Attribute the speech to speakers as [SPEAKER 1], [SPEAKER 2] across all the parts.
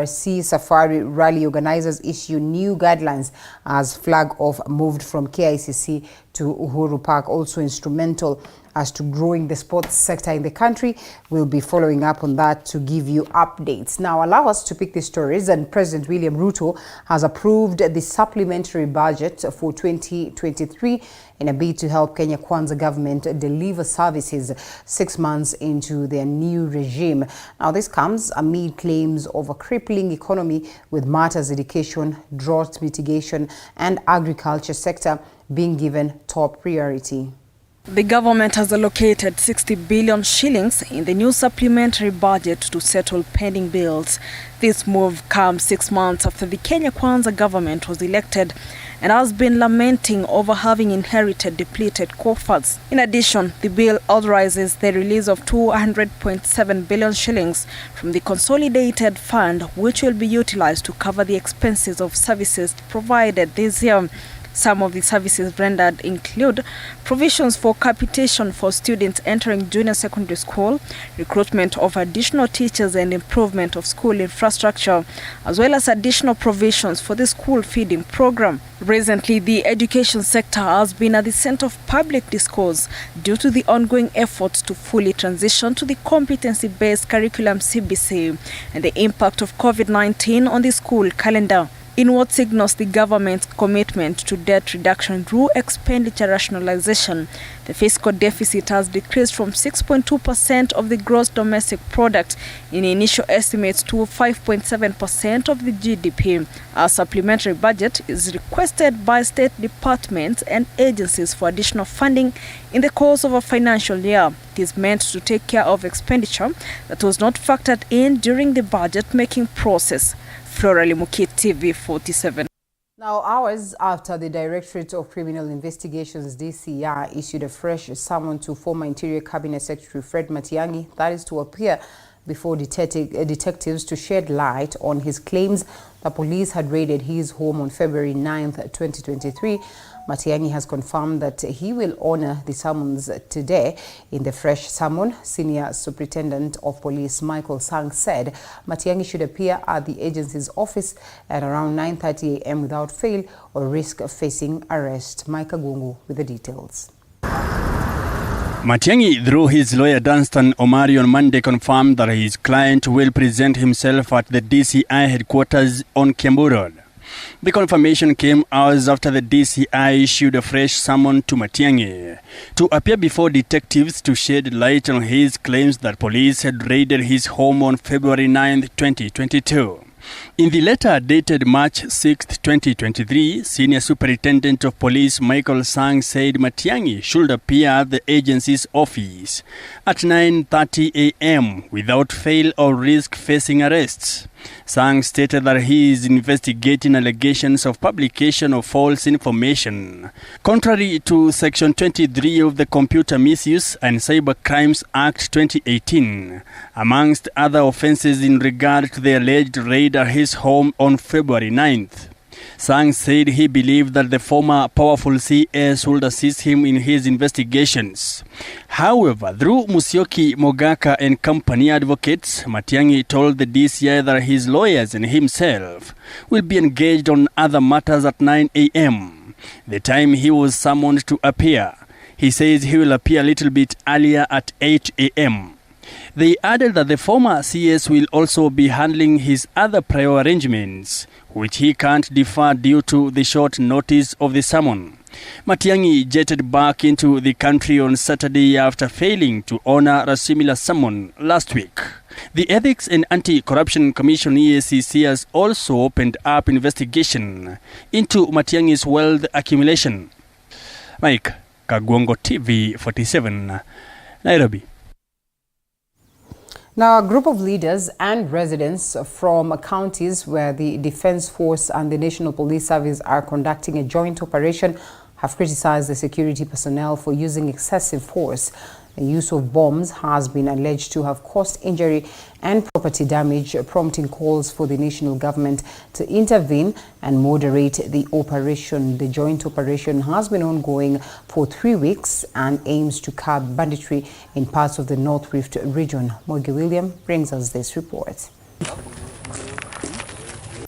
[SPEAKER 1] Sea Safari Rally organizers issue new guidelines as flag off moved from KICC to Uhuru Park, also instrumental as to growing the sports sector in the country. We'll be following up on that to give you updates. Now, allow us to pick these stories. And President William Ruto has approved the supplementary budget for 2023 in a bid to help Kenya Kwanza government deliver services 6 months into their new regime. Now, this comes amid claims of a crippling economy, with matters education, drought mitigation and agriculture sector being given top priority.
[SPEAKER 2] The government has allocated 60 billion shillings in the new supplementary budget to settle pending bills. This move comes 6 months after the Kenya Kwanza government was elected and has been lamenting over having inherited depleted coffers. In addition, the bill authorizes the release of 200.7 billion shillings from the consolidated fund, which will be utilized to cover the expenses of services provided this year. Some of the services rendered include provisions for capitation for students entering junior secondary school, recruitment of additional teachers and improvement of school infrastructure, as well as additional provisions for the school feeding program. Recently, the education sector has been at the center of public discourse due to the ongoing efforts to fully transition to the competency-based curriculum CBC and the impact of COVID-19 on the school calendar. In what signals the government's commitment to debt reduction through expenditure rationalization, the fiscal deficit has decreased from 6.2% of the gross domestic product in initial estimates to 5.7% of the GDP. A supplementary budget is requested by state departments and agencies for additional funding in the course of a financial year. It is meant to take care of expenditure that was not factored in during the budget-making process. GOtv 47.
[SPEAKER 1] Now, hours after the Directorate of Criminal Investigations DCI issued a fresh summon to former Interior Cabinet Secretary Fred Matiang'i, that is to appear before detectives to shed light on his claims that police had raided his home on February 9th, 2023. Matiang'i has confirmed that he will honor the summons today. In the fresh summon, Senior Superintendent of Police Michael Sang said Matiang'i should appear at the agency's office at around 9:30 a.m. without fail or risk facing arrest. Micah Gungu with the details.
[SPEAKER 3] Matiang'i, through his lawyer Dunstan Omari on Monday, confirmed that his client will present himself at the DCI headquarters on Kiambu Road. The confirmation came hours after the DCI issued a fresh summon to Matiang'i to appear before detectives to shed light on his claims that police had raided his home on February 9, 2022. In the letter dated March 6, 2023, Senior Superintendent of Police Michael Sang said Matiang'i should appear at the agency's office at 9:30 a.m. without fail or risk facing arrests. Sang stated that he is investigating allegations of publication of false information, contrary to Section 23 of the Computer Misuse and Cyber Crimes Act 2018, amongst other offenses in regard to the alleged raid at his home on February 9th. Sang said he believed that the former powerful CS would assist him in his investigations. However, through Musyoki, Mogaka and company advocates, Matiang'i told the DCI that his lawyers and himself will be engaged on other matters at 9 a.m., the time he was summoned to appear. He says he will appear a little bit earlier at 8 a.m. They added that the former CS will also be handling his other prior arrangements, which he can't defer due to the short notice of the summon. Matiang'i jetted back into the country on Saturday after failing to honor a similar summon last week. The Ethics and Anti-Corruption Commission EACC has also opened up investigation into Matiang'i's wealth accumulation. Mike Kagwongo, TV 47, Nairobi.
[SPEAKER 1] Now, a group of leaders and residents from counties where the Defense Force and the National Police Service are conducting a joint operation have criticized the security personnel for using excessive force. The use of bombs has been alleged to have caused injury and property damage, prompting calls for the national government to intervene and moderate the operation. The joint operation has been ongoing for 3 weeks and aims to curb banditry in parts of the North Rift region. Morgan William brings us this report.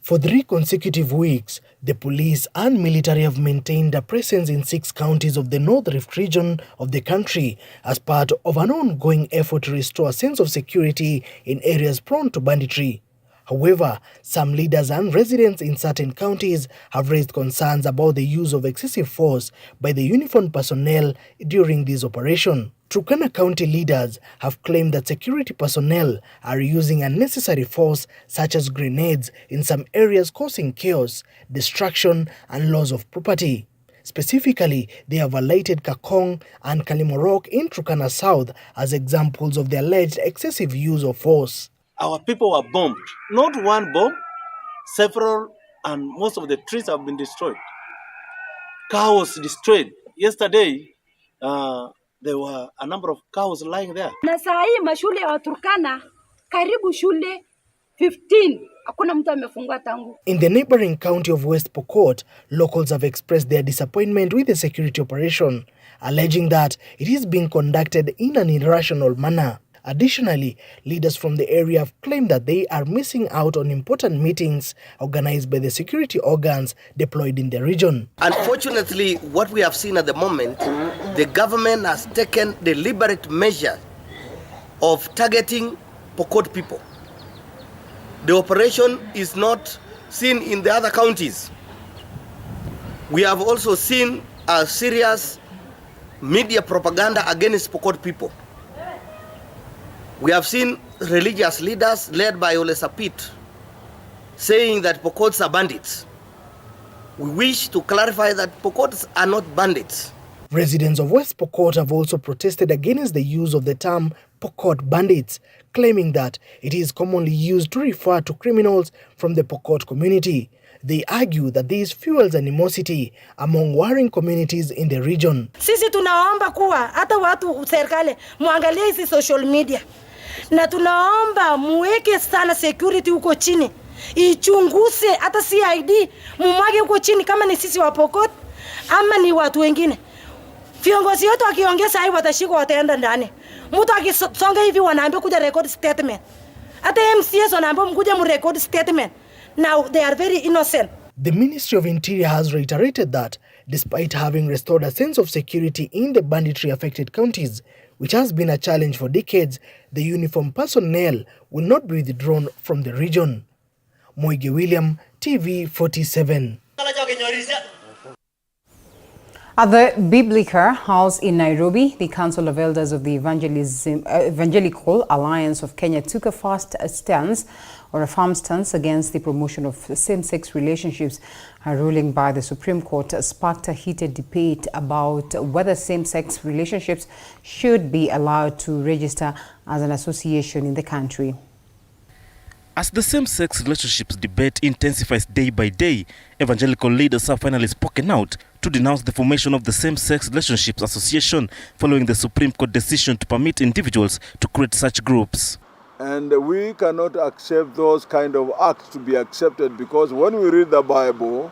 [SPEAKER 4] For 3 consecutive weeks, the police and military have maintained a presence in 6 counties of the North Rift region of the country as part of an ongoing effort to restore a sense of security in areas prone to banditry. However, some leaders and residents in certain counties have raised concerns about the use of excessive force by the uniformed personnel during this operation. Turkana County leaders have claimed that security personnel are using unnecessary force such as grenades in some areas, causing chaos, destruction and loss of property. Specifically, they have highlighted Kakong and Kalimorok in Turkana South as examples of the alleged excessive use of force.
[SPEAKER 5] Our people were bombed. Not one bomb, several, and most of the trees have been destroyed. Cows destroyed. Yesterday, there were a number of cows lying there.
[SPEAKER 6] Na saa hii mashule ya Turkana karibu shule 15 hakuna mtu amefungua tangu.
[SPEAKER 4] In the neighboring county of West Pokot, locals have expressed their disappointment with the security operation, alleging that it is being conducted in an irrational manner. Additionally, leaders from the area have claimed that they are missing out on important meetings organized by the security organs deployed in the region.
[SPEAKER 7] Unfortunately, what we have seen at the moment, the government has taken deliberate measure of targeting Pokot people. The operation is not seen in the other counties. We have also seen a serious media propaganda against Pokot people. We have seen religious leaders led by Ole Sapit saying that Pokots are bandits. We wish to clarify that Pokots are not bandits.
[SPEAKER 4] Residents of West Pokot have also protested against the use of the term Pokot bandits, claiming that it is commonly used to refer to criminals from the Pokot community. They argue that this fuels animosity among warring communities in the region.
[SPEAKER 6] Sisi tunaomba kuwa hata watu serikali muangalie hizi social media. Na tunaomba muweke sana security huko chini. Ichunguze hata CID mumwage huko chini kama ni sisi wa Pokot ama ni watu wengine. Viongozi wetu wakiongeza hivi watashikwa wataenda ndani. Mtu akisonga hivi wanaambia kuja record statement. Hata MCS wanaambia mkuja mu record statement. Now they are very innocent.
[SPEAKER 4] The Ministry of Interior has reiterated that despite having restored a sense of security in the banditry affected counties, which has been a challenge for decades, the uniformed personnel will not be withdrawn from the region. Moige William, TV 47.
[SPEAKER 1] At the Biblical House in Nairobi, the Council of Elders of the Evangelical Alliance of Kenya took a firm stance against the promotion of same-sex relationships. A ruling by the Supreme Court sparked a heated debate about whether same-sex relationships should be allowed to register as an association in the country.
[SPEAKER 8] As the same-sex relationships debate intensifies day by day, evangelical leaders have finally spoken out to denounce the formation of the Same-Sex Relationships Association following the Supreme Court decision to permit individuals to create such groups.
[SPEAKER 9] And we cannot accept those kind of acts to be accepted, because when we read the Bible,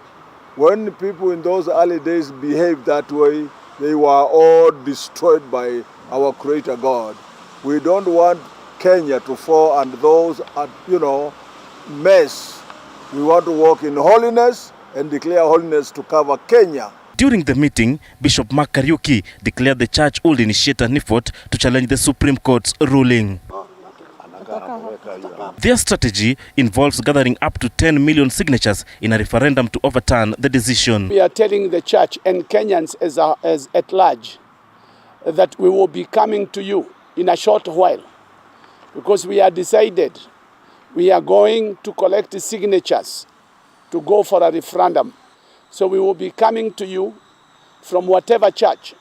[SPEAKER 9] when people in those early days behaved that way, they were all destroyed by our Creator God. We don't want Kenya to fall and those mess. We want to walk in holiness and declare holiness to cover Kenya.
[SPEAKER 8] During the meeting, Bishop Mark Kariuki declared the church would initiate an effort to challenge the Supreme Court's ruling. Their strategy involves gathering up to 10 million signatures in a referendum to overturn the decision.
[SPEAKER 10] We are telling the church and Kenyans as at large that we will be coming to you in a short while, because we are decided we are going to collect signatures to go for a referendum. So we will be coming to you from whatever church,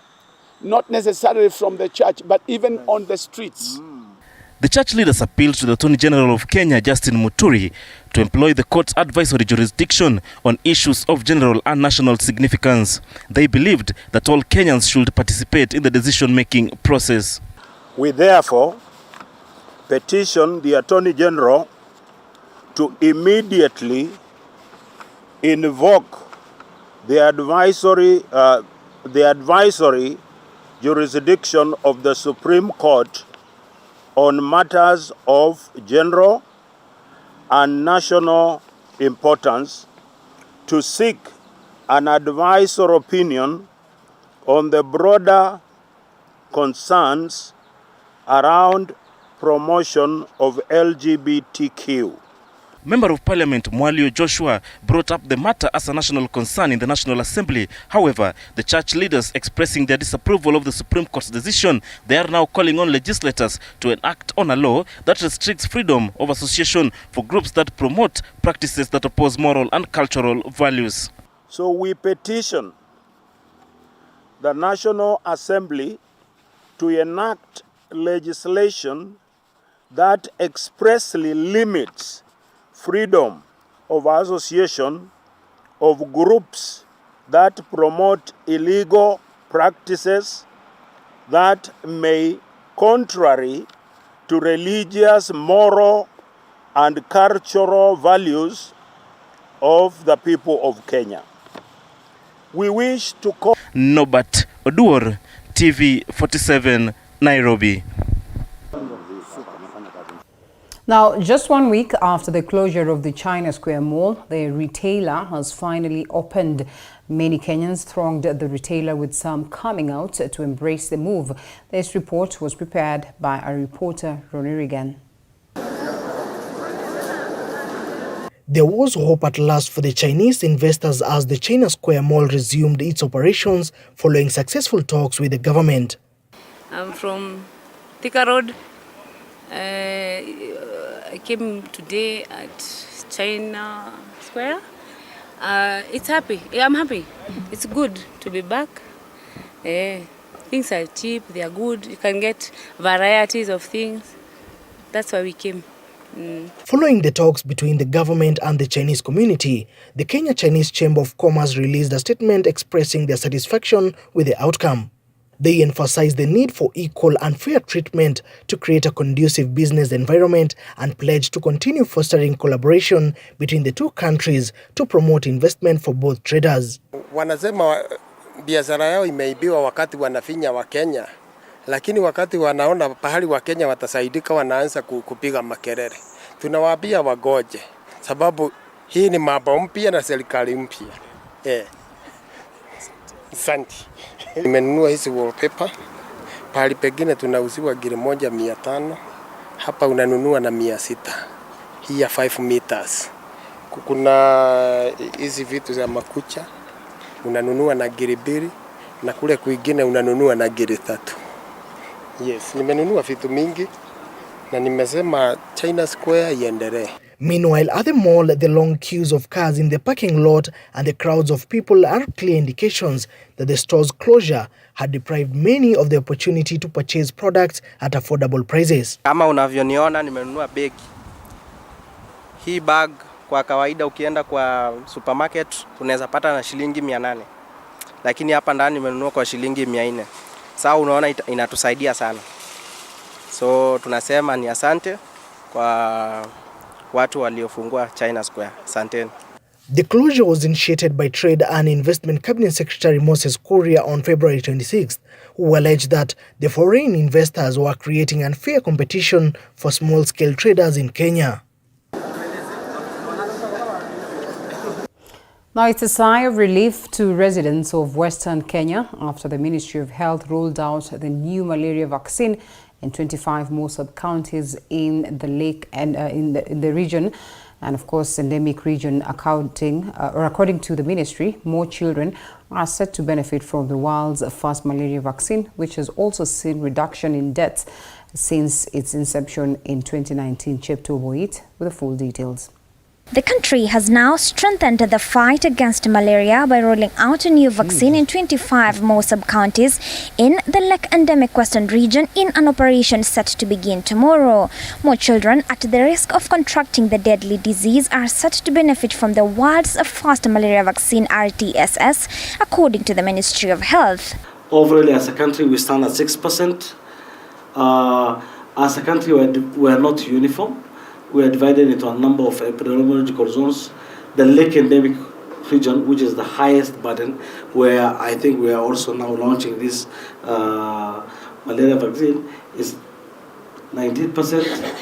[SPEAKER 10] not necessarily from the church, but even on the streets.
[SPEAKER 8] The church leaders appealed to the Attorney General of Kenya, Justin Muturi, to employ the court's advisory jurisdiction on issues of general and national significance. They believed that all Kenyans should participate in the decision-making process.
[SPEAKER 9] We therefore petition the Attorney General to immediately invoke the advisory jurisdiction of the Supreme Court on matters of general and national importance to seek an advice or opinion on the broader concerns around promotion of LGBTQ.
[SPEAKER 8] Member of Parliament Mwalio Joshua brought up the matter as a national concern in the National Assembly. However, the church leaders expressing their disapproval of the Supreme Court's decision, they are now calling on legislators to enact on a law that restricts freedom of association for groups that promote practices that oppose moral and cultural values.
[SPEAKER 9] So we petition the National Assembly to enact legislation that expressly limits freedom of association of groups that promote illegal practices that may contrary to religious, moral, and cultural values of the people of Kenya. We wish to call
[SPEAKER 8] Norbert Oduor, TV 47, Nairobi.
[SPEAKER 1] Now, just 1 week after the closure of the China Square Mall, the retailer has finally opened. Many Kenyans thronged the retailer, with some coming out to embrace the move. This report was prepared by our reporter, Ronnie Regan.
[SPEAKER 4] There was hope at last for the Chinese investors as the China Square Mall resumed its operations following successful talks with the government.
[SPEAKER 11] I'm from Thika Road. I came today at China Square. It's happy. I'm happy. It's good to be back. Things are cheap. They are good. You can get varieties of things. That's why we came.
[SPEAKER 4] Following the talks between the government and the Chinese community, the Kenya Chinese Chamber of Commerce released a statement expressing their satisfaction with the outcome. They emphasized the need for equal and fair treatment to create a conducive business environment and pledged to continue fostering collaboration between the two countries to promote investment for both traders.
[SPEAKER 12] Wanasema biashara yao imeibiwa wakati wanafinya wa Kenya, lakini wakati wanaona pahali wa Kenya watasaidika wanaanza kupiga makelele. Tunawaambia wagoje, sababu hii ni mambo mpya na serikali mpya. Asante. Nimenunua hizi wallpaper. Pahali pengine tunauziwa giri moja 500. Hapa unanunua na 600. Hii ya 5 meters. Kuna hizi vitu za makucha. Unanunua na giri 2 na kule kwingine unanunua na giri 3. Yes, nimenunua vitu mingi na nimesema China Square iendelee.
[SPEAKER 4] Meanwhile, at the mall, the long queues of cars in the parking lot and the crowds of people are clear indications that the store's closure had deprived many of the opportunity to purchase products at affordable prices.
[SPEAKER 13] Kama unavyoniona nimenunua begi. Hii bag kwa kawaida ukienda kwa supermarket unaweza pata na shilingi 800. Lakini hapa ndani nimenunua kwa shilingi 400. Sasa unaona inatusaidia sana. So tunasema ni asante kwa watu waliofungua China Square. Asanteni.
[SPEAKER 4] The closure was initiated by Trade and Investment Cabinet Secretary Moses Kuria on February 26th, who alleged that the foreign investors were creating unfair competition for small-scale traders in Kenya.
[SPEAKER 1] Now, it's a sigh of relief to residents of Western Kenya after the Ministry of Health rolled out the new malaria vaccine in 25 more sub-counties in the lake and in the region, and of course endemic region. According to the ministry, more children are set to benefit from the world's first malaria vaccine, which has also seen reduction in deaths since its inception in 2019. Chepto Boit with the full details.
[SPEAKER 14] The country has now strengthened the fight against malaria by rolling out a new vaccine in 25 more sub-counties in the lake endemic western region in an operation set to begin tomorrow. More children at the risk of contracting the deadly disease are set to benefit from the world's first malaria vaccine, RTSS, according to the Ministry of Health.
[SPEAKER 15] Overall, as a country, we stand at 6%. As a country, we are not uniform. We are divided into a number of epidemiological zones. The lake endemic region, which is the highest burden, where I think we are also now launching this malaria vaccine, is 19%.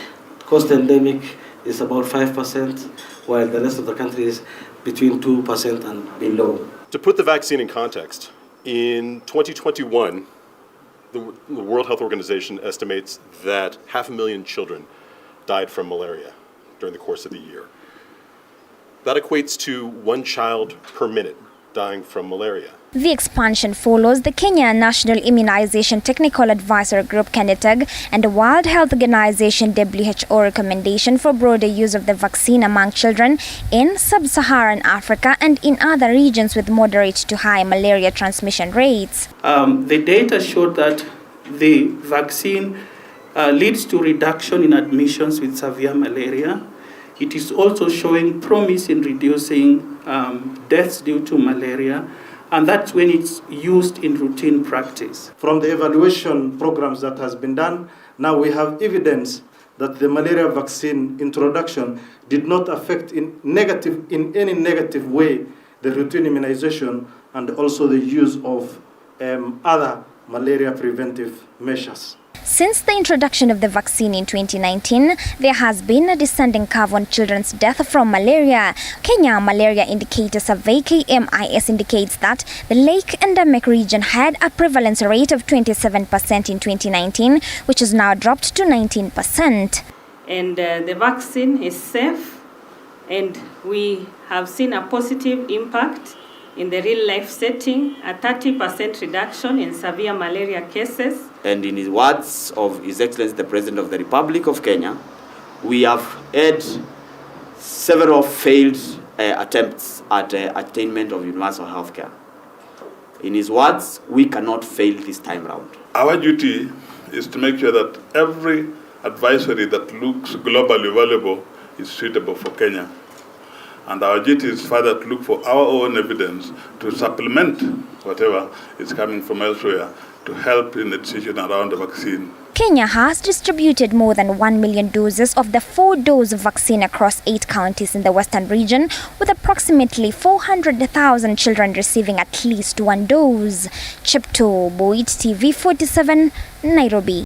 [SPEAKER 15] Coast endemic is about 5%. while the rest of the country is between 2% and below.
[SPEAKER 16] To put the vaccine in context, in 2021, the World Health Organization estimates that 500,000 children died from malaria during the course of the year. That equates to 1 child per minute dying from malaria.
[SPEAKER 14] The expansion follows the Kenya National Immunization Technical Advisory Group (KENITAG) and the World Health Organization (WHO) recommendation for broader use of the vaccine among children in sub-Saharan Africa and in other regions with moderate to high malaria transmission rates.
[SPEAKER 17] The data showed that the vaccine leads to reduction in admissions with severe malaria. It is also showing promise in reducing deaths due to malaria, and that's when it's used in routine practice.
[SPEAKER 15] From the evaluation programs that has been done, now we have evidence that the malaria vaccine introduction did not affect in any negative way the routine immunization and also the use of other malaria preventive measures.
[SPEAKER 14] Since the introduction of the vaccine in 2019, there has been a descending curve on children's death from malaria. Kenya Malaria Indicator Survey (KMIS) indicates that the Lake Endemic region had a prevalence rate of 27% in 2019, which has now dropped to 19%.
[SPEAKER 18] And the vaccine is safe, and we have seen a positive impact in the real-life setting, a 30% reduction in severe malaria cases.
[SPEAKER 19] And in the words of His Excellency the President of the Republic of Kenya, we have had several failed attempts at attainment of universal health care. In his words, we cannot fail this time round.
[SPEAKER 20] Our duty is to make sure that every advisory that looks globally valuable is suitable for Kenya. And our duty is further to look for our own evidence to supplement whatever is coming from elsewhere to help in the decision around the vaccine.
[SPEAKER 14] Kenya has distributed more than 1 million doses of the 4-dose vaccine across 8 counties in the western region, with approximately 400,000 children receiving at least 1 dose. Chepto, GOtv 47, Nairobi.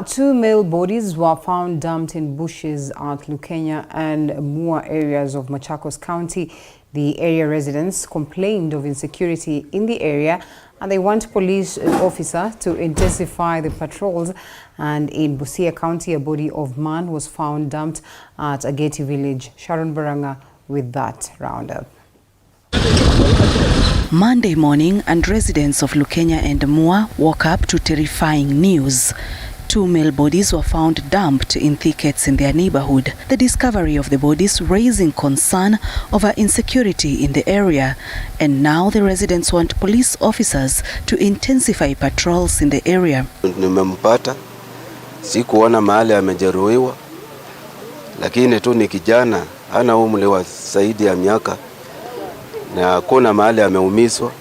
[SPEAKER 1] 2 male bodies were found dumped in bushes at Lukenya and Mua areas of Machakos County. The area residents complained of insecurity in the area and they want police officer to intensify the patrols. And in Busia County, a body of man was found dumped at Ageti village. Sharon Baranga with that roundup.
[SPEAKER 21] Monday morning, and residents of Lukenya and Mua woke up to terrifying news. 2 male bodies were found dumped in thickets in their neighborhood. The discovery of the bodies raising concern over insecurity in the area, and now the residents want police officers to intensify patrols in the area.
[SPEAKER 22] Nimempata, sikuona mahali amejeruhiwa, lakini tu ni kijana, hana umri wa zaidi ya miaka, na hakuna mahali ameumizwa,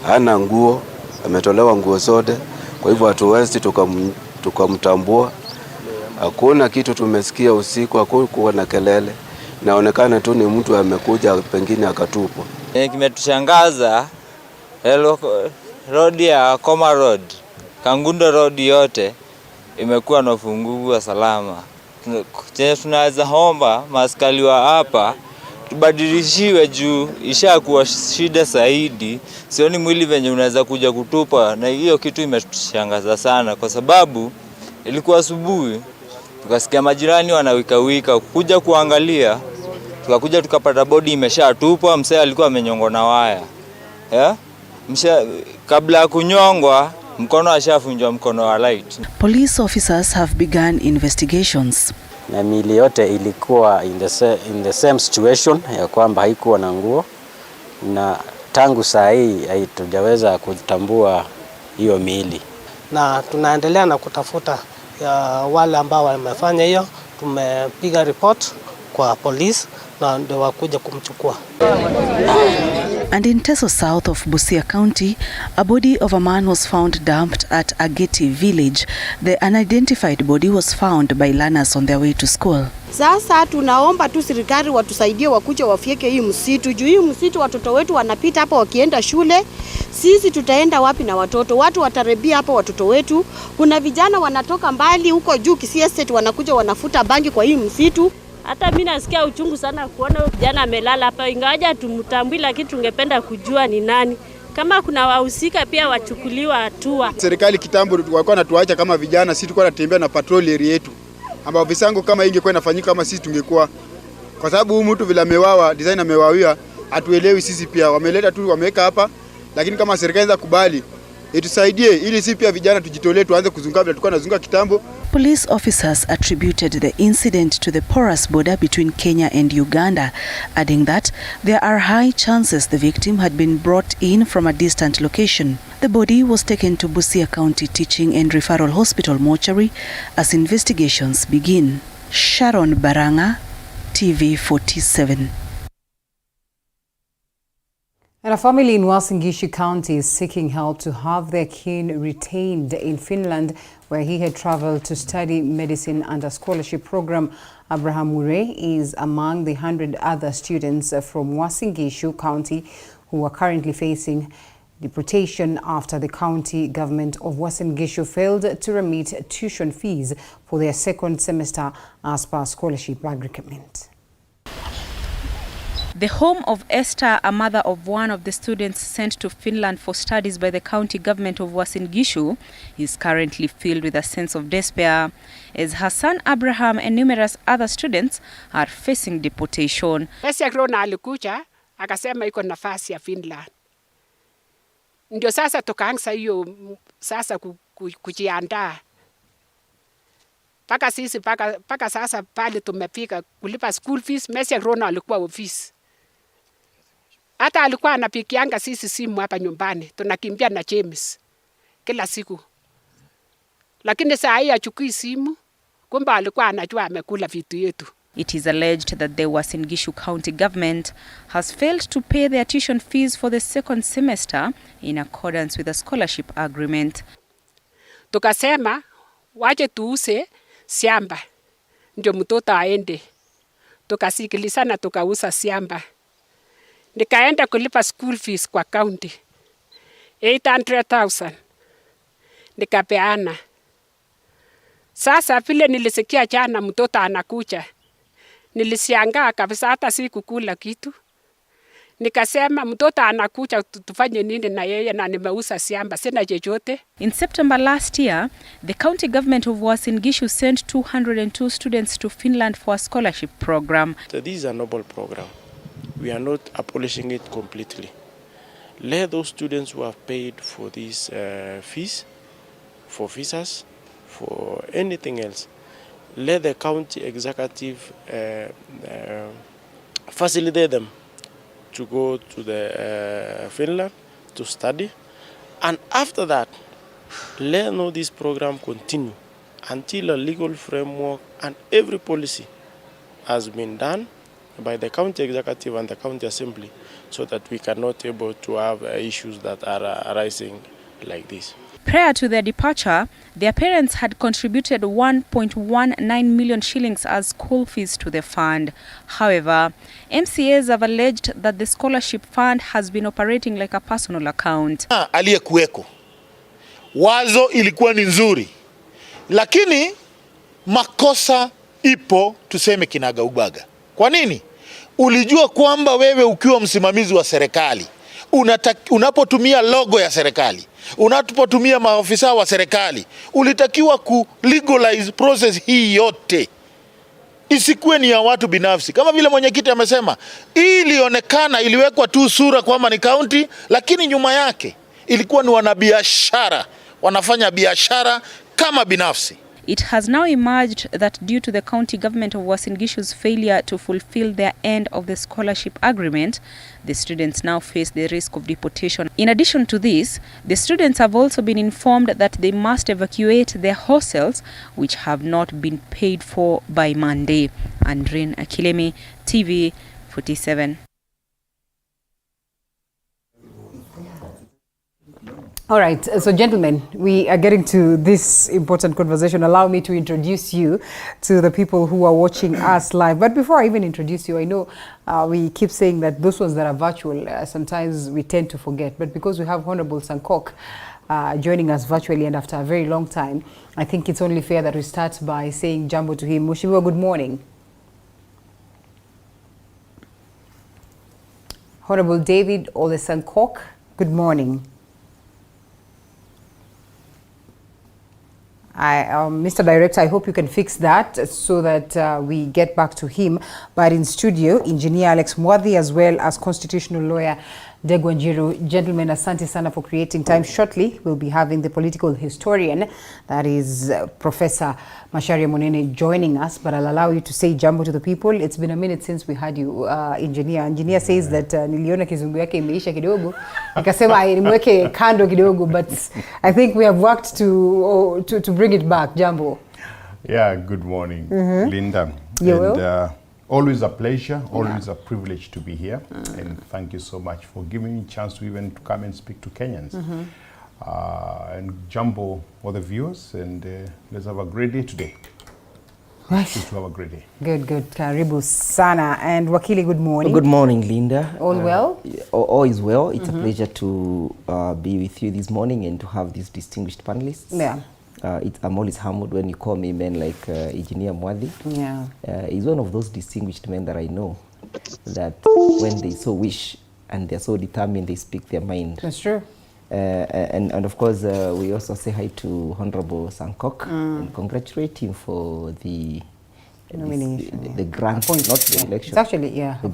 [SPEAKER 22] hana nguo, ametolewa nguo zote, kwa hivyo hatuwezi tukamtambua. Hakuna kitu tumesikia usiku, hakukuwa na kelele. Inaonekana tu ni mtu amekuja pengine akatupwa.
[SPEAKER 23] Kimetushangaza road ya Koma Road, Kangundo Road yote imekuwa na ufungufu wa salama. Tunaweza omba maaskari wa hapa tubadilishiwe juu ishakuwa shida zaidi. Sioni mwili venye unaweza kuja kutupa, na hiyo kitu imetushangaza sana kwa sababu ilikuwa asubuhi tukasikia majirani wanawika kuja kuangalia, tukakuja tukapata body imeshatupwa, mzee alikuwa amenyongwa na waya. Kabla ya kunyongwa mkono ashafunjwa mkono wa right.
[SPEAKER 21] Police officers have begun investigations.
[SPEAKER 24] Na miili yote ilikuwa in the same situation ya kwamba haikuwa na nguo, na tangu saa hii hatujaweza kutambua hiyo miili.
[SPEAKER 25] Na tunaendelea na kutafuta wale ambao wamefanya hiyo. Tumepiga report kwa police na ndio wakuja kumchukua.
[SPEAKER 21] And in Teso south of Busia County, a body of a man was found dumped at Ageti village. The unidentified body was found by learners on their way to school.
[SPEAKER 26] Sasa tunaomba tu serikali watusaidie wakuja wafieke hii msitu. Juu hii msitu watoto wetu wanapita hapa wakienda shule. Sisi tutaenda wapi na watoto? Watu watarebia hapa watoto wetu. Kuna vijana wanatoka mbali huko juu Kisii Estate wanakuja wanafuta bangi kwa hii msitu.
[SPEAKER 18] Hata mimi nasikia uchungu sana kuona huyo kijana amelala hapa, ingawaje hatumtambui, lakini tungependa kujua ni nani. Kama kuna wahusika pia wachukuliwa hatua.
[SPEAKER 2] Serikali kitambo walikuwa wanatuacha kama vijana, sisi tulikuwa tunatembea na patrol area yetu, ambao visango kama ingekuwa inafanyika kama sisi tungekuwa, kwa sababu huyu mtu vile amewawa, design amewawia, hatuelewi sisi pia, wameleta tu wameweka hapa, lakini kama serikali inaweza kubali itusaidie ili sisi pia vijana tujitolee tuanze kuzunguka vile tulikuwa tunazunguka kitambo.
[SPEAKER 21] Police officers attributed the incident to the porous border between Kenya and Uganda, adding that there are high chances the victim had been brought in from a distant location. The body was taken to Busia County Teaching and Referral Hospital mortuary as investigations begin. Sharon Baranga, TV 47.
[SPEAKER 1] And a family in Uasin Gishu County is seeking help to have their kin retained in Finland, where he had traveled to study medicine under scholarship program. Abraham Murray is among the 100 other students from Uasin Gishu County who are currently facing deportation after the county government of Uasin Gishu failed to remit tuition fees for their second semester as per scholarship agreement.
[SPEAKER 3] The home of Esther, a mother of one of the students sent to Finland for studies by the county government of Uasin Gishu, is currently filled with a sense of despair, as her son Abraham and numerous other students are facing deportation.
[SPEAKER 5] Alikuja akasema iko nafasi ya Finland. Ndio sasa tukaanza hiyo sasa kujiandaa. Paka sisi paka sasa pale tumefika kulipa school fees. Messi Rona alikuwa office. Hata alikuwa anapikianga sisi simu hapa nyumbani. Tunakimbia na James kila siku. Lakini saa hii achukui simu, kumbe alikuwa anajua amekula vitu yetu.
[SPEAKER 3] It is alleged that the Uasin Gishu County government has failed to pay their tuition fees for the second semester in accordance with the scholarship agreement.
[SPEAKER 5] Tukasema waje tuuse shamba ndio mtoto aende. Tukasikilizana tukauza shamba. Nikaenda kulipa school fees kwa county 800,000. Nikapeana. Sasa vile nilisikia jana mtoto anakuja, nilishangaa kabisa, hata sikukula kitu. Nikasema mtoto anakuja tufanye nini na yeye, na nimeuza shamba sina chochote.
[SPEAKER 3] In September last year, the county government of Uasin Gishu sent 202 students to Finland for a scholarship program.
[SPEAKER 6] This is a noble program. We are not abolishing it completely. Let those students who have paid for these fees, for visas, for anything else, let the county executive facilitate them to go to the Finland to study, and after that, let know this program continue until a legal framework and every policy has been done by the county executive and the county assembly, so that we cannot able to have issues that are arising like this.
[SPEAKER 3] Prior to their departure, their parents had contributed 1.19 million shillings as school fees to the fund. However, MCAs have alleged that the scholarship fund has been operating like a personal account.
[SPEAKER 7] Aliyekuweko, wazo ilikuwa ni nzuri, lakini makosa ipo, tuseme kinaga ubaga. Kwa nini? Ulijua kwamba wewe ukiwa msimamizi wa serikali, unapotumia logo ya serikali, unapotumia maofisa wa serikali, ulitakiwa ku legalize process hii yote, isikuwe ni ya watu binafsi. Kama vile mwenyekiti amesema, ilionekana iliwekwa tu sura kwamba ni county, lakini nyuma yake ilikuwa ni wanabiashara, wanafanya biashara kama binafsi.
[SPEAKER 3] It has now emerged that due to the county government of Uasin Gishu's failure to fulfill their end of the scholarship agreement, the students now face the risk of deportation. In addition to this, the students have also been informed that they must evacuate their hostels, which have not been paid for by Monday. Andrin Akilemi, TV 47.
[SPEAKER 1] All right, so gentlemen, we are getting to this important conversation. Allow me to introduce you to the people who are watching us live. But before I even introduce you, I know we keep saying that those ones that are virtual, sometimes we tend to forget. But because we have Honorable Sankok joining us virtually and after a very long time, I think it's only fair that we start by saying jambo to him. Mheshimiwa, good morning. Honorable David Ole Sankok, good morning. Mr. Director, I hope you can fix that so that we get back to him. But in studio, Engineer Alex Mwadhi, as well as constitutional lawyer Degwa Njiru. Gentlemen, asante sana for creating time. Shortly, we'll be having the political historian, that is Professor Macharia Munene, joining us. But I'll allow you to say jambo to the people. It's been a minute since we had you, Engineer. Engineer says that niliona kizungu yake imeisha kidogo. Nikasema nimweke kando kidogo, but I think we have worked to bring it back. Jambo.
[SPEAKER 8] Yeah, good morning, Linda. Always a pleasure, always a privilege to be here. And thank you so much for giving me a chance to even to come and speak to Kenyans. And Jambo, all the viewers, and let's have a great day today.
[SPEAKER 1] Right.
[SPEAKER 8] To have a great day.
[SPEAKER 1] Good, good. Karibu sana. And Wakili, good morning.
[SPEAKER 9] Good morning, Linda.
[SPEAKER 1] All well?
[SPEAKER 9] All is well. It's a pleasure to be with you this morning and to have these distinguished panelists.
[SPEAKER 1] Yeah.
[SPEAKER 9] I'm always humbled when you call me men like Engineer Mwadhi.
[SPEAKER 1] Yeah.
[SPEAKER 9] He's one of those distinguished men that I know that when they so wish and they're so determined, they speak their mind.
[SPEAKER 1] That's true.
[SPEAKER 9] And of course, we also say hi to Honorable Sankok and congratulate him for the
[SPEAKER 1] nomination.
[SPEAKER 9] The grant, not the election.
[SPEAKER 1] It's actually, yeah,
[SPEAKER 9] the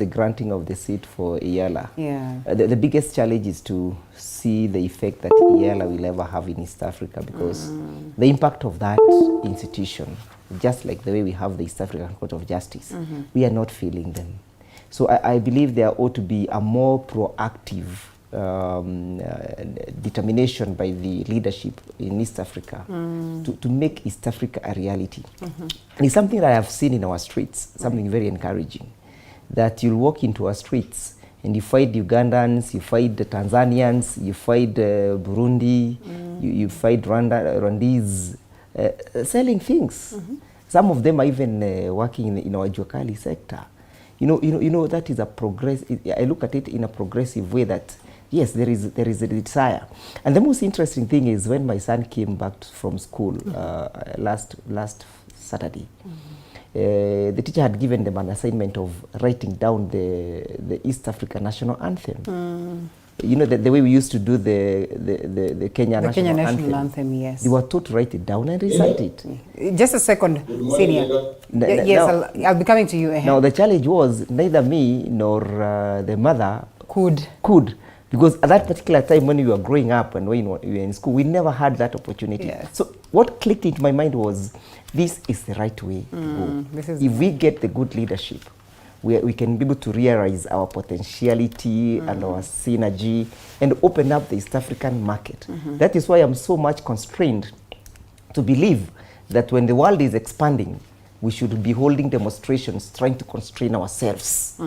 [SPEAKER 9] granting of the seat for Iyala.
[SPEAKER 1] Yeah.
[SPEAKER 9] The biggest challenge is to see the effect that Iyala will ever have in East Africa, because the impact of that institution, just like the way we have the East African Court of Justice, we are not feeling them. So I believe there ought to be a more proactive determination by the leadership in East Africa to make East Africa a reality. And it's something that I have seen in our streets, something very encouraging, that you'll walk into our streets and you find Ugandans, you find the Tanzanians, you find Burundi, you find Rwandese selling things. Some of them are even working in our Juakali sector. You know that is a progress. I look at it in a progressive way that yes, there is a desire. And the most interesting thing is when my son came back from school last Saturday, the teacher had given them an assignment of writing down the East African national anthem. You know, the way we used to do the Kenya national anthem.
[SPEAKER 1] Yes.
[SPEAKER 9] They were taught to write it down and recite it.
[SPEAKER 1] Just a second, Senior. Yes, I'll be coming to you.
[SPEAKER 9] Now, the challenge was neither me nor the mother could. Because at that particular time when we were growing up and when we were in school, we never had that opportunity. Yes. So what clicked into my mind was, this is the right way to go. If we get the good leadership, we can be able to realize our potentiality and our synergy and open up the East African market. That is why I'm so much constrained to believe that when the world is expanding, we should be holding demonstrations trying to constrain ourselves.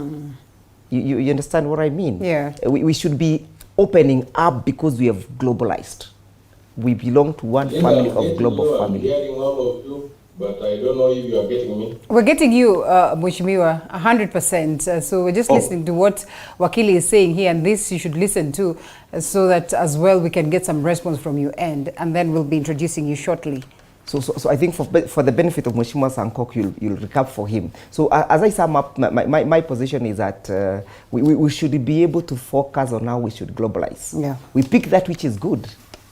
[SPEAKER 9] You understand what I mean?
[SPEAKER 1] Yeah.
[SPEAKER 9] We should be opening up because we have globalized. We belong to one family of global family.
[SPEAKER 10] I'm hearing all of you, but I don't know if you are getting me.
[SPEAKER 1] We're getting you, Mheshimiwa, 100%. So we're just listening to what Wakili is saying here, and this you should listen to, so that as well we can get some response from your end, and then we'll be introducing you shortly.
[SPEAKER 9] So I think for the benefit of Mheshimiwa Sankok, you'll recap for him. So as I sum up, my position is that we should be able to focus on how we should globalize.
[SPEAKER 1] Yeah.
[SPEAKER 9] We pick that which is good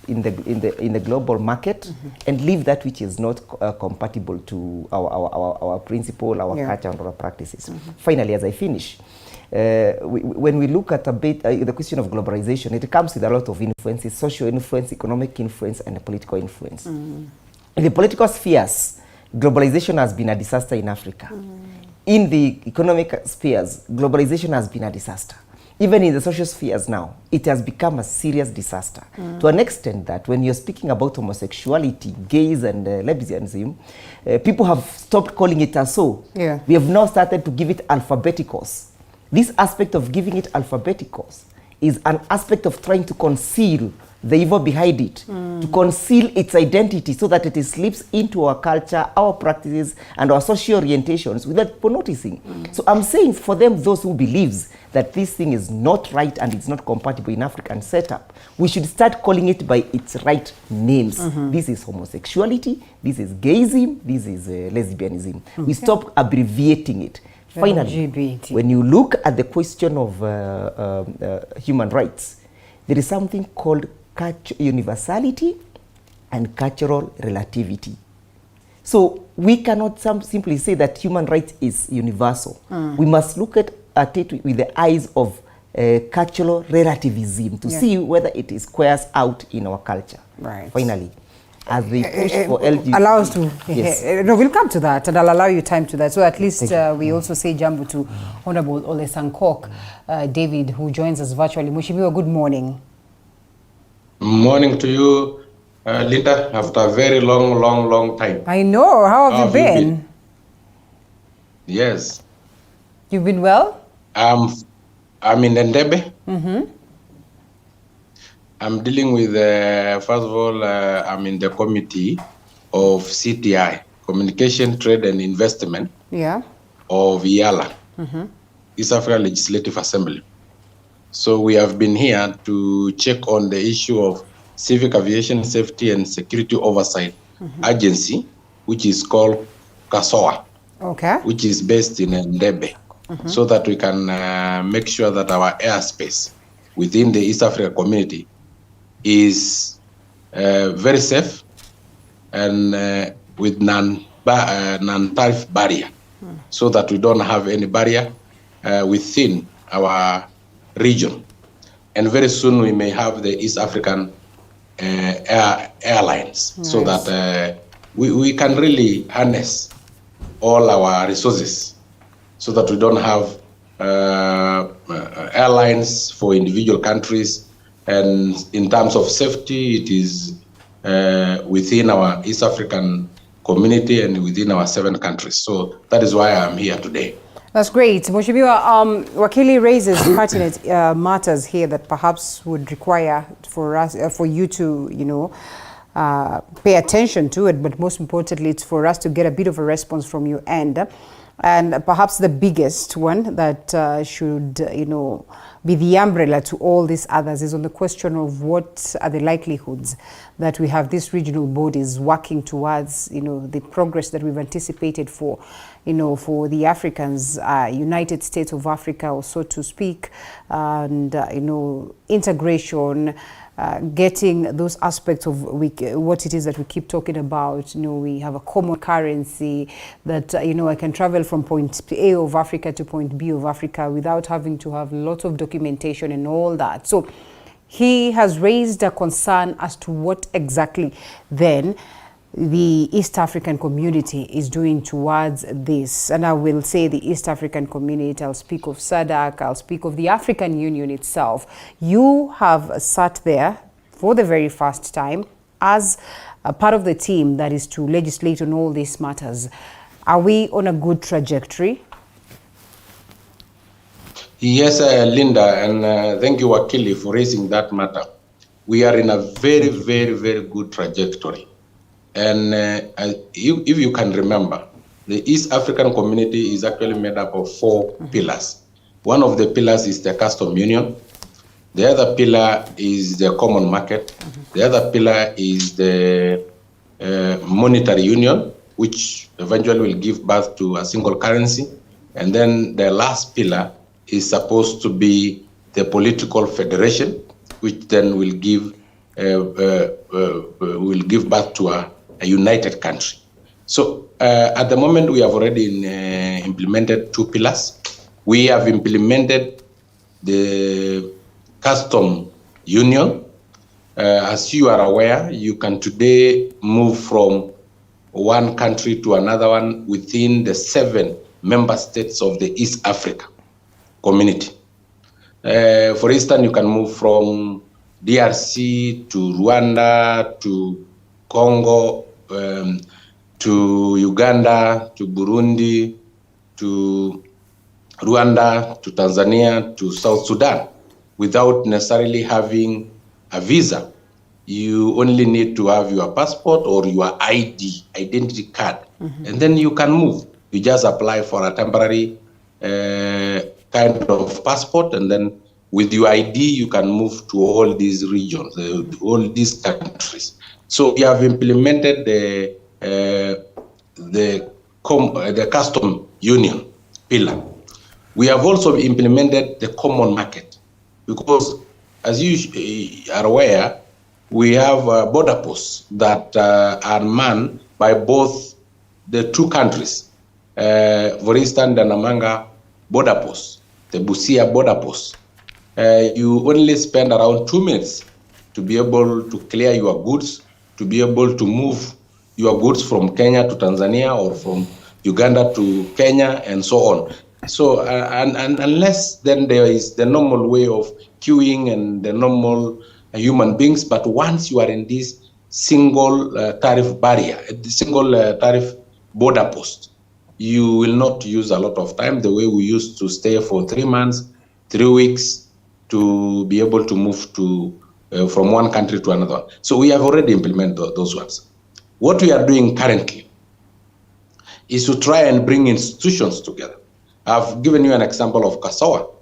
[SPEAKER 9] in the global market and leave that which is not compatible to our principle, our culture, and our practices. Finally, as I finish, when we look at a bit the question of globalization, it comes with a lot of influences: social influence, economic influence, and political influence. In the political spheres, globalization has been a disaster in Africa. In the economic spheres, globalization has been a disaster. Even in the social spheres now, it has become a serious disaster. To an extent that when you're speaking about homosexuality, gays, and lesbianism, people have stopped calling it as so.
[SPEAKER 1] Yeah.
[SPEAKER 9] We have now started to give it alphabeticals. This aspect of giving it alphabeticals is an aspect of trying to conceal the evil behind it, to conceal its identity so that it slips into our culture, our practices, and our social orientations without people noticing. So I'm saying for them, those who believes that this thing is not right and it's not compatible in African setup, we should start calling it by its right names. This is homosexuality, this is gayism, this is lesbianism. We stop abbreviating it. Finally,
[SPEAKER 1] LGBT.
[SPEAKER 9] when you look at the question of human rights, there is something called universality and cultural relativity. So we cannot simply say that human rights is universal. We must look at it with the eyes of cultural relativism to see whether it squares out in our culture.
[SPEAKER 1] Right.
[SPEAKER 9] Finally, as they push for LGBT.
[SPEAKER 1] Allow us to,
[SPEAKER 9] yes.
[SPEAKER 1] No, we'll come to that, and I'll allow you time to that. So at least we also say jambo to Honorable Ole Sankok, David, who joins us virtually. Mheshimiwa, good morning.
[SPEAKER 10] Morning to you, Linda, after a very long time.
[SPEAKER 1] I know. How have you been?
[SPEAKER 10] Yes.
[SPEAKER 1] You've been well?
[SPEAKER 10] I'm in Entebbe.
[SPEAKER 1] Mm-hmm.
[SPEAKER 10] I'm dealing with, first of all, I'm in the committee of CTI, Communication, Trade and Investment, of IALA, East Africa Legislative Assembly. So we have been here to check on the issue of Civic Aviation Safety and Security Oversight Agency, which is called CASOA, which is based in Entebbe, so that we can make sure that our airspace within the East Africa community is very safe and with non-tariff barrier, so that we don't have any barrier within our region. And very soon we may have the East African airlines, so that we can really harness all our resources, so that we don't have airlines for individual countries. And in terms of safety, it is within our East African community and within our 7 countries. So that is why I'm here today.
[SPEAKER 1] That's great. Mheshimiwa, Wakili raises pertinent matters here that perhaps would require for you to, pay attention to it. But most importantly, it's for us to get a bit of a response from your end. And perhaps the biggest one that should, be the umbrella to all these others is on the question of what are the likelihoods that we have these regional bodies working towards, the progress that we've anticipated for, for the Africans, United States of Africa, or so to speak, and, integration, getting those aspects of what it is that we keep talking about. We have a common currency that, I can travel from point A of Africa to point B of Africa without having to have lots of documentation and all that. So he has raised a concern as to what exactly then the East African community is doing towards this. And I will say the East African community, I'll speak of SADC, I'll speak of the African Union itself. You have sat there for the very first time as a part of the team that is to legislate on all these matters. Are we on a good trajectory?
[SPEAKER 10] Yes, Linda, and thank you, Wakili, for raising that matter. We are in a very good trajectory. And if you can remember, the East African community is actually made up of 4 pillars. One of the pillars is the custom union. The other pillar is the common market. The other pillar is the monetary union, which eventually will give birth to a single currency. And then the last pillar is supposed to be the political federation, which then will give birth to a united country. So at the moment, we have already implemented 2 pillars. We have implemented the custom union. As you are aware, you can today move from one country to another one within the 7 member states of the East Africa community. For instance, you can move from DRC to Rwanda to Congo, to Uganda, to Burundi, to Rwanda, to Tanzania, to South Sudan, without necessarily having a visa. You only need to have your passport or your identity card, and then you can move. You just apply for a temporary kind of passport, and then with your ID, you can move to all these regions, all these countries. So we have implemented the custom union, pillar. We have also implemented the common market because, as you are aware, we have border posts that are manned by both the two countries. For instance, the Namanga border post, the Busia border post. You only spend around 2 minutes to be able to clear your goods, to be able to move your goods from Kenya to Tanzania or from Uganda to Kenya and so on. So, and unless then there is the normal way of queuing and the normal human beings, but once you are in this single tariff barrier, the single tariff border post, you will not use a lot of time the way we used to stay for 3 months, 3 weeks to be able to move to from one country to another. So we have already implemented those ones. What we are doing currently is to try and bring institutions together. I've given you an example of Kasawa.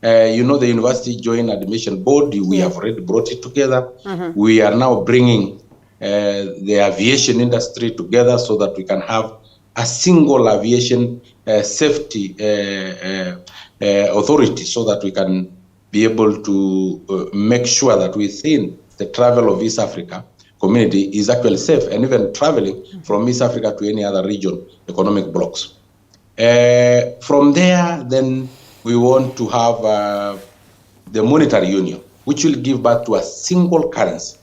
[SPEAKER 10] You know, the University Joint Admission Board, we have already brought it together. We are now bringing the aviation industry together so that we can have a single aviation safety authority so that we can be able to make sure that within the travel of East Africa community is actually safe, and even traveling from East Africa to any other region, economic blocks. From there, then we want to have the monetary union, which will give birth to a single currency.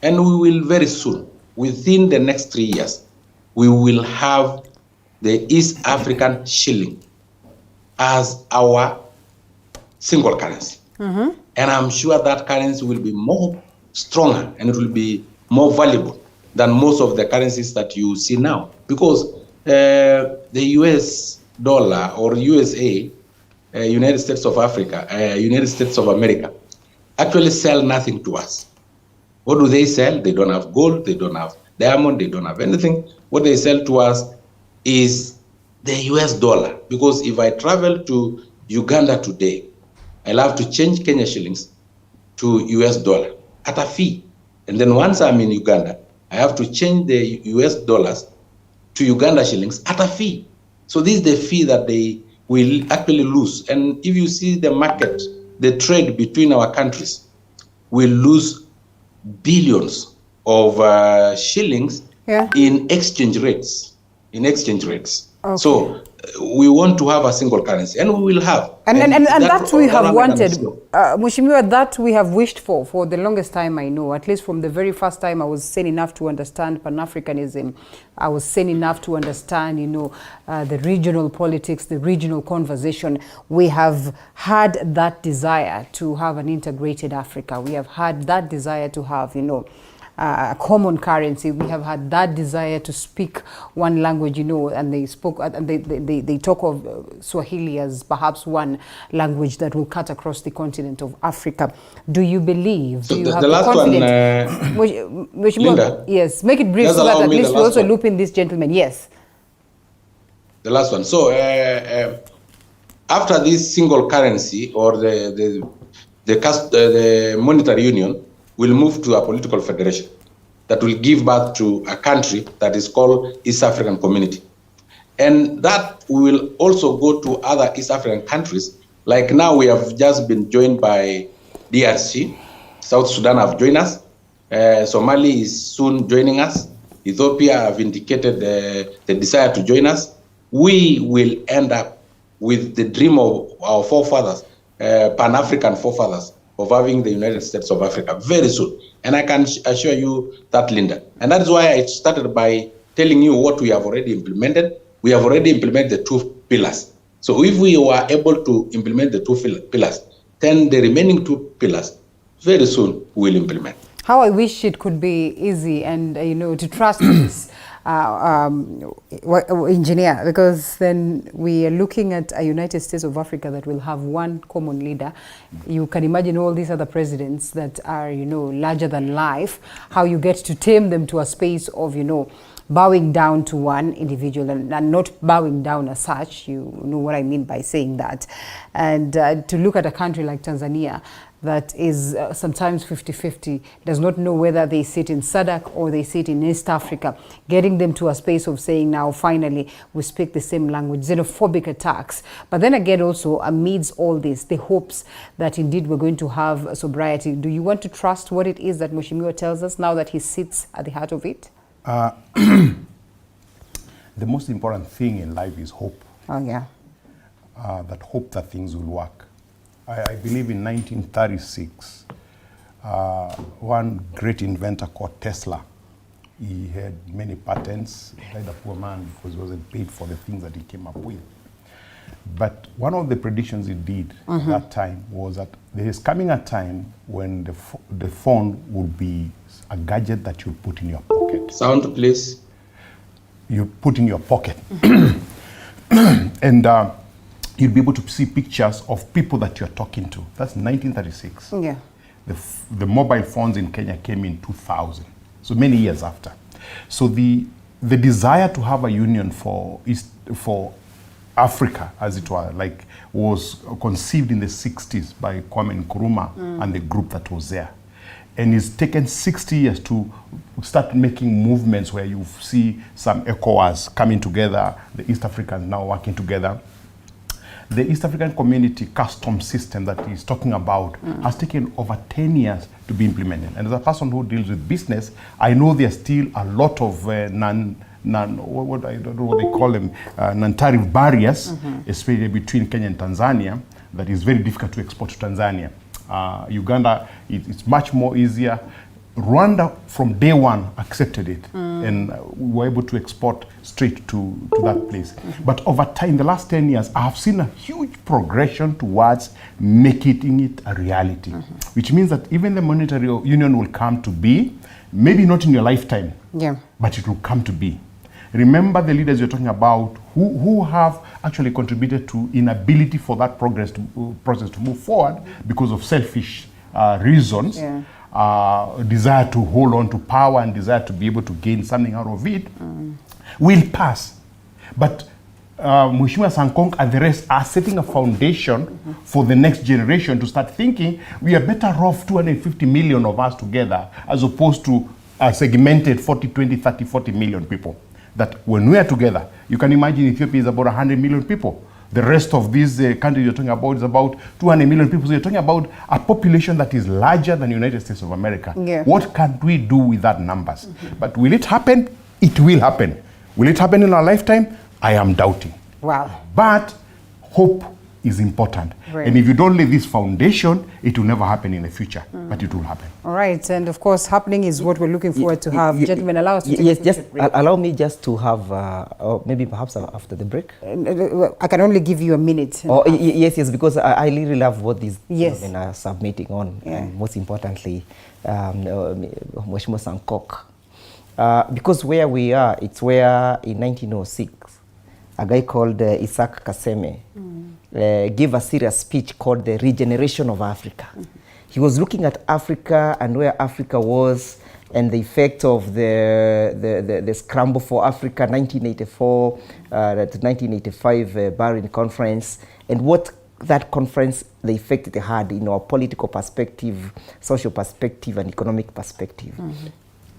[SPEAKER 10] And we will very soon, within the next 3 years, we will have the East African shilling as our single currency. And I'm sure that currency will be more stronger and it will be more valuable than most of the currencies that you see now. Because the US dollar or USA, United States of Africa, United States of America, actually sell nothing to us. What do they sell? They don't have gold, they don't have diamond, they don't have anything. What they sell to us is the US dollar. Because if I travel to Uganda today, I'll have to change Kenya shillings to US dollar at a fee. And then once I'm in Uganda, I have to change the US dollars to Uganda shillings at a fee. So this is the fee that they will actually lose. And if you see the market, the trade between our countries will lose billions of shillings in exchange rates. Okay. So we want to have a single currency, and we will have.
[SPEAKER 1] And that we have wanted, Mheshimiwa, that we have wished for the longest time, I know. At least from the very first time I was sane enough to understand Pan-Africanism, I was sane enough to understand, you know, the regional politics, the regional conversation. We have had that desire to have an integrated Africa. We have had that desire to have, you know, a common currency. We have had that desire to speak one language, you know, and they spoke and they talk of Swahili as perhaps one language that will cut across the continent of Africa. Do you believe? Do you have the confidence?
[SPEAKER 10] Linda,
[SPEAKER 1] yes, make it brief so that at least we also loop in this gentleman. Yes.
[SPEAKER 10] The last one. So after this single currency or the monetary union, will move to a political federation that will give birth to a country that is called East African Community. And that will also go to other East African countries. Like now we have just been joined by DRC, South Sudan have joined us, Somali is soon joining us, Ethiopia have indicated the desire to join us. We will end up with the dream of our forefathers, Pan-African forefathers, of having the United States of Africa very soon. And I can assure you that, Linda. And that is why I started by telling you what we have already implemented. We have already implemented the 2 pillars. So if we were able to implement the 2 pillars, then the remaining 2 pillars, very soon we'll implement.
[SPEAKER 1] How I wish it could be easy and, you know, to trust this engineer, because then we are looking at a United States of Africa that will have one common leader. You can imagine all these other presidents that are, you know, larger than life, how you get to tame them to a space of, you know, bowing down to one individual and not bowing down as such. You know what I mean by saying that. And to look at a country like Tanzania that is sometimes 50-50, does not know whether they sit in SADC or they sit in East Africa, getting them to a space of saying, now finally we speak the same language, xenophobic attacks. But then again also, amidst all this, the hopes that indeed we're going to have sobriety. Do you want to trust what it is that Mheshimiwa tells us now that he sits at the heart of it?
[SPEAKER 8] The most important thing in life is hope.
[SPEAKER 1] Oh yeah.
[SPEAKER 8] That hope that things will work. I believe in 1936, one great inventor called Tesla, he had many patents. He died a poor man because he wasn't paid for the things that he came up with. But one of the predictions he did at that time was that there is coming a time when the phone will be a gadget that you put in your pocket.
[SPEAKER 10] Sound, please.
[SPEAKER 8] You put in your pocket. And you'll be able to see pictures of people that you're talking to. That's 1936.
[SPEAKER 1] Yeah.
[SPEAKER 8] The mobile phones in Kenya came in 2000, so many years after. So the desire to have a union for Africa, as it were, like, was conceived in the 60s by Kwame Nkrumah and the group that was there. And it's taken 60 years to start making movements where you see some ECOWAS coming together, the East Africans now working together. The East African Community custom system that he's talking about has taken over 10 years to be implemented. And as a person who deals with business, I know there's still a lot of I don't know what they call them, non-tariff barriers, especially between Kenya and Tanzania, that is very difficult to export to Tanzania. Uganda, it's much more easier. Rwanda from day one accepted it and we were able to export straight to that place. But over time, the last 10 years, I have seen a huge progression towards making it a reality, which means that even the monetary union will come to be, maybe not in your lifetime, but it will come to be. Remember the leaders you're talking about who have actually contributed to inability for that process to move forward because of selfish reasons. Desire to hold on to power and desire to be able to gain something out of it will pass. But Mheshimiwa Sankok and the rest are setting a foundation for the next generation to start thinking we are better off 250 million of us together as opposed to a segmented 40, 20, 30, 40 million people. That when we are together, you can imagine Ethiopia is about 100 million people. The rest of these countries you're talking about is about 200 million people. So you're talking about a population that is larger than the United States of America. What can we do with that numbers? But will it happen? It will happen. Will it happen in our lifetime? I am doubting.
[SPEAKER 1] Wow.
[SPEAKER 8] But hope is important.
[SPEAKER 1] Right.
[SPEAKER 8] And if you don't lay this foundation, it will never happen in the future, but it will happen.
[SPEAKER 1] All right, and of course, happening is what we're looking forward to have. Gentlemen, allow us to
[SPEAKER 9] yes, just allow me just to have, or maybe perhaps after the break.
[SPEAKER 1] I can only give you a minute.
[SPEAKER 9] Oh, yes, because I really love what these women are submitting on, and most importantly, Mheshimiwa Sankok. Because where we are, it's where in 1906, a guy called Isaac Kaseme gave a serious speech called The Regeneration of Africa. He was looking at Africa and where Africa was and the effect of the scramble for Africa, 1984 to 1985 Berlin Conference, and what that conference, the effect it had in our political perspective, social perspective, and economic perspective.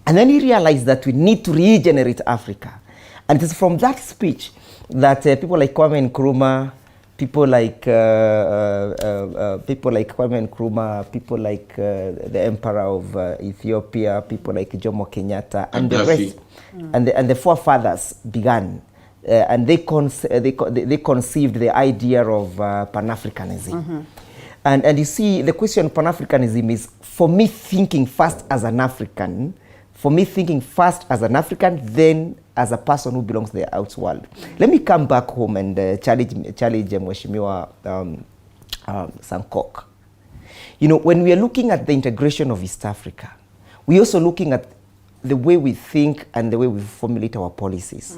[SPEAKER 9] And then he realized that we need to regenerate Africa. And it is from that speech that people like Kwame Nkrumah, people like Kwame Nkrumah, people like the Emperor of Ethiopia, people like Jomo Kenyatta, and the rest, and the forefathers began, and they conceived the idea of Pan-Africanism. And you see, the question of Pan-Africanism is, for me thinking first as an African, then as a person who belongs to the outside world. Let me come back home and challenge Mheshimiwa Sankok. You know, when we are looking at the integration of East Africa, we're also looking at the way we think and the way we formulate our policies.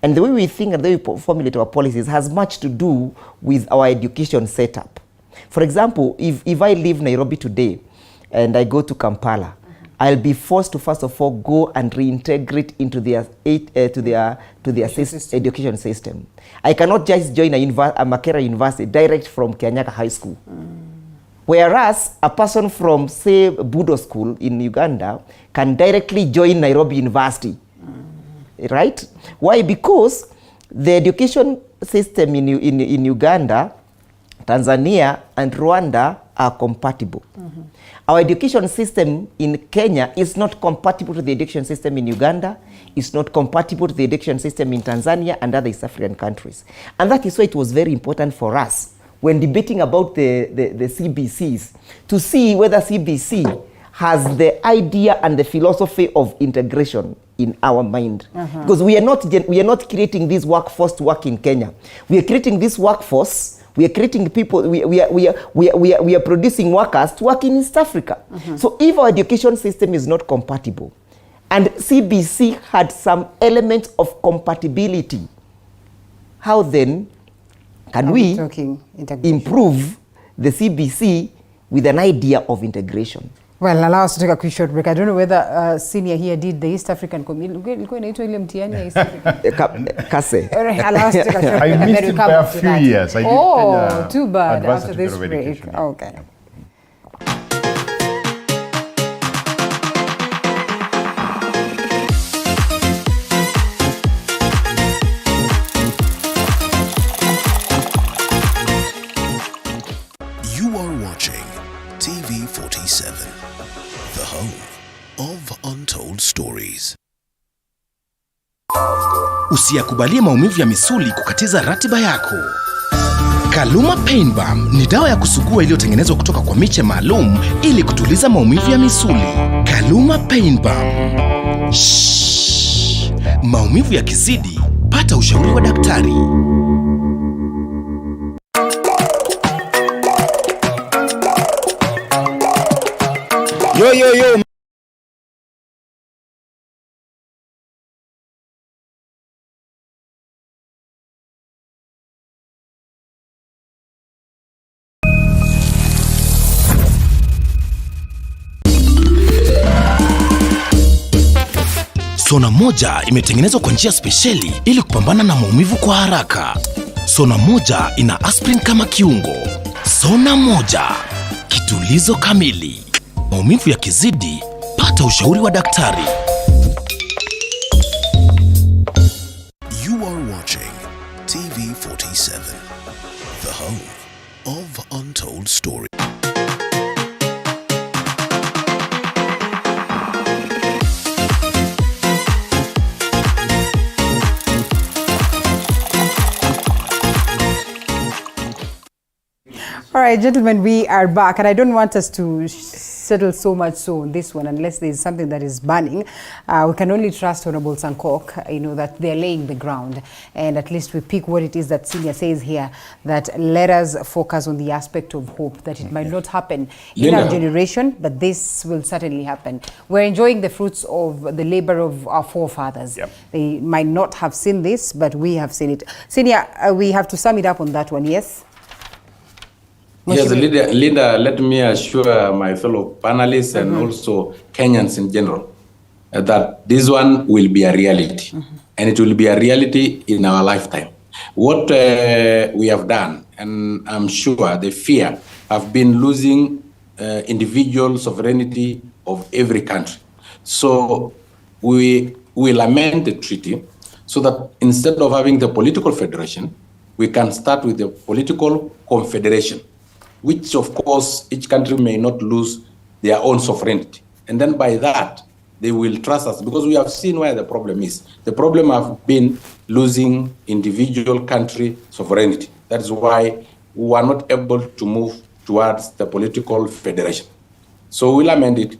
[SPEAKER 9] And the way we think and the way we formulate our policies has much to do with our education setup. For example, if I leave Nairobi today and I go to Kampala, I'll be forced to first of all go and reintegrate into their education system. I cannot just join a Makera University direct from Kianyaga High School. Whereas a person from, say, Budo School in Uganda can directly join Nairobi University. Right? Why? Because the education system in Uganda, Tanzania, and Rwanda are compatible. Our education system in Kenya is not compatible to the education system in Uganda, it's not compatible to the education system in Tanzania and other East African countries. And that is why it was very important for us when debating about the CBCs to see whether CBC has the idea and the philosophy of integration in our mind. Because we are not creating this workforce to work in Kenya. We are creating this workforce. We are creating people, we are producing workers to work in East Africa. So if our education system is not compatible, and CBC had some element of compatibility, how then can we improve the CBC with an idea of integration?
[SPEAKER 1] Well, allow us to take a quick short break. I don't know whether senior here did the East African community.
[SPEAKER 9] Kase.
[SPEAKER 1] Allow us to take a short break.
[SPEAKER 8] I missed it by a few years. I did
[SPEAKER 1] too bad after this
[SPEAKER 8] certificate of
[SPEAKER 1] break.
[SPEAKER 8] education.
[SPEAKER 1] Okay.
[SPEAKER 4] You are watching TV 47, the home of untold stories.
[SPEAKER 11] Usiyakubalie maumivu ya misuli kukatiza ratiba yako. Kaluma Pain Balm ni dawa ya kusugua iliyotengenezwa kutoka kwa miche maalum ili kutuliza maumivu ya misuli. Kaluma Pain Balm. Maumivu yakizidi, pata ushauri wa daktari. Yo. Sona moja imetengenezwa kwa njia spesheli ili kupambana na maumivu kwa haraka. Sona moja ina aspirin kama kiungo. Sona moja, kitulizo kamili. Maumivu yakizidi, pata ushauri wa daktari.
[SPEAKER 4] You are watching TV 47, the home of untold stories.
[SPEAKER 1] All right, gentlemen, we are back, and I don't want us to settle so much so on this one unless there is something that is burning. We can only trust Honorable Sankok, that they're laying the ground, and at least we pick what it is that Senior says here, that let us focus on the aspect of hope, that it might not happen in our generation, but this will certainly happen. We're enjoying the fruits of the labor of our forefathers. They might not have seen this, but we have seen it. Senior, we have to sum it up on that one, yes?
[SPEAKER 10] Yes, Linda, let me assure my fellow panelists and also Kenyans in general that this one will be a reality. And it will be a reality in our lifetime. What we have done, and I'm sure the fear, have been losing individual sovereignty of every country. So we amend the treaty so that instead of having the political federation, we can start with the political confederation, which of course each country may not lose their own sovereignty. And then by that, they will trust us, because we have seen where the problem is. The problem has been losing individual country sovereignty. That's why we are not able to move towards the political federation. So we'll amend it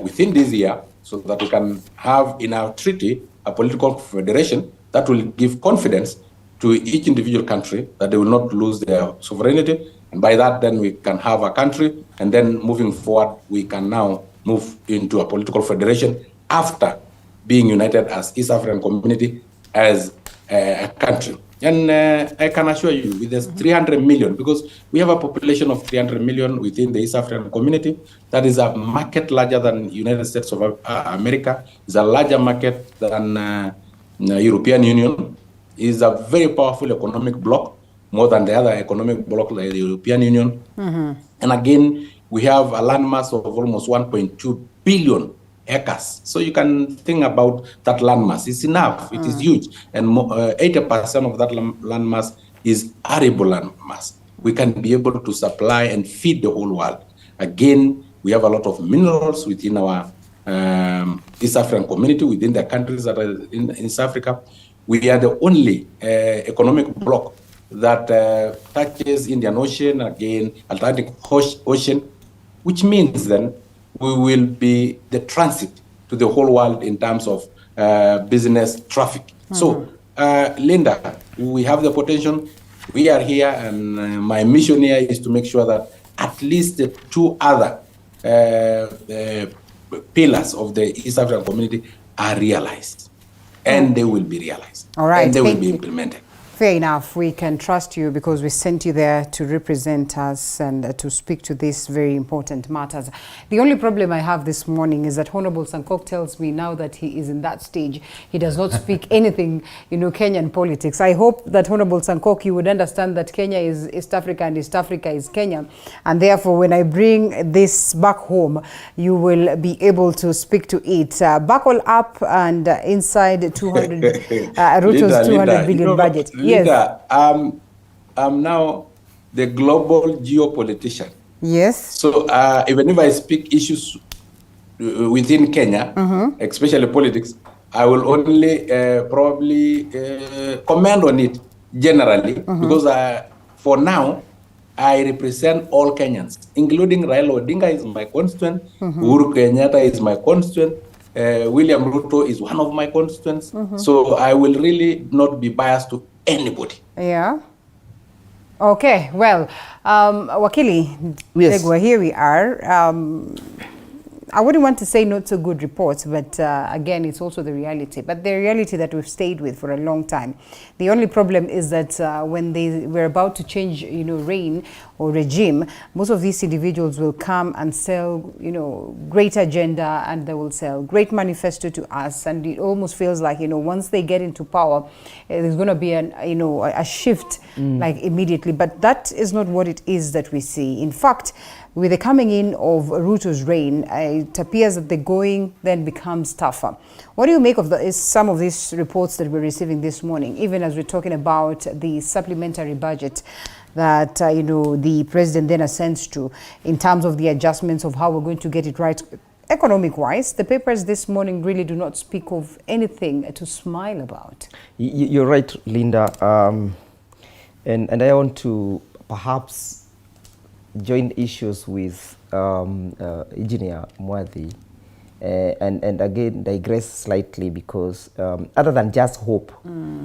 [SPEAKER 10] within this year so that we can have in our treaty a political federation that will give confidence to each individual country that they will not lose their sovereignty. And by that, then we can have a country, and then moving forward, we can now move into a political federation after being united as East African community as a country. And I can assure you, with this 300 million, because we have a population of 300 million within the East African community, that is a market larger than United States of America, is a larger market than European Union, is a very powerful economic bloc, more than the other economic bloc like the European Union. And again, we have a landmass of almost 1.2 billion acres. So you can think about that landmass. It's enough. It is huge. And 80% of that landmass is arable landmass. We can be able to supply and feed the whole world. Again, we have a lot of minerals within our East African community, within the countries that are in East Africa. We are the only economic bloc that touches Indian Ocean, again, Atlantic Ocean, which means then we will be the transit to the whole world in terms of business traffic. So, Linda, we have the potential. We are here, and my mission here is to make sure that at least the two other pillars of the East African community are realized, and they will be realized.
[SPEAKER 1] All right,
[SPEAKER 10] and they will be implemented.
[SPEAKER 1] Fair enough. We can trust you because we sent you there to represent us and to speak to these very important matters. The only problem I have this morning is that Honorable Sankok tells me now that he is in that stage, he does not speak anything, Kenyan politics. I hope that Honorable Sankok, you would understand that Kenya is East Africa and East Africa is Kenya. And therefore, when I bring this back home, you will be able to speak to it. Buckle up and inside 200, Ruto's 200 billion budget.
[SPEAKER 10] Linda, I'm now the global geopolitician.
[SPEAKER 1] Yes.
[SPEAKER 10] So even if I speak issues within Kenya, especially politics, I will only probably comment on it generally, because for now, I represent all Kenyans, including Raila Odinga is my constituent, Uhuru Kenyatta is my constituent, William Ruto is one of my constituents. So I will really not be biased to anybody.
[SPEAKER 1] Yeah. Okay. Well, Wakili,
[SPEAKER 9] yes.
[SPEAKER 1] Degwa, here we are. I wouldn't want to say not so good reports, but again, it's also the reality. But the reality that we've stayed with for a long time. The only problem is that when they were about to change, reign or regime, most of these individuals will come and sell, great agenda, and they will sell great manifesto to us. And it almost feels like, once they get into power, there's going to be a shift like immediately. But that is not what it is that we see. In fact, with the coming in of Ruto's reign, it appears that the going then becomes tougher. What do you make of some of these reports that we're receiving this morning, even as we're talking about the supplementary budget that, the president then assents to in terms of the adjustments of how we're going to get it right economic-wise? The papers this morning really do not speak of anything to smile about.
[SPEAKER 9] You're right, Linda. And I want to perhaps join issues with Engineer Mwadhi and again digress slightly, because other than just hope,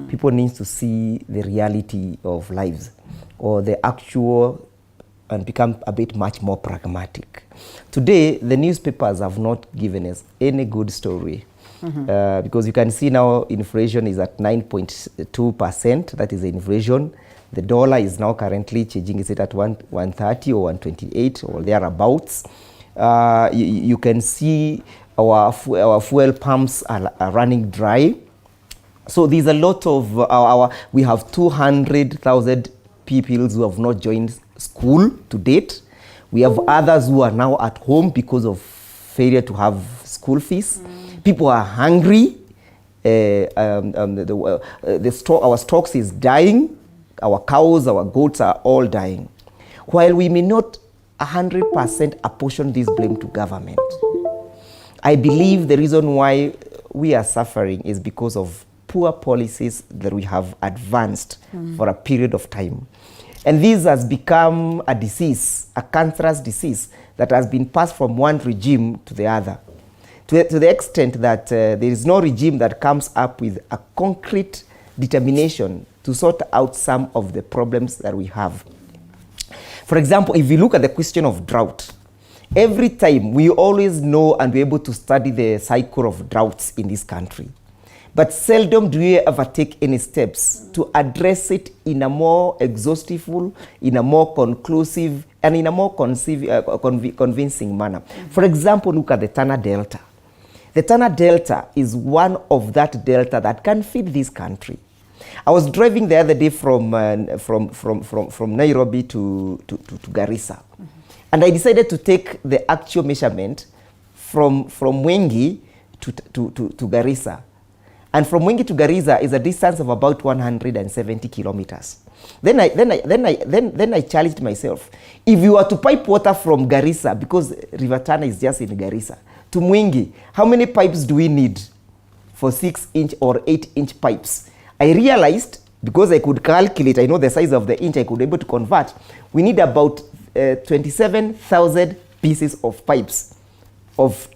[SPEAKER 9] people need to see the reality of lives or the actual and become a bit much more pragmatic. Today, the newspapers have not given us any good story. Because you can see now inflation is at 9.2%, that is the inflation. The dollar is now currently changing, is it at 130 or 128 or thereabouts. You can see our fuel pumps are running dry. So there's a lot of, we have 200,000 people who have not joined school to date. We have others who are now at home because of failure to have school fees. People are hungry. Our stocks is dying. Our cows, our goats are all dying. While we may not 100% apportion this blame to government, I believe the reason why we are suffering is because of poor policies that we have advanced for a period of time. And this has become a disease, a cancerous disease that has been passed from one regime to the other. To the extent that there is no regime that comes up with a concrete determination to sort out some of the problems that we have. For example, if you look at the question of drought, every time we always know and be able to study the cycle of droughts in this country. but seldom do we ever take any steps to address it in a more exhaustive, in a more conclusive, and in a more convincing manner. For example, look at the Tana Delta. The Tana Delta is one of that delta that can feed this country. I was driving the other day from Nairobi to Garissa, and I decided to take the actual measurement from Mwengi to Garissa. And from Mwengi to Garissa is a distance of about 170 kilometers. Then I challenged myself. If you were to pipe water from Garissa, because River Tana is just in Garissa, to Mwengi, how many pipes do we need for 6-inch or 8-inch pipes? I realized, because I could calculate, I know the size of the inch I could be able to convert, we need about 27,000 pieces of pipes of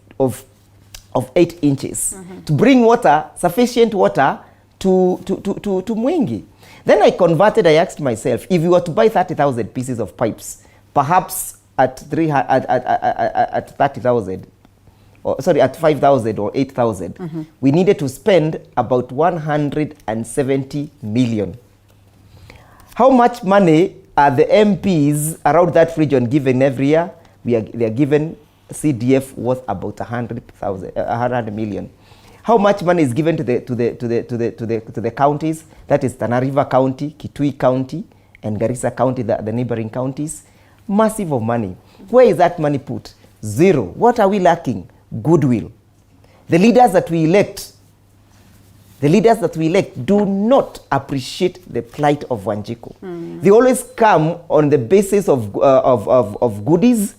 [SPEAKER 9] 8 inches to bring water, sufficient water to Mwengi. Then I converted, I asked myself, if you were to buy 30,000 pieces of pipes, perhaps at 30,000, or sorry, at 5,000 or 8,000, we needed to spend about 170 million. How much money are the MPs around that region given every year? They are given CDF worth about 100 million. How much money is given to the counties? That is Tana River County, Kitui County, and Garissa County, the neighboring counties. Massive of money. Where is that money put? Zero. What are we lacking? Goodwill. The leaders that we elect do not appreciate the plight of Wanjiku. They always come on the basis of goodies,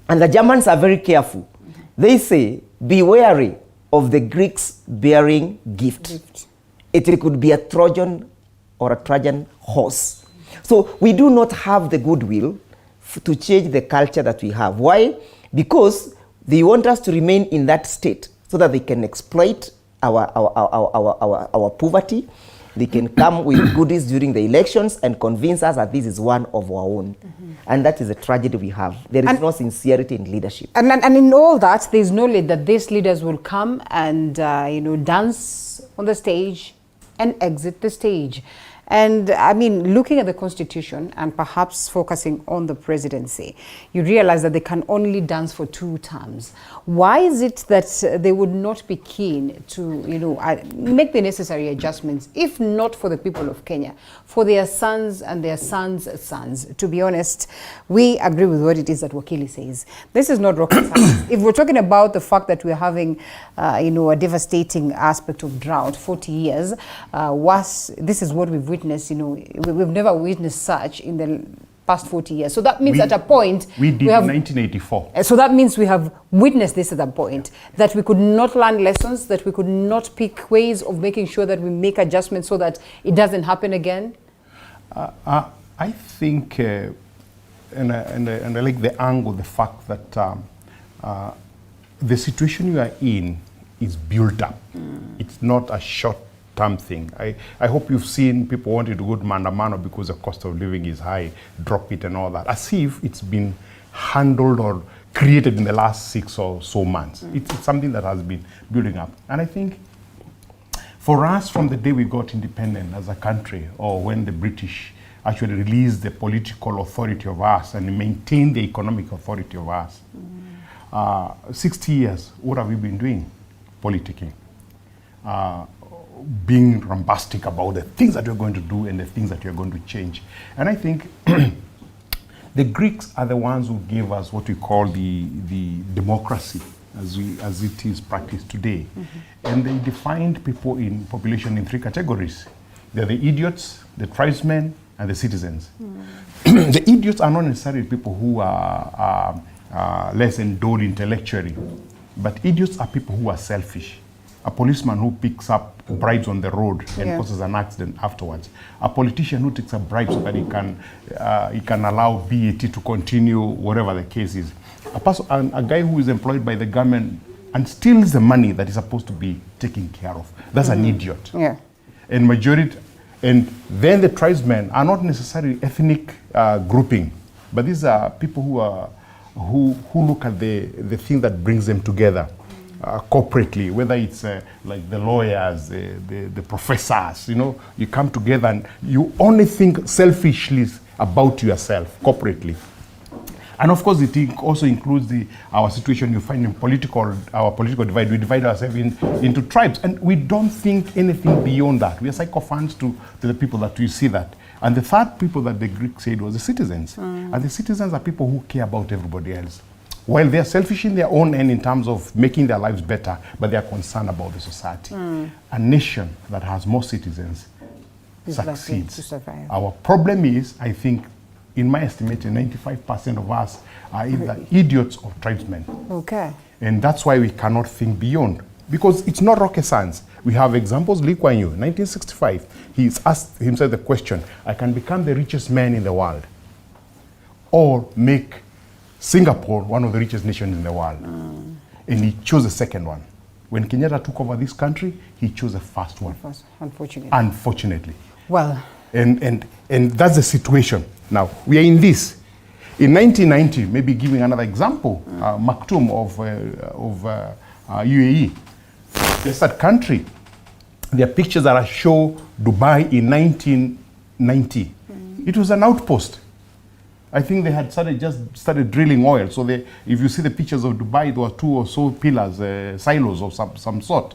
[SPEAKER 9] and the Germans are very careful. They say, be wary of the Greeks bearing gift. It could be a Trojan or a Trojan horse. So we do not have the goodwill to change the culture that we have. Why? Because they want us to remain in that state so that they can exploit our poverty. They can come with goodies during the elections and convince us that this is one of our own. And that is a tragedy we have. There is no sincerity in leadership.
[SPEAKER 1] And in all that, there's no need that these leaders will come and dance on the stage and exit the stage. And I mean, looking at the Constitution and perhaps focusing on the presidency, you realize that they can only dance for 2 terms. Why is it that they would not be keen to, make the necessary adjustments, if not for the people of Kenya, for their sons and their sons' sons? To be honest, we agree with what it is that Wakili says. This is not rocket science. If we're talking about the fact that we're having, a devastating aspect of drought, 40 years, this is what we've witnessed. We've never witnessed such in the past 40 years. So that means at a point...
[SPEAKER 8] We did in 1984.
[SPEAKER 1] So that means we have witnessed this at a point, that we could not learn lessons, that we could not pick ways of making sure that we make adjustments so that it doesn't happen again?
[SPEAKER 8] I think, and I like the angle, the fact that the situation you are in is built up. It's not a short-term thing. I hope you've seen people wanting to go to Mandamano because the cost of living is high, drop it and all that, as if it's been handled or created in the last 6 or so months. It's something that has been building up. And I think for us, from the day we got independent as a country, or when the British actually released the political authority of us and maintained the economic authority of us, 60 years, what have we been doing? Politicking. Being bombastic about the things that you're going to do and the things that you're going to change. And I think the Greeks are the ones who gave us what we call the democracy as it is practiced today. And they defined population in 3 categories. They're the idiots, the tribesmen, and the citizens. The idiots are not necessarily people who are less endowed intellectually, but idiots are people who are selfish. A policeman who picks up bribes on the road and causes an accident afterwards. A politician who takes a bribe so that he can allow BAT to continue, whatever the case is. A guy who is employed by the government and steals the money that is supposed to be taken care of. That's an idiot. And then the tribesmen are not necessarily ethnic grouping, but these are people who look at the thing that brings them together. corporately, whether it's like the lawyers, the professors, you know, you come together and you only think selfishly about yourself corporately. And of course, it also includes our situation you find in our political divide. We divide ourselves into tribes, and we don't think anything beyond that. We are sycophants to the people that we see that. And the third people that the Greek said was the citizens. And the citizens are people who care about everybody else. While they are selfish in their own end in terms of making their lives better, but they are concerned about the society. A nation that has more citizens succeeds. Our problem is, I think, in my estimation, 95% of us are either idiots or tribesmen.
[SPEAKER 1] Okay.
[SPEAKER 8] And that's why we cannot think beyond. Because it's not rocket science. We have examples. Lee Kuan Yew, 1965, he's asked himself the question, I can become the richest man in the world or make Singapore one of the richest nations in the world. And he chose the second one. When Kenyatta took over this country, he chose the first one. Unfortunately.
[SPEAKER 1] Well.
[SPEAKER 8] And that's the situation. Now, we are in this. In 1990, maybe giving another example, Maktoum of UAE, there's that country. There are pictures that show Dubai in 1990. It was an outpost. I think they had just started drilling oil. So if you see the pictures of Dubai, there were 2 or so pillars, silos of some sort.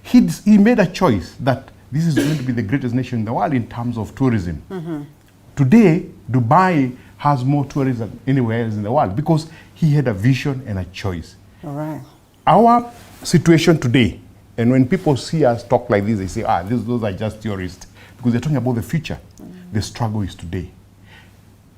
[SPEAKER 8] He made a choice that this is going to be the greatest nation in the world in terms of tourism. Today, Dubai has more tourism than anywhere else in the world because he had a vision and a choice.
[SPEAKER 1] All right.
[SPEAKER 8] Our situation today, and when people see us talk like this, they say, those are just theorists, because they're talking about the future. The struggle is today.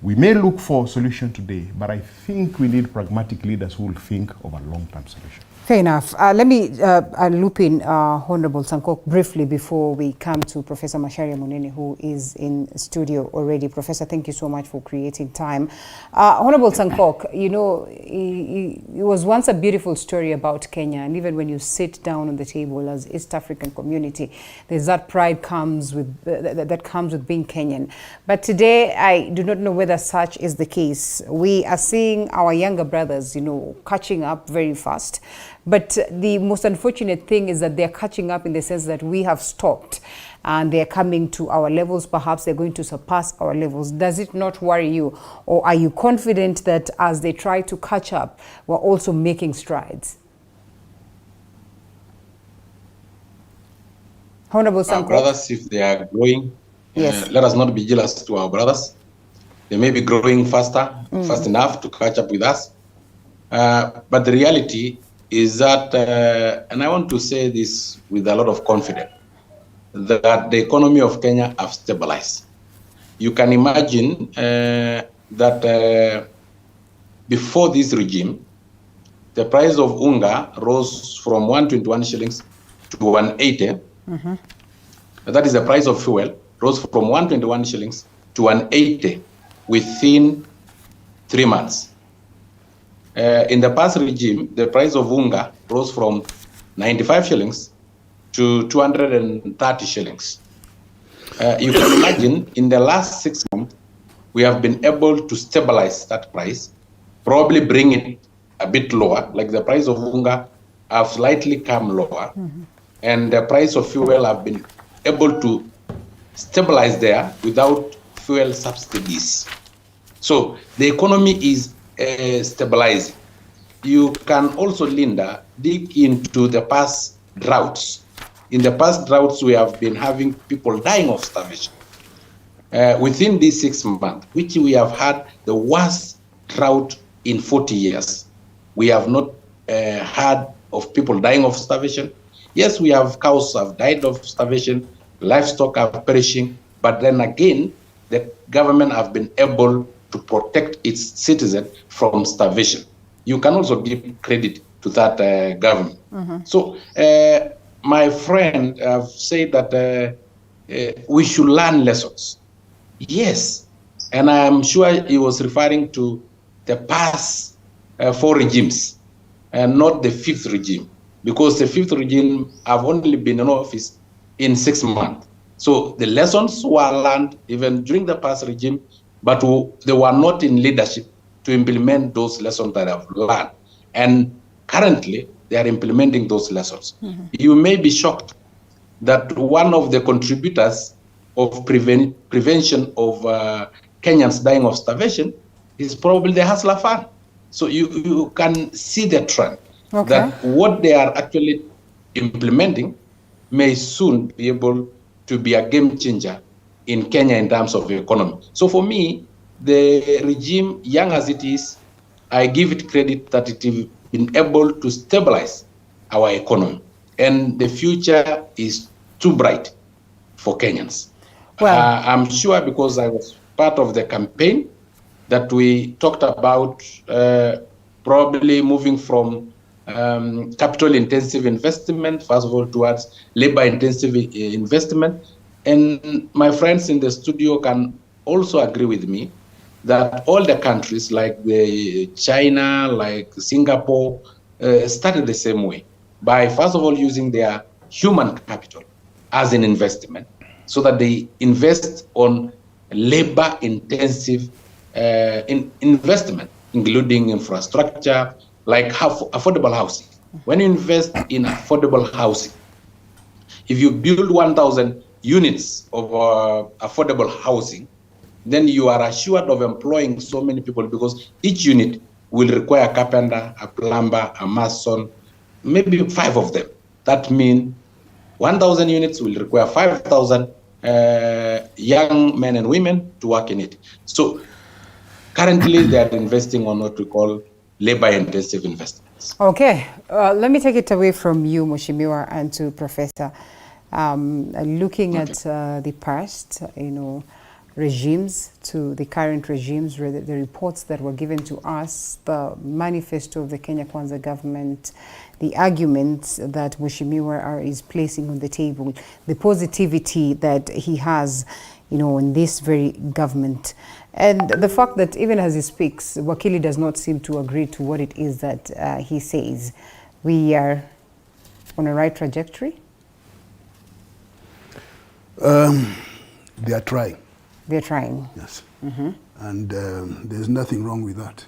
[SPEAKER 8] We may look for a solution today, but I think we need pragmatic leaders who will think of a long-term solution.
[SPEAKER 1] Fair enough. Let me loop in Honorable Sankok briefly before we come to Professor Macharia Munene, who is in studio already. Professor, thank you so much for creating time. Honorable Sankok, you know, it was once a beautiful story about Kenya, and even when you sit down on the table as East African community, there's that pride comes with that comes with being Kenyan. But today, I do not know whether such is the case. We are seeing our younger brothers, you know, catching up very fast. But the most unfortunate thing is that they're catching up in the sense that we have stopped and they're coming to our levels. Perhaps they're going to surpass our levels. Does it not worry you? Or are you confident that as they try to catch up, we're also making strides? Honorable Sankok.
[SPEAKER 10] Our brothers, if they are growing, let us not be jealous to our brothers. They may be growing faster, fast enough to catch up with us. But the reality is that, and I want to say this with a lot of confidence, that the economy of Kenya have stabilized. You can imagine that before this regime, the price of unga rose from 121 shillings to 180. That is the price of fuel, rose from 121 shillings to 180 within 3 months. In the past regime, the price of unga rose from 95 shillings to 230 shillings. You can imagine in the last 6 months, we have been able to stabilize that price, probably bring it a bit lower, like the price of unga have slightly come lower, and the price of fuel have been able to stabilize there without fuel subsidies. So the economy is stabilizing. You can also, Linda, dig into the past droughts. In the past droughts, we have been having people dying of starvation. Within these 6 months, which we have had the worst drought in 40 years, we have not heard of people dying of starvation. Yes, we have cows have died of starvation, livestock are perishing, but then again, the government have been able to protect its citizens from starvation. You can also give credit to that government. So my friend have said that we should learn lessons. Yes, and I am sure he was referring to the past 4 regimes and not the 5th regime, because the 5th regime have only been in office in 6 months. So the lessons were learned even during the past regime, but they were not in leadership to implement those lessons that I've learned. And currently, they are implementing those lessons. You may be shocked that one of the contributors of prevention of Kenyans dying of starvation is probably the Hustler Fund. So you can see the trend that what they are actually implementing may soon be able to be a game changer in Kenya in terms of the economy. So for me, the regime, young as it is, I give it credit that it has been able to stabilize our economy. And the future is too bright for Kenyans. Well, I'm sure because I was part of the campaign that we talked about probably moving from capital-intensive investment, first of all, towards labor-intensive investment. And my friends in the studio can also agree with me that all the countries like China, like Singapore, started the same way by, first of all, using their human capital as an investment so that they invest on labor-intensive investment, including infrastructure, like affordable housing. When you invest in affordable housing, if you build 1,000 units of affordable housing, then you are assured of employing so many people because each unit will require a carpenter, a plumber, a mason, maybe 5 of them. That means 1,000 units will require 5,000 young men and women to work in it. So currently they are investing on what we call labor-intensive investments.
[SPEAKER 1] Okay, let me take it away from you, Mheshimiwa, and to Professor. Looking at the past, regimes to the current regimes, the reports that were given to us, the manifesto of the Kenya Kwanza government, the arguments that Mheshimiwa is placing on the table, the positivity that he has, in this very government. And the fact that even as he speaks, Wakili does not seem to agree to what it is that he says. We are on a right trajectory?
[SPEAKER 12] They are trying.
[SPEAKER 1] They're trying.
[SPEAKER 12] Yes. And there's nothing wrong with that.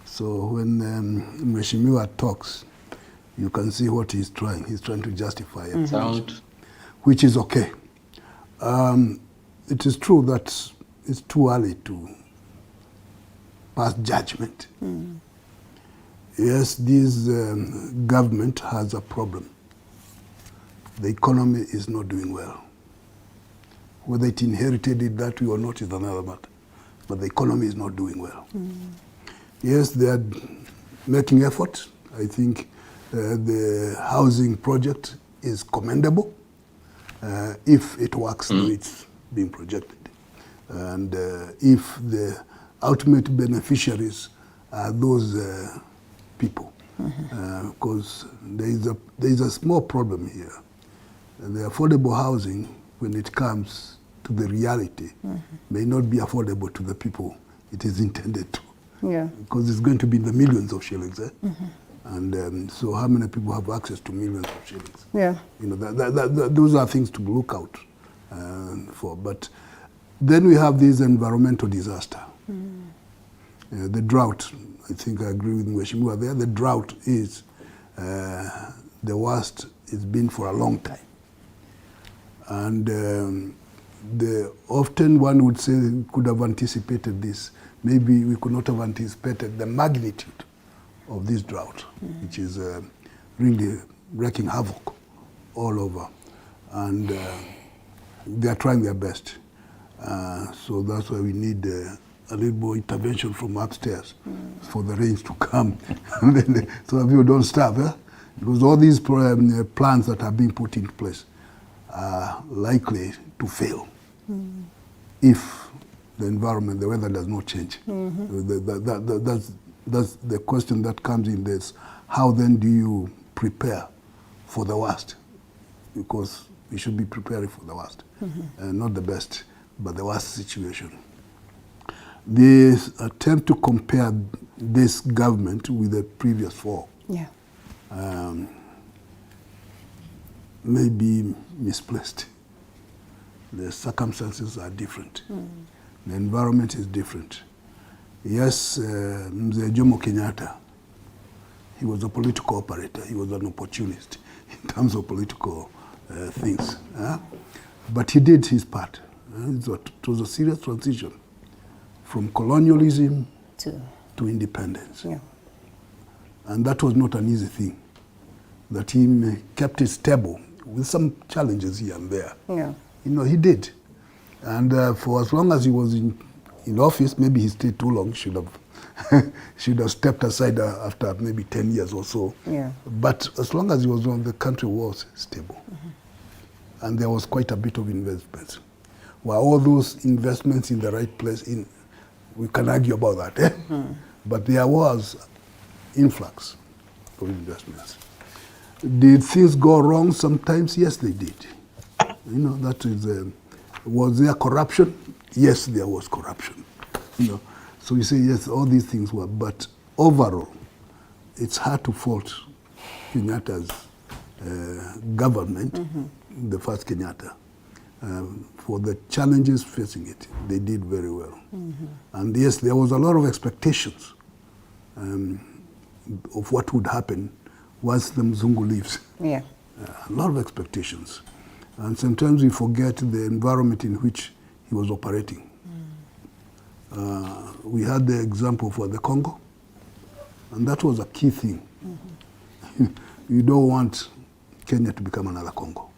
[SPEAKER 12] So when Mheshimiwa talks, you can see what he's trying. He's trying to justify it, which is okay. It is true that it's too early to pass judgment. Yes, this government has a problem. The economy is not doing well. Whether it inherited it that way or not is another matter. But the economy is not doing well. Yes, they are making effort. I think the housing project is commendable if it works the way it's being projected. And if the ultimate beneficiaries are those people. Because there is a small problem here. The affordable housing, when it comes to the reality, may not be affordable to the people it is intended to.
[SPEAKER 1] Yeah.
[SPEAKER 12] Because it's going to be in the millions of shillings. And so how many people have access to millions of shillings?
[SPEAKER 1] Yeah.
[SPEAKER 12] Those are things to look out for. But then we have this environmental disaster. The drought, I think I agree with Mheshimiwa there, the drought is the worst it's been for a long time. And often one would say we could have anticipated this. Maybe we could not have anticipated the magnitude of this drought, which is really wreaking havoc all over. And they are trying their best. So that's why we need a little more intervention from upstairs for the rains to come, and then so that people don't starve. Because all these plans that are being put into place are likely to fail if the environment, the weather does not change. That's the question that comes in this. How then do you prepare for the worst? Because we should be preparing for the worst. Not the best, but the worst situation. The attempt to compare this government with the previous four may be misplaced. The circumstances are different. The environment is different. Yes, Mzee Jomo Kenyatta, he was a political operator. He was an opportunist in terms of political things. But he did his part. It was a serious transition from colonialism to independence.
[SPEAKER 1] Yeah.
[SPEAKER 12] And that was not an easy thing. That he kept it stable with some challenges here and there.
[SPEAKER 1] Yeah.
[SPEAKER 12] You know, he did. And for as long as he was in office, maybe he stayed too long, should have stepped aside after maybe 10 years or so.
[SPEAKER 1] Yeah.
[SPEAKER 12] But as long as he was on, the country was stable. And there was quite a bit of investments. Were all those investments in the right place? We can argue about that. But there was influx of investments. Did things go wrong sometimes? Yes, they did. You know, that is, was there corruption? Yes, there was corruption. You know, so you say, yes, all these things were, but overall, it's hard to fault Kenyatta's government, the first Kenyatta, for the challenges facing it. They did very well. And yes, there was a lot of expectations of what would happen once the Mzungu leaves.
[SPEAKER 1] Yeah.
[SPEAKER 12] A lot of expectations. And sometimes we forget the environment in which he was operating. We had the example for the Congo, and that was a key thing. You don't want Kenya to become another Congo.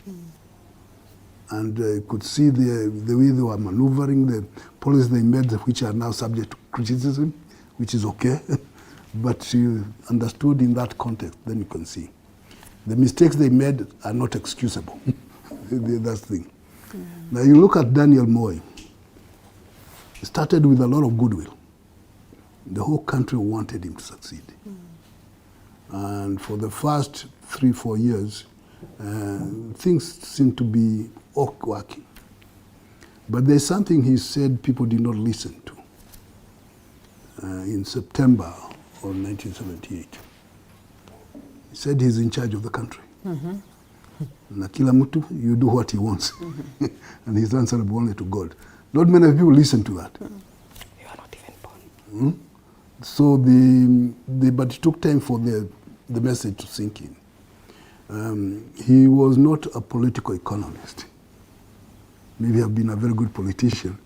[SPEAKER 12] And you could see the way they were maneuvering, the policies they made, which are now subject to criticism, which is okay. But you understood in that context, then you can see. The mistakes they made are not excusable. That's the thing. Now you look at Daniel Moi. He started with a lot of goodwill. The whole country wanted him to succeed. And for the first 3-4 years, things seemed to be working. But there's something he said people did not listen to. In September of 1978, he said he's in charge of the country. Na kila mtu, you do what he wants. And he's answerable only to God. Not many people listen to that.
[SPEAKER 9] You are not even born.
[SPEAKER 12] So but it took time for the message to sink in. He was not a political economist. Maybe have been a very good politician,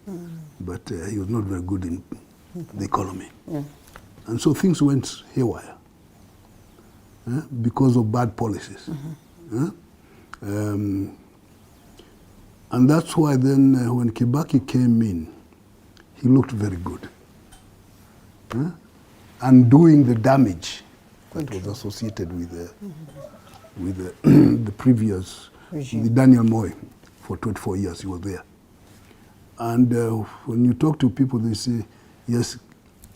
[SPEAKER 12] but he was not very good in the economy. And so things went haywire because of bad policies. And that's why then when Kibaki came in, he looked very good. Undoing the damage that was associated with the previous, the Daniel Moi. For 24 years he was there. And when you talk to people, they say, yes,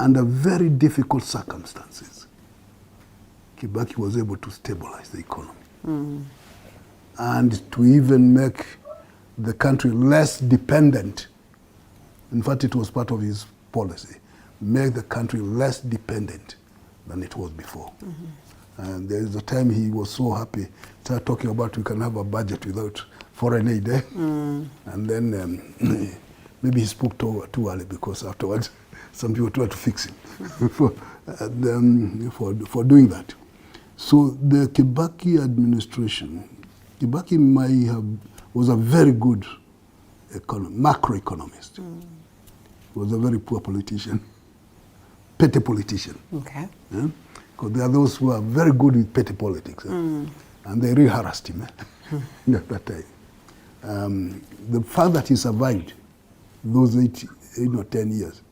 [SPEAKER 12] under very difficult circumstances, Kibaki was able to stabilize the economy. And to even make the country less dependent. In fact, it was part of his policy, make the country less dependent than it was before. And there is a time he was so happy, started talking about we can have a budget without foreign aid. And then maybe he spoke too early, because afterwards some people tried to fix him for doing that. So the Kibaki administration, Kibaki was a very good macroeconomist. Was a very poor politician, petty politician.
[SPEAKER 1] Okay.
[SPEAKER 12] Because there are those who are very good with petty politics. And they really harassed him at that time. The fact that he survived those 8 or 10 years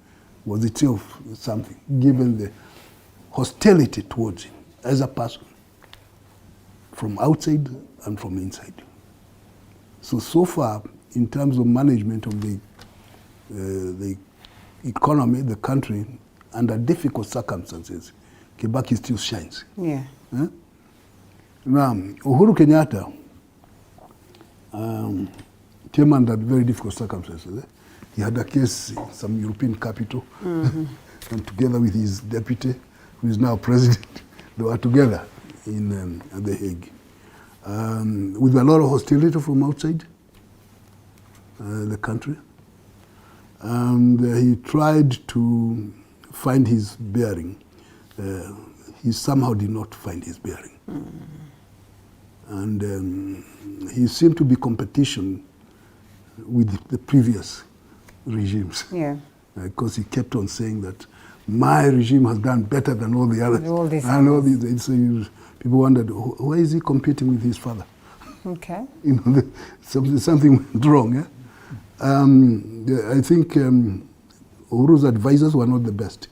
[SPEAKER 12] was itself something, given the hostility towards him as a person, from outside and from inside. So far, in terms of management of the economy, the country, under difficult circumstances, Kibaki still shines.
[SPEAKER 1] Yeah.
[SPEAKER 12] Now, Uhuru Kenyatta came under very difficult circumstances. He had a case in some European capital, and together with his deputy, who is now president, they were together at The Hague. With a lot of hostility from outside the country. And he tried to find his bearing. he somehow did not find his bearing. And he seemed to be competition with the previous regimes.
[SPEAKER 1] Yeah.
[SPEAKER 12] Because he kept on saying that my regime has done better than all the others.
[SPEAKER 1] All these
[SPEAKER 12] so people wondered, why is he competing with his father?
[SPEAKER 1] Okay.
[SPEAKER 12] You know, something went wrong. Eh? I think Uhuru's advisors were not the best.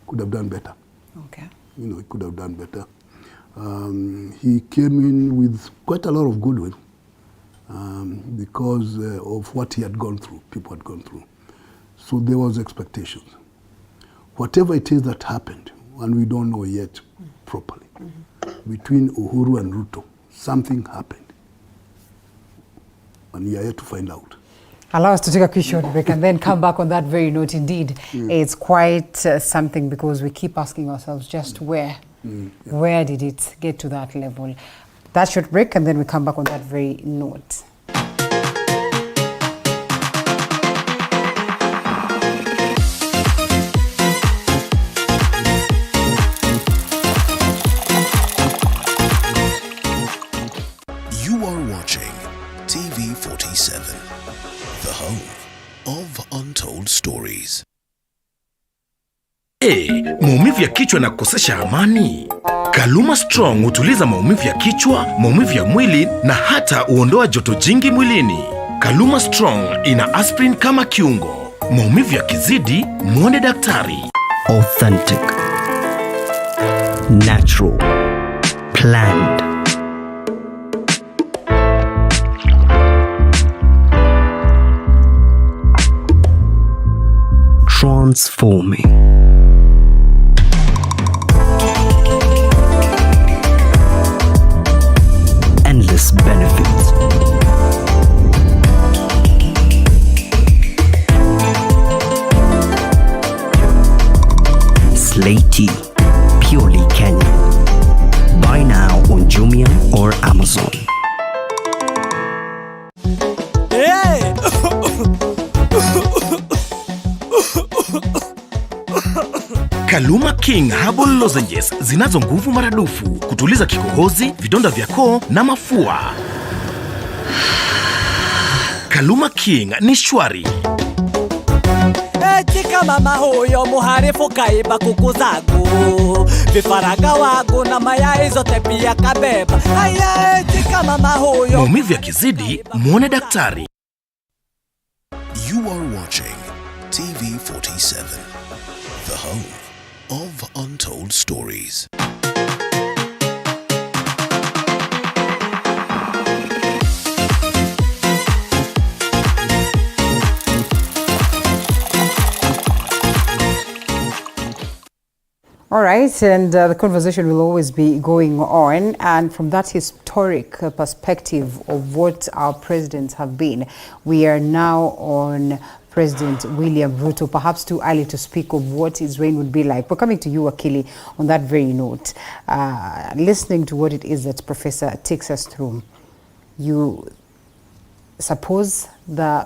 [SPEAKER 12] Could have done better.
[SPEAKER 1] Okay.
[SPEAKER 12] You know, he could have done better. He came in with quite a lot of goodwill because of what he had gone through, people had gone through. So there was expectations. Whatever it is that happened, and we don't know yet properly, between Uhuru and Ruto, something happened. And we are yet to find out.
[SPEAKER 1] Allow us to take a quick short break and then come back on that very note. Indeed, it's quite something, because we keep asking ourselves just where did it get to that level? That short break, and then we come back on that very note.
[SPEAKER 4] You are watching TV 47, the home of untold stories.
[SPEAKER 11] Maumivu ya kichwa na kukosesha amani? Kaluma Strong hutuliza maumivu ya kichwa, maumivu ya mwili na hata huondoa joto jingi mwilini. Kaluma Strong ina aspirin kama kiungo. Maumivu yakizidi, muone daktari.
[SPEAKER 13] Authentic, natural, planned. Transforming. Endless benefits. Slaty, purely Kenyan. Buy now on Jumia or Amazon.
[SPEAKER 15] Hey!
[SPEAKER 11] Kaluma King Herbal Lozenges zinazo nguvu maradufu kutuliza kikohozi, vidonda vya koo na mafua. Kaluma King ni shwari.
[SPEAKER 15] Chika mama huyo muharifu kaiba kuku zangu, vifaranga wangu na mayai zote pia kabeba. Aya, chika mama huyo.
[SPEAKER 11] Maumivu yakizidi, muone daktari.
[SPEAKER 4] You are watching TV 47, the home of untold stories.
[SPEAKER 1] All right, and the conversation will always be going on, and from that historic perspective of what our presidents have been, we are now on President William Ruto. Perhaps too early to speak of what his reign would be like. We're coming to you, Akili, on that very note. Listening to what it is that Professor takes us through, you suppose the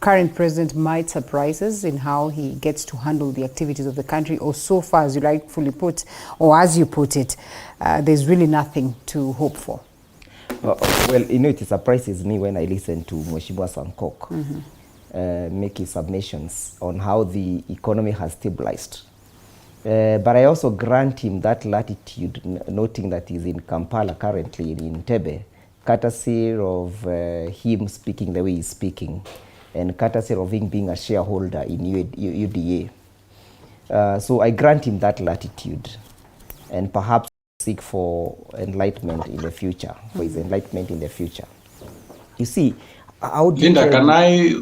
[SPEAKER 1] current president might surprise us in how he gets to handle the activities of the country, or so far, as you rightfully put, or as you put it, there's really nothing to hope for?
[SPEAKER 9] Well, you know, it surprises me when I listen to Mheshimiwa Sankok make his submissions on how the economy has stabilized. But I also grant him that latitude, noting that he's in Kampala currently, in Entebbe, courtesy of him speaking the way he's speaking, and courtesy of him being a shareholder in UDA. So I grant him that latitude, and perhaps seek for enlightenment in the future, for his enlightenment in the future. You see, how do
[SPEAKER 10] Linda,
[SPEAKER 9] you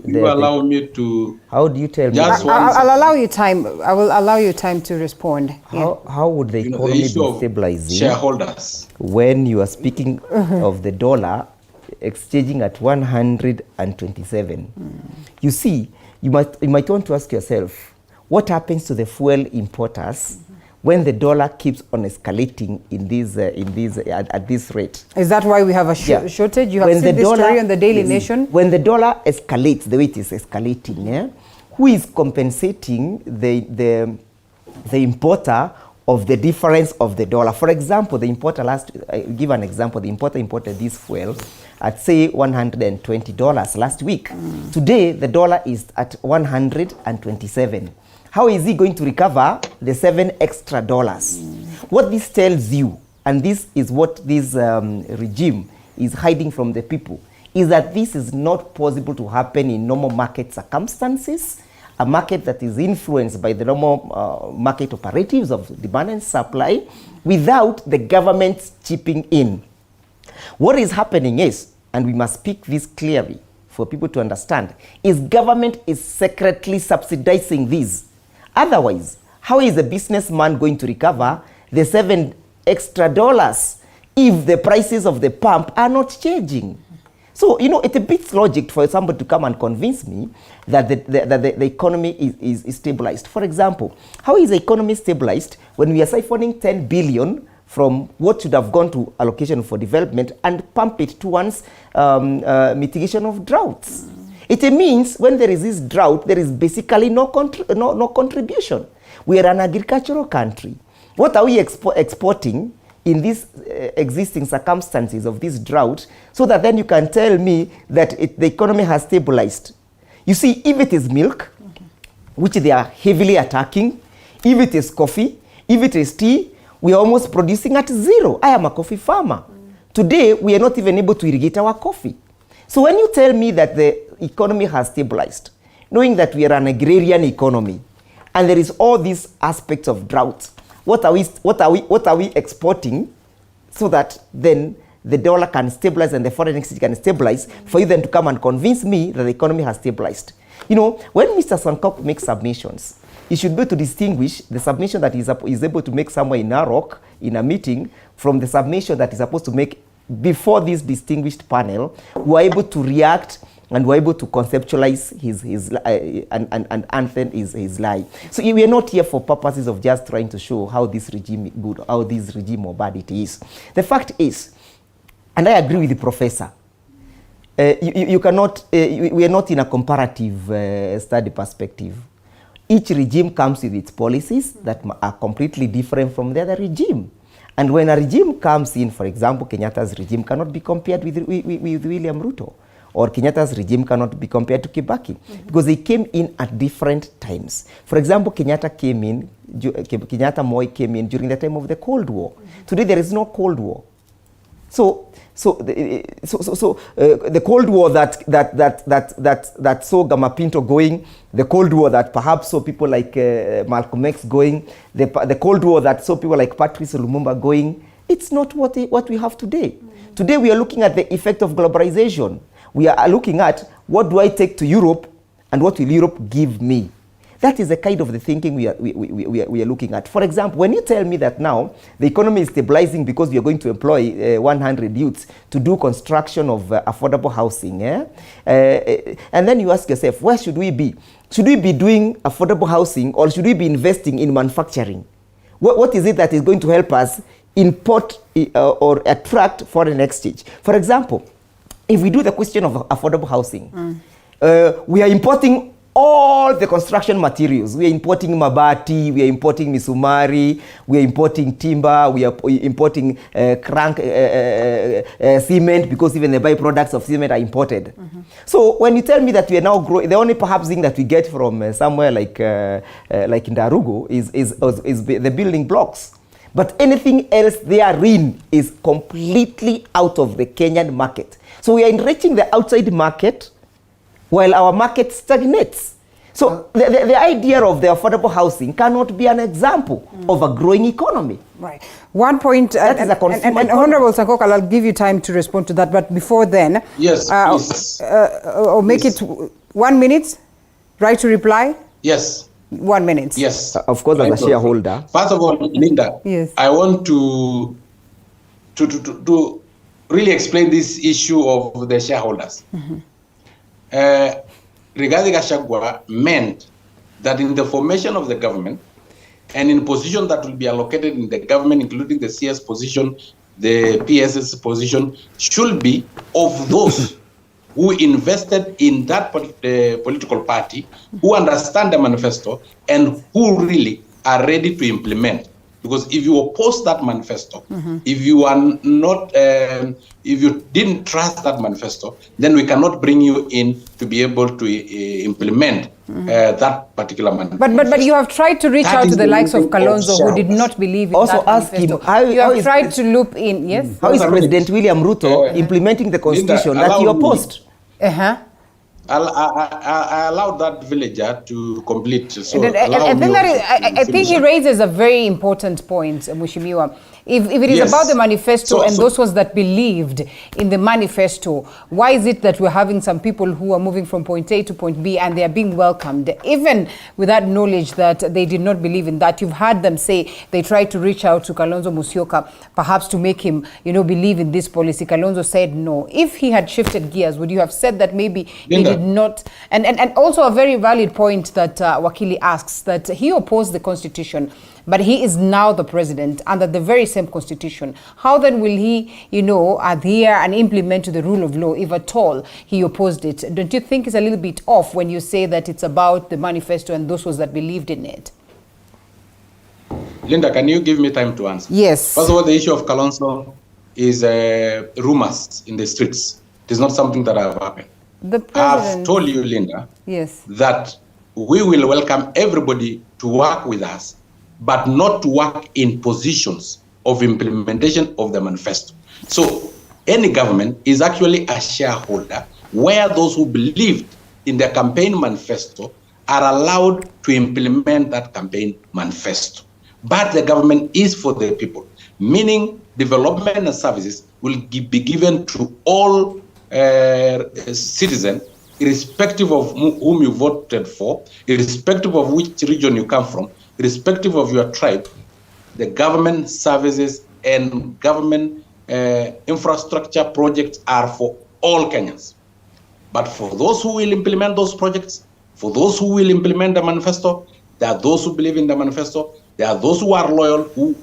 [SPEAKER 10] can you allow me to?
[SPEAKER 9] How do you tell me?
[SPEAKER 1] I'll allow you time. I will allow you time to respond.
[SPEAKER 9] How would the economy be stabilizing
[SPEAKER 10] shareholders
[SPEAKER 9] when you are speaking of the dollar exchanging at 127? You see, you might want to ask yourself, what happens to the fuel importers when the dollar keeps on escalating at this rate?
[SPEAKER 1] Is that why we have a shortage? You have seen this story on the Daily Nation.
[SPEAKER 9] When the dollar escalates the way it is escalating, who is compensating the importer of the difference of the dollar. For example, the importer give an example, the importer imported this fuel at say $120 last week. Today, the dollar is at 127. How is he going to recover the $7 extra? What this tells you, and this is what this regime is hiding from the people, is that this is not possible to happen in normal market circumstances, a market that is influenced by the normal market operatives of demand and supply, without the government chipping in. What is happening is, and we must speak this clearly for people to understand, is government is secretly subsidizing this. Otherwise, how is a businessman going to recover the $7 extra if the prices of the pump are not changing? So, you know, it beats logic for somebody to come and convince me that the economy is stabilized. For example, how is the economy stabilized when we are siphoning 10 billion from what should have gone to allocation for development and pump it towards mitigation of droughts? It means when there is this drought, there is basically no contribution. We are an agricultural country. What are we exporting in these existing circumstances of this drought, so that then you can tell me that the economy has stabilized? You see, if it is milk, which they are heavily attacking, if it is coffee, if it is tea, we are almost producing at zero. I am a coffee farmer. Today, we are not even able to irrigate our coffee. So when you tell me that the economy has stabilized, knowing that we are an agrarian economy, and there is all these aspects of drought, what are we exporting so that then the dollar can stabilize and the foreign exchange can stabilize, for you then to come and convince me that the economy has stabilized? You know, when Mr. Sankok makes submissions, he should be able to distinguish the submission that is able to make somewhere in Narok in a meeting from the submission that he's supposed to make before this distinguished panel, who are able to react and were able to conceptualize and anthem his lie. So we are not here for purposes of just trying to show how this regime is good, how this regime or bad it is. The fact is, and I agree with the professor, you cannot, we are not in a comparative study perspective. Each regime comes with its policies that are completely different from the other regime. And when a regime comes in, for example, Kenyatta's regime cannot be compared with William Ruto, or Kenyatta's regime cannot be compared to Kibaki, because they came in at different times. For example, Kenyatta Moi came in during the time of the Cold War. Today there is no Cold War. So the Cold War that saw Gamapinto going, the Cold War that perhaps saw people like Malcolm X going, the Cold War that saw people like Patrice Lumumba going, it's not what we have today. Today we are looking at the effect of globalization. We are looking at what do I take to Europe and what will Europe give me. That is the kind of the thinking we are looking at. For example, when you tell me that now the economy is stabilizing because we are going to employ 100 youths to do construction of affordable housing, and then you ask yourself, where should we be? Should we be doing affordable housing, or should we be investing in manufacturing? What is it that is going to help us import or attract foreign exchange? For example, if we do the question of affordable housing, we are importing all the construction materials. We are importing mabati, we are importing misumari, we are importing timber, we are importing cement, because even the byproducts of cement are imported. So when you tell me that we are now growing, the only perhaps thing that we get from somewhere like in Darugo is the building blocks. But anything else therein is completely out of the Kenyan market. So we are enriching the outside market while our market stagnates. So the idea of the affordable housing cannot be an example of a growing economy.
[SPEAKER 1] Right. One point, and Honorable Sankok, I'll give you time to respond to that, but before then,
[SPEAKER 10] yes, please.
[SPEAKER 1] Or make it 1 minute, right to reply?
[SPEAKER 10] Yes.
[SPEAKER 1] 1 minute.
[SPEAKER 10] Yes.
[SPEAKER 9] Of course, as a shareholder.
[SPEAKER 10] First of all, Linda, yes. I want to really explain this issue of the shareholders. Rigathi Gachagua meant that in the formation of the government and in position that will be allocated in the government, including the CS position, the PSS position, should be of those who invested in that political party, who understand the manifesto, and who really are ready to implement Because if you oppose that manifesto, if you are not, if you didn't trust that manifesto, then we cannot bring you in to be able to implement that particular manifesto.
[SPEAKER 1] But you have tried to reach out to the likes of Kalonzo, who did not believe in
[SPEAKER 9] Also
[SPEAKER 1] that
[SPEAKER 9] ask him,
[SPEAKER 1] manifesto. You have tried to loop in, yes?
[SPEAKER 9] How is President William Ruto implementing the constitution
[SPEAKER 10] Linda,
[SPEAKER 9] that he opposed?
[SPEAKER 10] I allowed that villager to complete. So
[SPEAKER 1] I think he raises a very important point, Mheshimiwa. If it is about the manifesto and those ones that believed in the manifesto, why is it that we're having some people who are moving from point A to point B and they are being welcomed, even with that knowledge that they did not believe in that? You've heard them say they tried to reach out to Kalonzo Musyoka, perhaps to make him, believe in this policy. Kalonzo said no. If he had shifted gears, would you have said that maybe he did not? And also a very valid point that Wakili asks, that he opposed the constitution, but he is now the president under the very same constitution. How then will he, adhere and implement to the rule of law if at all he opposed it? Don't you think it's a little bit off when you say that it's about the manifesto and those that believed in it?
[SPEAKER 10] Linda, can you give me time to answer?
[SPEAKER 1] Yes.
[SPEAKER 10] First of all, the issue of Kalonzo is rumors in the streets. It is not something that have happened. I've told you, Linda,
[SPEAKER 1] yes,
[SPEAKER 10] that we will welcome everybody to work with us, but not to work in positions of implementation of the manifesto. So any government is actually a shareholder where those who believed in the campaign manifesto are allowed to implement that campaign manifesto. But the government is for the people, meaning development and services will be given to all citizens, irrespective of whom you voted for, irrespective of which region you come from, irrespective of your tribe. The government services and government infrastructure projects are for all Kenyans. But for those who will implement those projects, for those who will implement the manifesto, there are those who believe in the manifesto, there are those who are loyal, who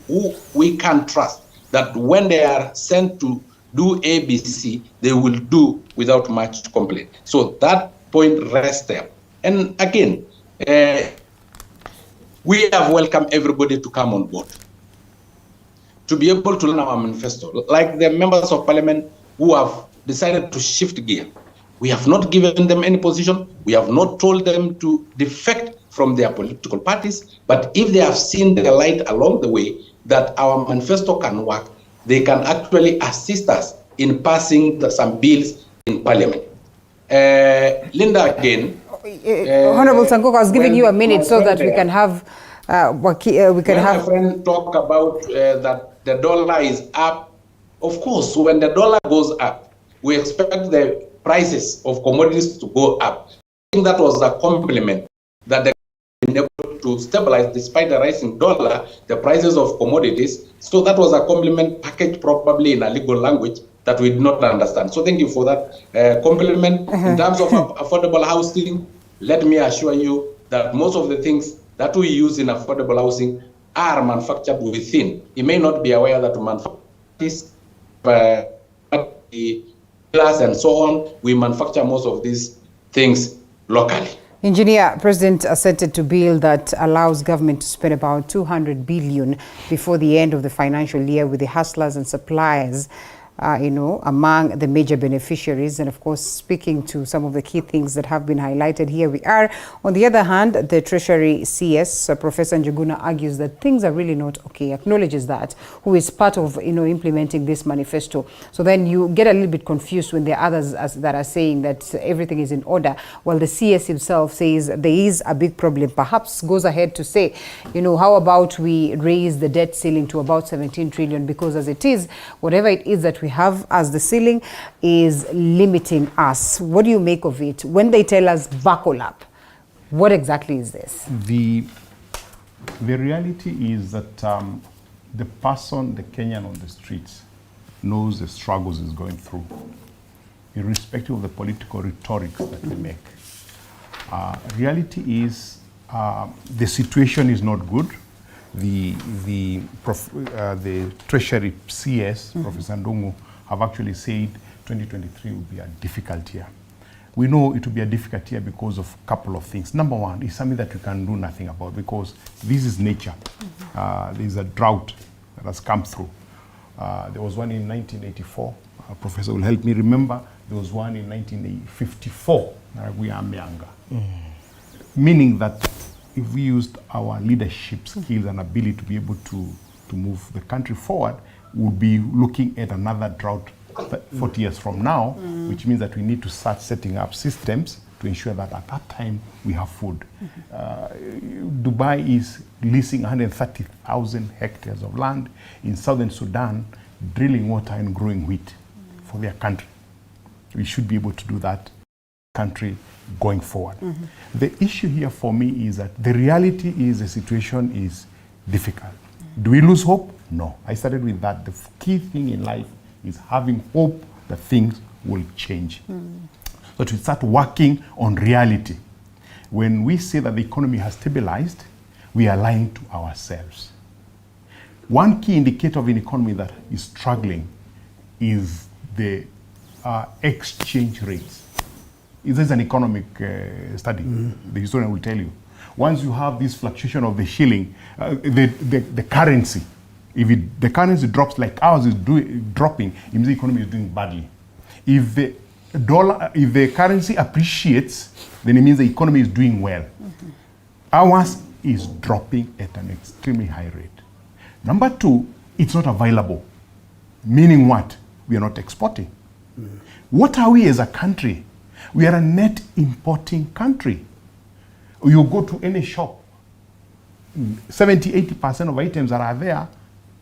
[SPEAKER 10] we can trust that when they are sent to do ABC, they will do without much complaint. So that point rests there. And again, we have welcomed everybody to come on board, to be able to learn our manifesto. Like the members of parliament who have decided to shift gear, we have not given them any position. We have not told them to defect from their political parties. But if they have seen the light along the way that our manifesto can work, they can actually assist us in passing some bills in parliament. Linda, again.
[SPEAKER 1] Honorable Sankok, I was giving you a minute so that we can have
[SPEAKER 10] My friend talk about that the dollar is up. Of course, when the dollar goes up, we expect the prices of commodities to go up. I think that was a compliment that the been able to stabilize despite the rising dollar, the prices of commodities. So that was a compliment packaged probably in a legal language that we did not understand. So thank you for that compliment. In terms of affordable housing, let me assure you that most of the things that we use in affordable housing are manufactured within. You may not be aware that manufacturers, glass and so on, we manufacture most of these things locally.
[SPEAKER 1] Engineer, President assented to bill that allows government to spend about 200 billion before the end of the financial year, with the hustlers and suppliers among the major beneficiaries. And of course, speaking to some of the key things that have been highlighted here we are. On the other hand, the Treasury CS, Professor Njuguna, argues that things are really not okay, acknowledges that, who is part of implementing this manifesto. So then you get a little bit confused when there are others that are saying that everything is in order, while the CS himself says there is a big problem. Perhaps goes ahead to say, how about we raise the debt ceiling to about 17 trillion, because as it is, whatever it is that we have as the ceiling is limiting us. What do you make of it? When they tell us buckle up, what exactly is this?
[SPEAKER 8] The reality is that the person, the Kenyan on the streets, knows the struggles he's going through, irrespective of the political rhetorics that they make. Reality is the situation is not good. The Treasury CS, Professor Ndungu, have actually said 2023 will be a difficult year. We know it will be a difficult year because of a couple of things. Number one is something that we can do nothing about, because this is nature. there's a drought that has come through. There was one in 1984. Professor will help me remember. There was one in 1954. Meaning that if we used our leadership skills and ability to be able to move the country forward, we'll be looking at another drought 40 years from now, which means that we need to start setting up systems to ensure that at that time we have food. Dubai is leasing 130,000 hectares of land in southern Sudan, drilling water and growing wheat for their country. We should be able to do that country going forward. The issue here for me is that the reality is the situation is difficult. Do we lose hope? No. I started with that. The key thing in life is having hope that things will change. So to start working on reality. When we say that the economy has stabilized, we are lying to ourselves. One key indicator of an economy that is struggling is the exchange rates. This is an economic study. The historian will tell you. Once you have this fluctuation of the shilling, the currency, if the currency drops like ours is dropping, it means the economy is doing badly. If the currency appreciates, then it means the economy is doing well. Ours is dropping at an extremely high rate. Number two, it's not available. Meaning what? We are not exporting. What are we as a country? We are a net importing country. You go to any shop, 70-80% of items that are there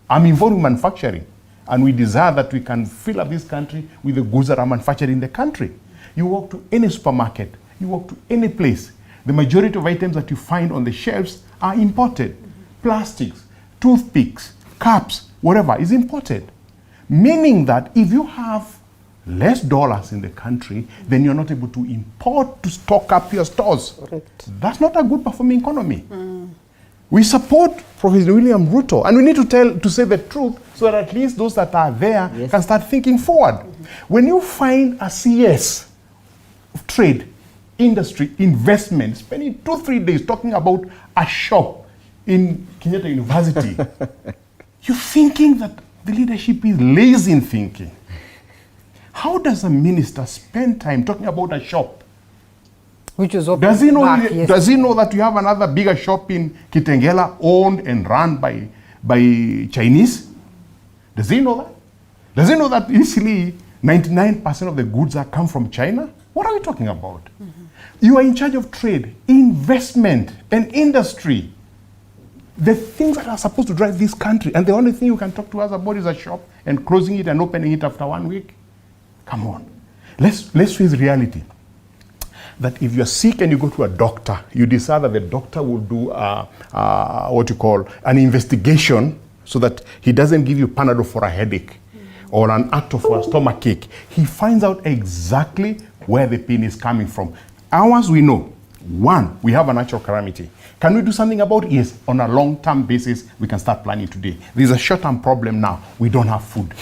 [SPEAKER 8] are involved in manufacturing. And we desire that we can fill up this country with the goods that are manufactured in the country. You walk to any supermarket, you walk to any place, the majority of items that you find on the shelves are imported. Plastics, toothpicks, cups, whatever is imported. Meaning that if you have less dollars in the country, then you're not able to import to stock up your stores. Correct. That's not a good performing economy. We support Professor William Ruto, and we need to say the truth so that at least those that are there can start thinking forward. When you find a CS of trade, industry, investment, spending 2-3 days talking about a shop in Kenyatta University, you're thinking that the leadership is lazy in thinking. How does a minister spend time talking about a shop?
[SPEAKER 1] Which is
[SPEAKER 8] does he know that you have another bigger shop in Kitengela owned and run by Chinese? Does he know that? Does he know that easily 99% of the goods that come from China? What are we talking about? You are in charge of trade, investment, and industry. The things that are supposed to drive this country, and the only thing you can talk to us about is a shop and closing it and opening it after 1 week. Come on. Let's face reality. That if you're sick and you go to a doctor, you decide that the doctor will do an investigation so that he doesn't give you Panadol for a headache or an Acto for a stomach ache. He finds out exactly where the pain is coming from. Ours, we know. One, we have a natural calamity. Can we do something about it? Yes, on a long-term basis, we can start planning today. There's a short-term problem now. We don't have food.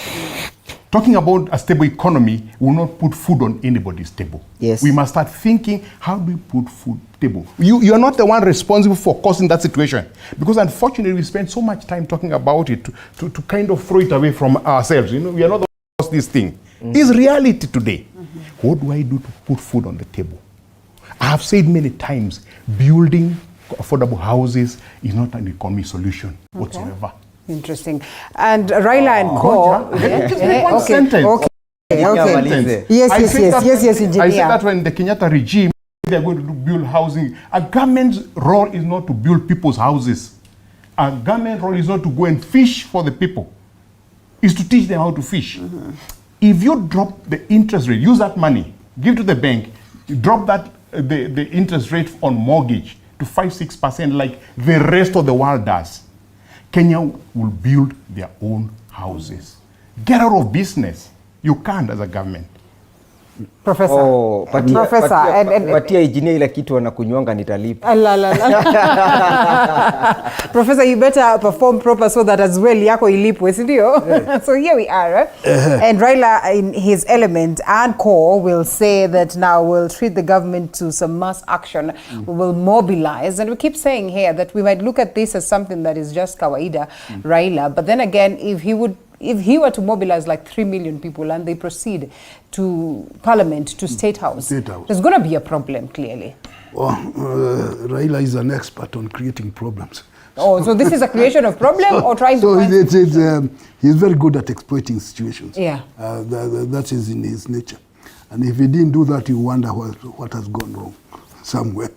[SPEAKER 8] Talking about a stable economy will not put food on anybody's table. Yes. We must start thinking, how do we put food table? You're not the one responsible for causing that situation. Because unfortunately, we spend so much time talking about it to kind of throw it away from ourselves. You know, we are not the ones who cause this thing. It's reality today. What do I do to put food on the table? I have said many times, building affordable houses is not an economy solution whatsoever.
[SPEAKER 1] Interesting. And Raila and Co.
[SPEAKER 8] Just make one sentence.
[SPEAKER 1] Yes, engineer.
[SPEAKER 8] I said that when the Kenyatta regime, they are going to build housing. A government's role is not to build people's houses. A government's role is not to go and fish for the people. It's to teach them how to fish. If you drop the interest rate, use that money, give to the bank, drop that the interest rate on mortgage to 5-6% like the rest of the world does, Kenya will build their own houses. Get out of business. You can't as a government.
[SPEAKER 1] Professor.
[SPEAKER 9] Oh,
[SPEAKER 1] Professor.
[SPEAKER 9] Patia engineer ile kitu wanakunywanga nitalipa.
[SPEAKER 1] Professor, you better perform proper so that as well yako ilipwe, sindio? So here we are. And Raila in his element and core will say that now we'll treat the government to some mass action. We will mobilize. And we keep saying here that we might look at this as something that is just kawaida, Raila. But then again, if he were to mobilize like 3 million people and they proceed to Parliament, to State House, there's going to be a problem, clearly.
[SPEAKER 12] Well, Raila is an expert on creating problems.
[SPEAKER 1] Oh, so this is a creation of problem or trying to find...
[SPEAKER 12] he's very good at exploiting situations.
[SPEAKER 1] Yeah.
[SPEAKER 12] That is in his nature. And if he didn't do that, you wonder what has gone wrong somewhere,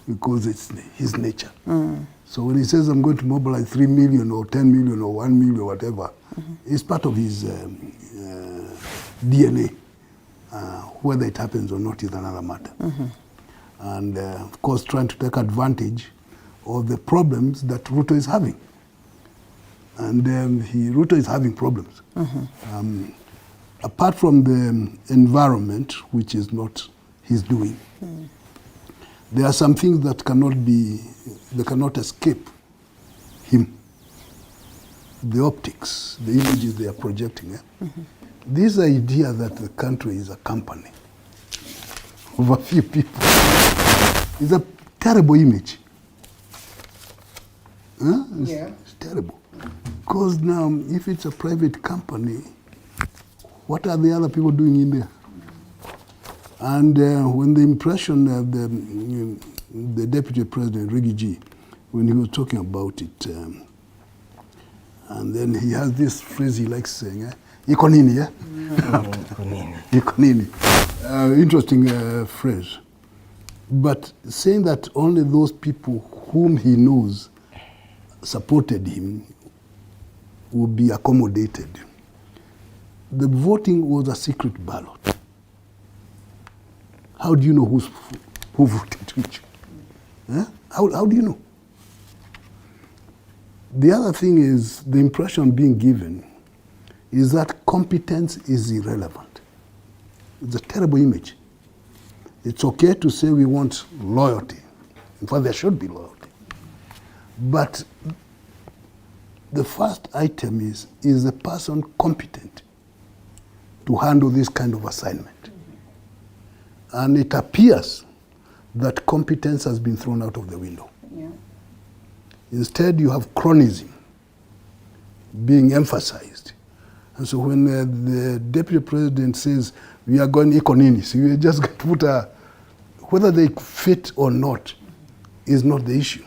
[SPEAKER 12] because it's his nature. So when he says, I'm going to mobilize 3 million or 10 million or 1 million or whatever, it's part of his DNA. Whether it happens or not is another matter. And of course, trying to take advantage of the problems that Ruto is having. And Ruto is having problems. Apart from the environment, which is not his doing, there are some things that cannot escape him. The optics, the images they are projecting. This idea that the country is a company of a few people is a terrible image. It's terrible. Because now, if it's a private company, what are the other people doing in there? And when the impression of the Deputy President, Rigiji, when he was talking about it, and then he has this phrase he likes saying, iko nini, yeah? Iko nini. Interesting phrase. But saying that only those people whom he knows supported him will be accommodated. The voting was a secret ballot. How do you know who voted which? How do you know? The other thing is, the impression being given is that competence is irrelevant. It's a terrible image. It's okay to say we want loyalty. In fact, there should be loyalty. But the first item is the person competent to handle this kind of assignment? And it appears that competence has been thrown out of the window. Instead, you have cronyism being emphasized. And so when the Deputy President says, we are going economy, so you just put whether they fit or not is not the issue.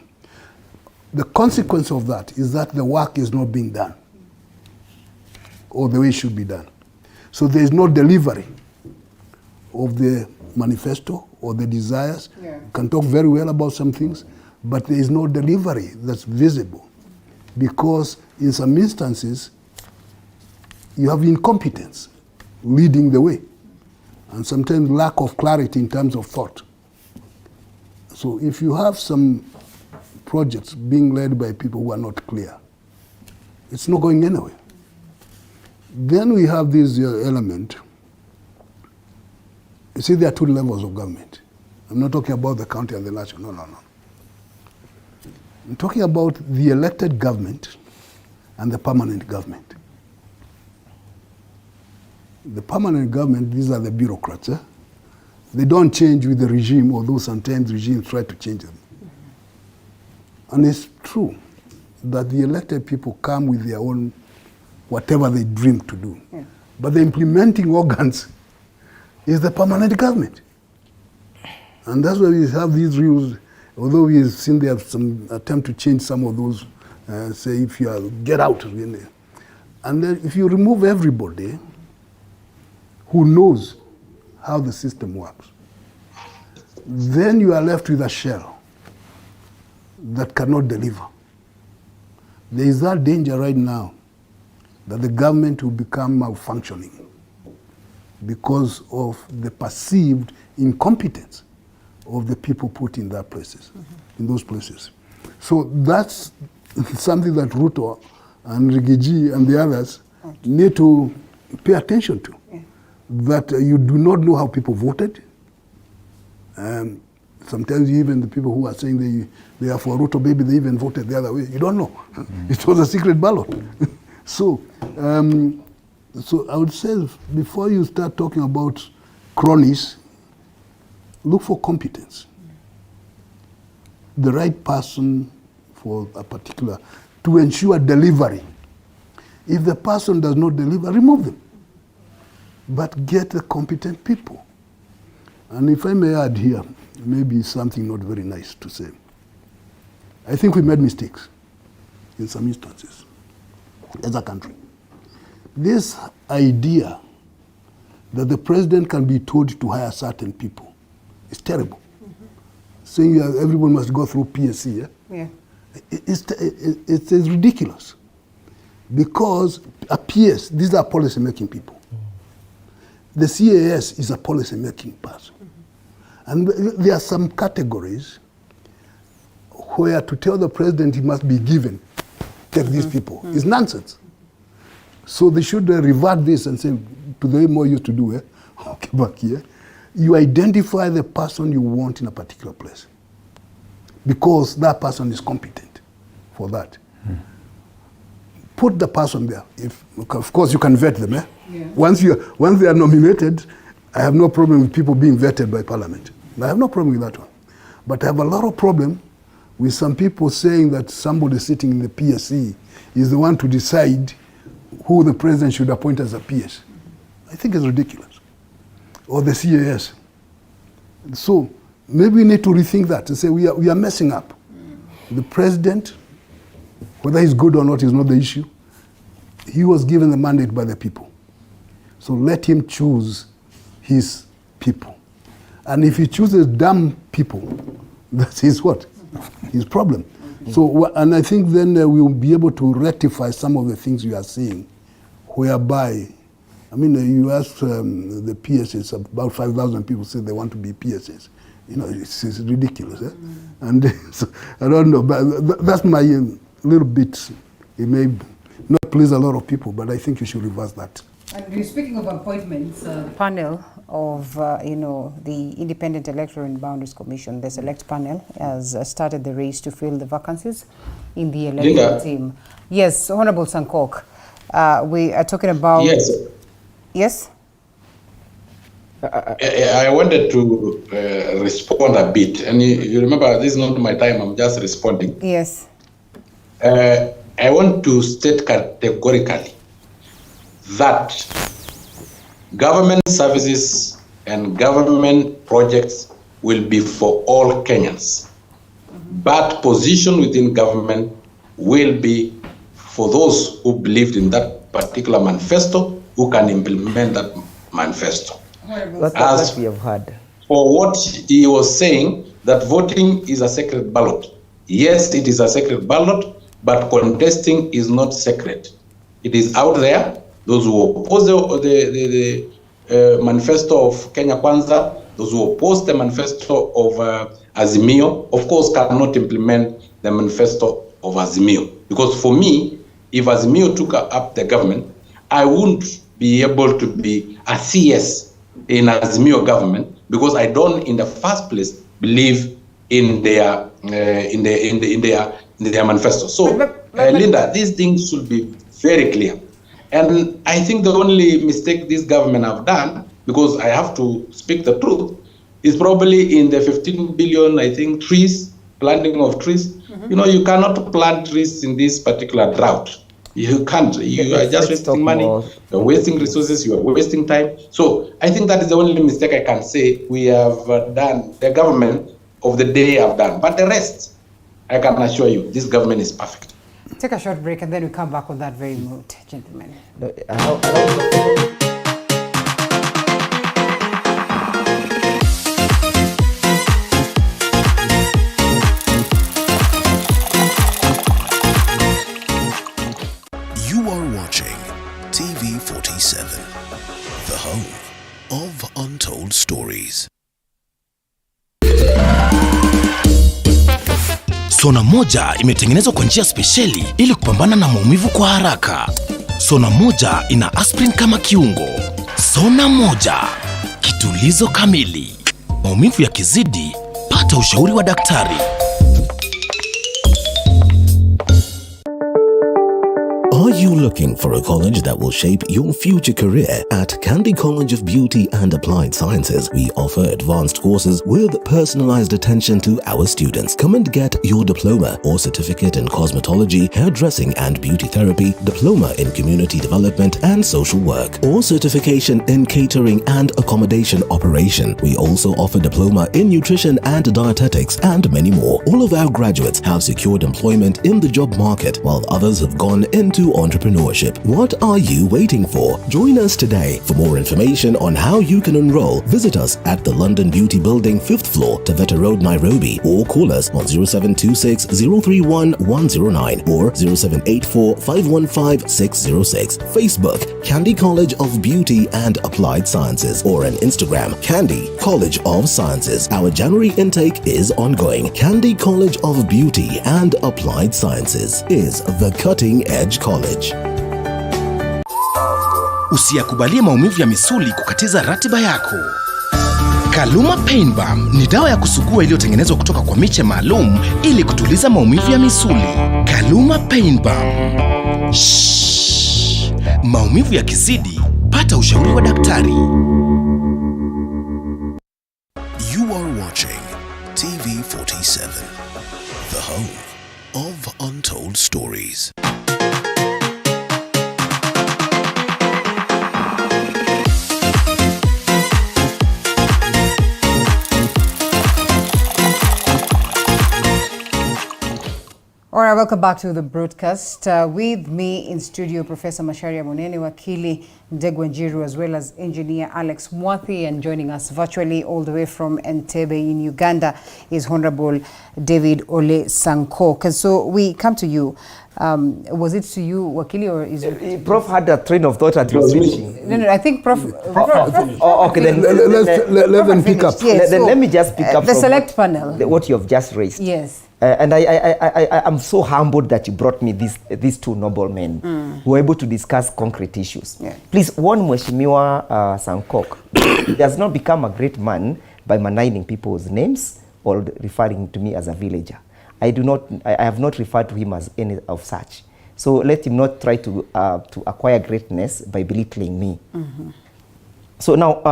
[SPEAKER 12] The consequence of that is that the work is not being done, or the way it should be done. So there is no delivery of the manifesto or the desires. You can talk very well about some things, but there is no delivery that's visible, because in some instances you have incompetence leading the way, and sometimes lack of clarity in terms of thought. So if you have some projects being led by people who are not clear, it's not going anywhere. Then we have this element. You see, there are two levels of government. I'm not talking about the county and the national, no. I'm talking about the elected government and the permanent government. The permanent government, these are the bureaucrats. They don't change with the regime, although sometimes regimes try to change them. And it's true that the elected people come with their own, whatever they dream to do. But the implementing organs is the permanent government. And that's why we have these rules, although we've seen there some attempt to change some of those, say if you are, get out. And then if you remove everybody who knows how the system works, then you are left with a shell that cannot deliver. There is that danger right now that the government will become malfunctioning because of the perceived incompetence of the people put in that places, in those places. So that's something that Ruto and Rigiji and the others need to pay attention to. that you do not know how people voted. Sometimes even the people who are saying they are for Ruto baby, they even voted the other way. You don't know. It was a secret ballot. So I would say before you start talking about cronies, look for competence. The right person for a particular, to ensure delivery. If the person does not deliver, remove them. But get the competent people. And if I may add here, maybe something not very nice to say. I think we made mistakes in some instances as a country. This idea that the president can be told to hire certain people is terrible. Saying everyone must go through PSC, it's ridiculous. Because a PS, these are policy-making people. The CAS is a policy-making person. And there are some categories where to tell the president he must be given, take these people, is nonsense. So they should revert this and say, to the way more used to do, okay, back here, you identify the person you want in a particular place. Because that person is competent for that. Put the person there. Of course, you can vet them. Yeah. Once they are nominated, I have no problem with people being vetted by Parliament. I have no problem with that one. But I have a lot of problem with some people saying that somebody sitting in the PSC is the one to decide who the president should appoint as a PS. I think it's ridiculous. Or the CAS. So maybe we need to rethink that and say we are messing up. The president, whether he's good or not is not the issue. He was given the mandate by the people. So let him choose his people. And if he chooses dumb people, that's his what? His problem. So, and I think then we will be able to rectify some of the things you are saying, whereby, I mean, you ask the PSS, about 5,000 people say they want to be PSS. You know, it's ridiculous. And so, I don't know, but that's my little bit. It may not please a lot of people, but I think you should reverse that.
[SPEAKER 1] And speaking of appointments, panel of, the Independent Electoral and Boundaries Commission, the Select Panel, has started the race to fill the vacancies in the electoral team. Yes, Honorable Sankok, we are talking about... Yes? Yes?
[SPEAKER 10] I wanted to respond a bit. And you remember, this is not my time, I'm just responding.
[SPEAKER 1] Yes.
[SPEAKER 10] I want to state categorically that government services and government projects will be for all Kenyans. But position within government will be for those who believed in that particular manifesto, who can implement that manifesto. As we have heard. For what he was saying, that voting is a secret ballot. Yes, it is a secret ballot, but contesting is not secret. It is out there. Those who oppose the manifesto of Kenya Kwanza, those who oppose the manifesto of Azimio, of course, cannot implement the manifesto of Azimio. Because for me, if Azimio took up the government, I wouldn't be able to be a CS in Azimio government, because I don't, in the first place, believe in their manifesto. So, Linda, these things should be very clear. And I think the only mistake this government have done, because I have to speak the truth, is probably in the 15 billion, I think, trees, planting of trees. You know, you cannot plant trees in this particular drought. You can't. You are just wasting money, you're wasting resources, you are wasting time. So I think that is the only mistake I can say we have done, the government of the day have done. But the rest, I can assure you, this government is perfect.
[SPEAKER 1] Take a short break and then we come back on that very note, gentlemen.
[SPEAKER 4] You are watching TV 47, the home of untold stories.
[SPEAKER 11] Sona moja imetengenezwa kwa njia spesheli ili kupambana na maumivu kwa haraka. Sona moja ina aspirin kama kiungo, Sona moja, kitulizo kamili. Maumivu yakizidi, pata ushauri wa daktari.
[SPEAKER 4] Are you looking for a college that will shape your future career? At Candy College of Beauty and Applied Sciences, we offer advanced courses with personalized attention to our students. Come and get your diploma or certificate in cosmetology, hairdressing and beauty therapy, diploma in community development and social work, or certification in catering and accommodation operation. We also offer diploma in nutrition and dietetics and many more. All of our graduates have secured employment in the job market, while others have gone into entrepreneurship. What are you waiting for? Join us today. For more information on how you can enroll, visit us at the London Beauty Building, 5th floor, Taveta Road, Nairobi, or call us on 0726 031 109 or 0784 515 606. Facebook, Candy College of Beauty and Applied Sciences, or on Instagram, Candy College of Sciences. Our January intake is ongoing. Candy College of Beauty and Applied Sciences is the cutting edge college.
[SPEAKER 11] Usiyakubalie maumivu ya misuli kukatiza ratiba yako. Kaluma Pain Balm ni dawa ya kusugua iliyotengenezwa kutoka kwa miche maalum ili kutuliza maumivu ya misuli. Kaluma Pain Balm. Maumivu yakizidi, pata ushauri wa daktari.
[SPEAKER 4] You are watching TV47, the home of untold stories.
[SPEAKER 1] All right, welcome back to the broadcast. With me in studio, Professor Macharia Munene, Wakili Ndegwa Njiru, as well as engineer Alex Mwathi, and joining us virtually all the way from Entebbe in Uganda is Honorable David Ole Sankok. And so we come to you. Was it to you, Wakili, or is it?
[SPEAKER 9] Prof had a train of thought at your switching.
[SPEAKER 1] No, I think Prof.
[SPEAKER 9] Okay, then
[SPEAKER 12] let them pick up.
[SPEAKER 1] Yes,
[SPEAKER 9] then let me just pick up
[SPEAKER 1] the
[SPEAKER 9] from
[SPEAKER 1] select panel.
[SPEAKER 9] What you have just raised.
[SPEAKER 1] Yes.
[SPEAKER 9] And I'm so humbled that you brought me these two noble men who were able to discuss concrete issues.
[SPEAKER 1] Yeah.
[SPEAKER 9] Please, one Mheshimiwa Sankok does not become a great man by maligning people's names or referring to me as a villager. I have not referred to him as any of such. So let him not try to acquire greatness by belittling me.
[SPEAKER 1] Mm-hmm.
[SPEAKER 9] So now,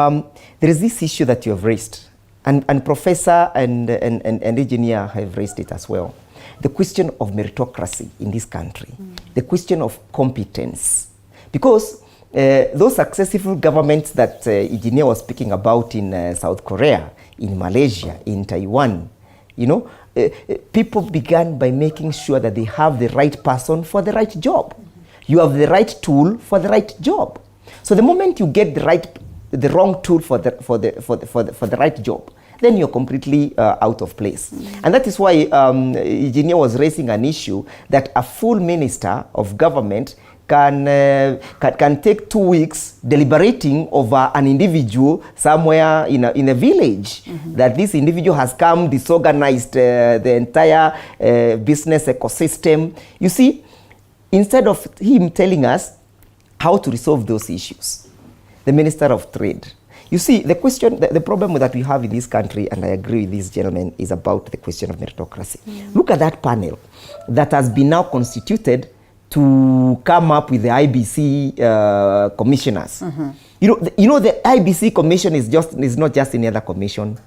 [SPEAKER 9] there is this issue that you have raised. And Professor and Engineer have raised it as well. The question of meritocracy in this country, the question of competence. Because those successful governments that Engineer was speaking about in South Korea, in Malaysia, in Taiwan, you know, people began by making sure that they have the right person for the right job. You have the right tool for the right job. So the moment you get the wrong tool for the right job, then you're completely out of place. And that is why Engineer was raising an issue that a full minister of government can take 2 weeks deliberating over an individual somewhere in a village. That this individual has come, disorganized the entire business ecosystem. You see, instead of him telling us how to resolve those issues, the Minister of Trade. You see, the question, the problem that we have in this country, and I agree with this gentleman, is about the question of meritocracy. Look at that panel that has been now constituted to come up with the IBC commissioners. You know, the IBC commission is not just any other commission.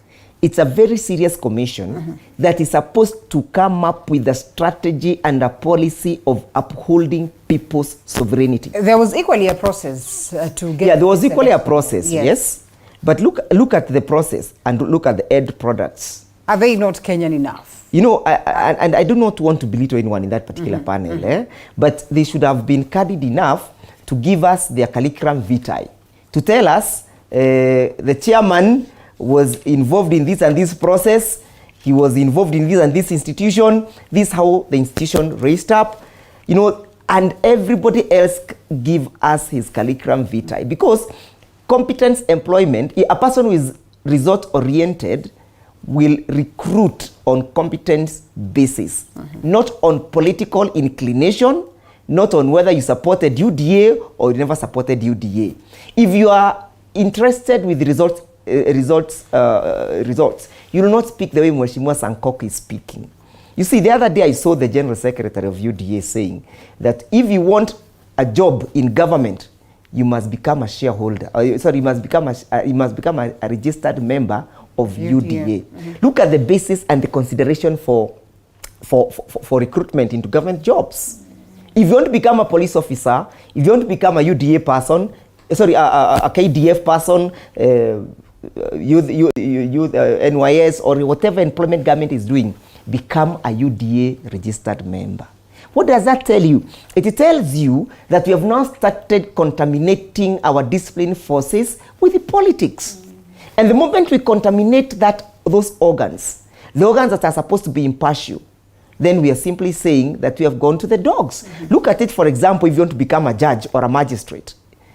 [SPEAKER 9] It's a very serious commission that is supposed to come up with a strategy and a policy of upholding people's sovereignty.
[SPEAKER 1] There was equally a process to get...
[SPEAKER 9] Yeah, there was equally a process, yes. But look at the process and look at the end products.
[SPEAKER 1] Are they not Kenyan enough?
[SPEAKER 9] You know, I do not want to belittle anyone in that particular panel, but they should have been candid enough to give us their curriculum vitae, to tell us the chairman was involved in this and this process, he was involved in this and this institution, this how the institution raised up, you know, and everybody else give us his curriculum vitae. Because competence employment, a person who is result-oriented will recruit on competence basis, not on political inclination, not on whether you supported UDA or you never supported UDA. If you are interested with results, you will not speak the way Mheshimiwa Sankok is speaking. You see, the other day I saw the General Secretary of UDA saying that if you want a job in government, you must become a shareholder. You must become a registered member of UDA. Look at the basis and the consideration for recruitment into government jobs. If you want to become a police officer, if you want to become a UDA person, a KDF person, NYS, or whatever employment government is doing, become a UDA registered member. What does that tell you? It tells you that we have now started contaminating our discipline forces with the politics. And the moment we contaminate those organs, the organs that are supposed to be impartial, then we are simply saying that we have gone to the dogs. Look at it, for example, if you want to become a judge or a magistrate,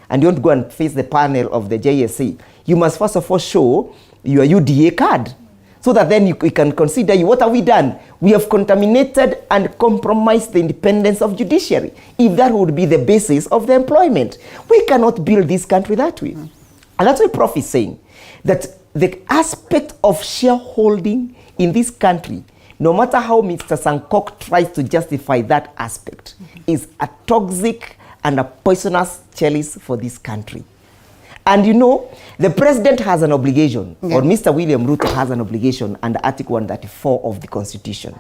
[SPEAKER 9] and you want to go and face the panel of the JSC, you must first of all show your UDA card, so that then we can consider you. What have we done? We have contaminated and compromised the independence of judiciary, if that would be the basis of the employment. We cannot build this country that way. And that's why Prof is saying that the aspect of shareholding in this country, no matter how Mr. Sankok tries to justify that aspect, is a toxic and a poisonous chalice for this country. And you know, the president has an obligation, or Mr. William Ruto has an obligation under Article 134 of the Constitution.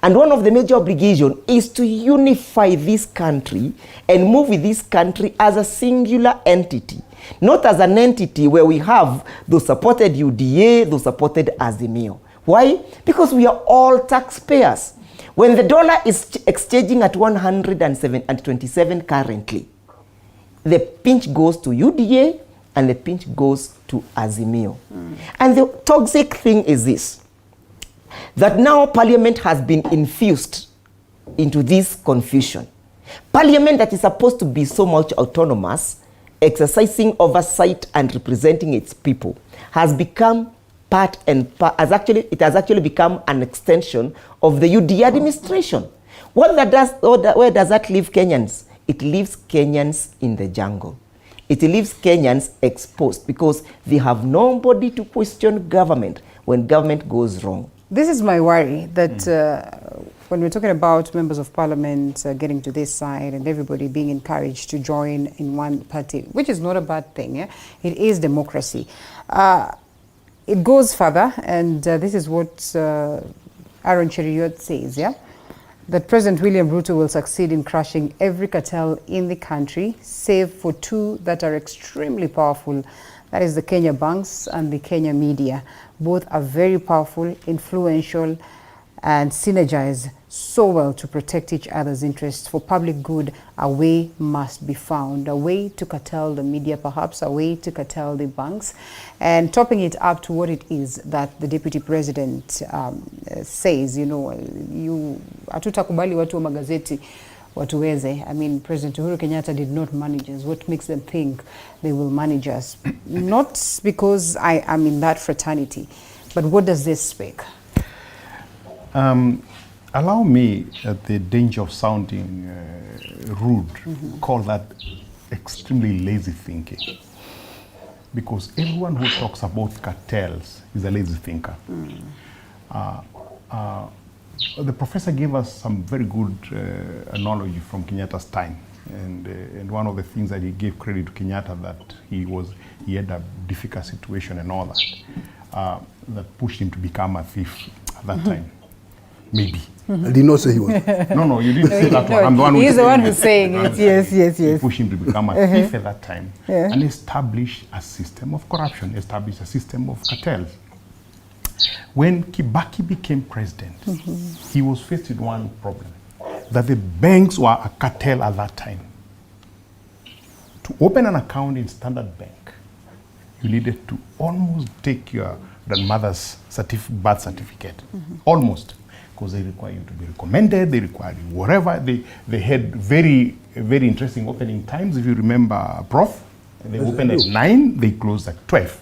[SPEAKER 9] And one of the major obligations is to unify this country and move with this country as a singular entity, not as an entity where we have those supported UDA, those supported Azimio. Why? Because we are all taxpayers. When the dollar is exchanging at 127 currently, the pinch goes to UDA and the pinch goes to Azimio. And the toxic thing is this, that now Parliament has been infused into this confusion. Parliament that is supposed to be so much autonomous, exercising oversight and representing its people, has become it has actually become an extension of the UDA administration. Where does that leave Kenyans? It leaves Kenyans in the jungle. It leaves Kenyans exposed because they have nobody to question government when government goes wrong.
[SPEAKER 1] This is my worry, that when we're talking about members of parliament getting to this side and everybody being encouraged to join in one party, which is not a bad thing, it is democracy. It goes further, and this is what Aaron Cheruiyot says, that President William Ruto will succeed in crushing every cartel in the country, save for two that are extremely powerful. That is the Kenya banks and the Kenya media. Both are very powerful, influential, and synergize so well to protect each other's interests. For public good, a way must be found, a way to curtail the media, perhaps a way to curtail the banks. And topping it up to what it is that the Deputy President says, hatutakubali watu wa magazeti watuweze. I mean, President Uhuru Kenyatta did not manage us. What makes them think they will manage us? Not because I am in that fraternity, but what does this speak?
[SPEAKER 8] Allow me, at the danger of sounding rude, call that extremely lazy thinking. Because everyone who talks about cartels is a lazy thinker. The professor gave us some very good analogy from Kenyatta's time. And one of the things that he gave credit to Kenyatta, that he had a difficult situation and all that, that pushed him to become a thief at that time. Maybe.
[SPEAKER 12] I did not say he was.
[SPEAKER 8] No, you didn't say that one. I'm the one
[SPEAKER 1] He's the one who's saying it. Yes.
[SPEAKER 8] He pushed him to become a thief at that time and establish a system of corruption, establish a system of cartels. When Kibaki became president, he was faced with one problem, that the banks were a cartel at that time. To open an account in Standard Bank, you needed to almost take your grandmother's birth certificate, almost. Because they require you to be recommended, they require you whatever. They had very, very interesting opening times. If you remember, Prof, they opened at 9, they closed at 12.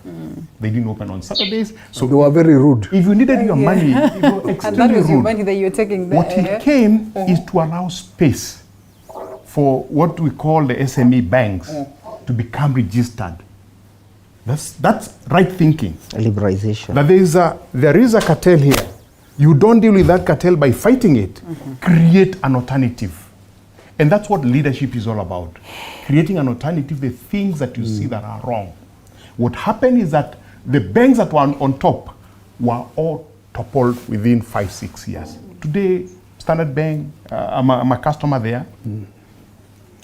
[SPEAKER 8] They didn't open on Saturdays. So
[SPEAKER 12] they were very rude.
[SPEAKER 8] If you needed your money, you were extremely
[SPEAKER 1] and that was
[SPEAKER 8] rude.
[SPEAKER 1] Your money that you were taking there.
[SPEAKER 8] What it came is to allow space for what we call the SME banks to become registered. That's right thinking.
[SPEAKER 9] Liberalization.
[SPEAKER 8] That there is a cartel here. You don't deal with that cartel by fighting it. Create an alternative. And that's what leadership is all about. Creating an alternative, the things that you see that are wrong. What happened is that the banks that were on top were all toppled within 5-6 years. Today, Standard Bank, I'm a customer there.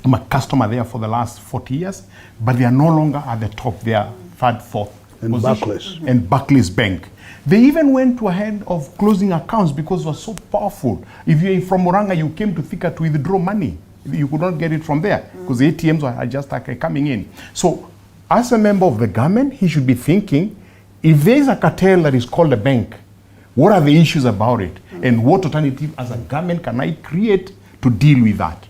[SPEAKER 8] I'm a customer there for the last 40 years, but they are no longer at the top. They are third, fourth
[SPEAKER 12] and Barclays.
[SPEAKER 8] And Barclays Bank. They even went to a hand of closing accounts because it was so powerful. If you're from Muranga, you came to Thika to withdraw money. You could not get it from there because the ATMs were just coming in. So as a member of the government, he should be thinking, if there is a cartel that is called a bank, what are the issues about it? And what alternative as a government can I create to deal with that?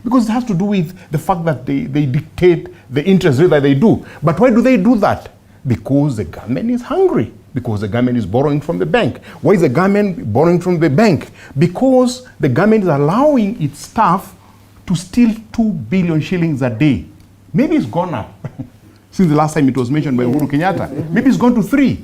[SPEAKER 8] Because it has to do with the fact that they dictate the interest rate that they do. But why do they do that? Because the government is hungry. Because the government is borrowing from the bank. Why is the government borrowing from the bank? Because the government is allowing its staff to steal 2 billion shillings a day. Maybe it's gone up since the last time it was mentioned by Uhuru Kenyatta. Maybe it's gone to 3,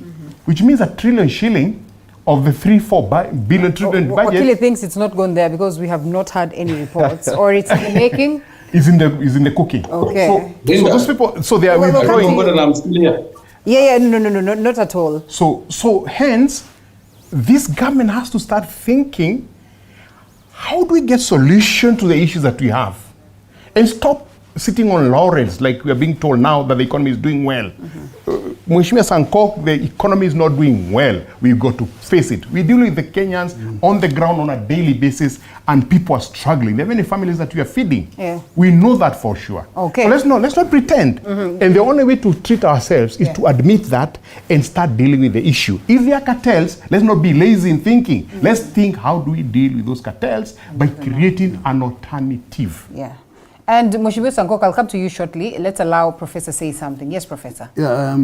[SPEAKER 8] which means 1 trillion shilling of the 3-4 billion trillion budget.
[SPEAKER 1] Wakili thinks it's not gone there because we have not had any reports, or it's in the making.
[SPEAKER 8] Is in the cooking.
[SPEAKER 1] Okay.
[SPEAKER 8] So those people, so they are withdrawing.
[SPEAKER 1] Yeah, no, not at all.
[SPEAKER 8] So hence, this government has to start thinking, how do we get solution to the issues that we have? And stop sitting on laurels like we are being told now that the economy is doing well. Mheshimiwa Sankok, the economy is not doing well. We've got to face it. We deal with the Kenyans on the ground on a daily basis, and people are struggling. There are many families that we are feeding.
[SPEAKER 1] Yeah.
[SPEAKER 8] We know that for sure.
[SPEAKER 1] Okay.
[SPEAKER 8] So let's not pretend. And the only way to treat ourselves is to admit that and start dealing with the issue. If there are cartels, let's not be lazy in thinking. Let's think, how do we deal with those cartels by creating an alternative.
[SPEAKER 1] Yeah. And Mheshimiwa Sankok, I'll come to you shortly. Let's allow Professor say something. Yes, Professor.
[SPEAKER 12] Yeah,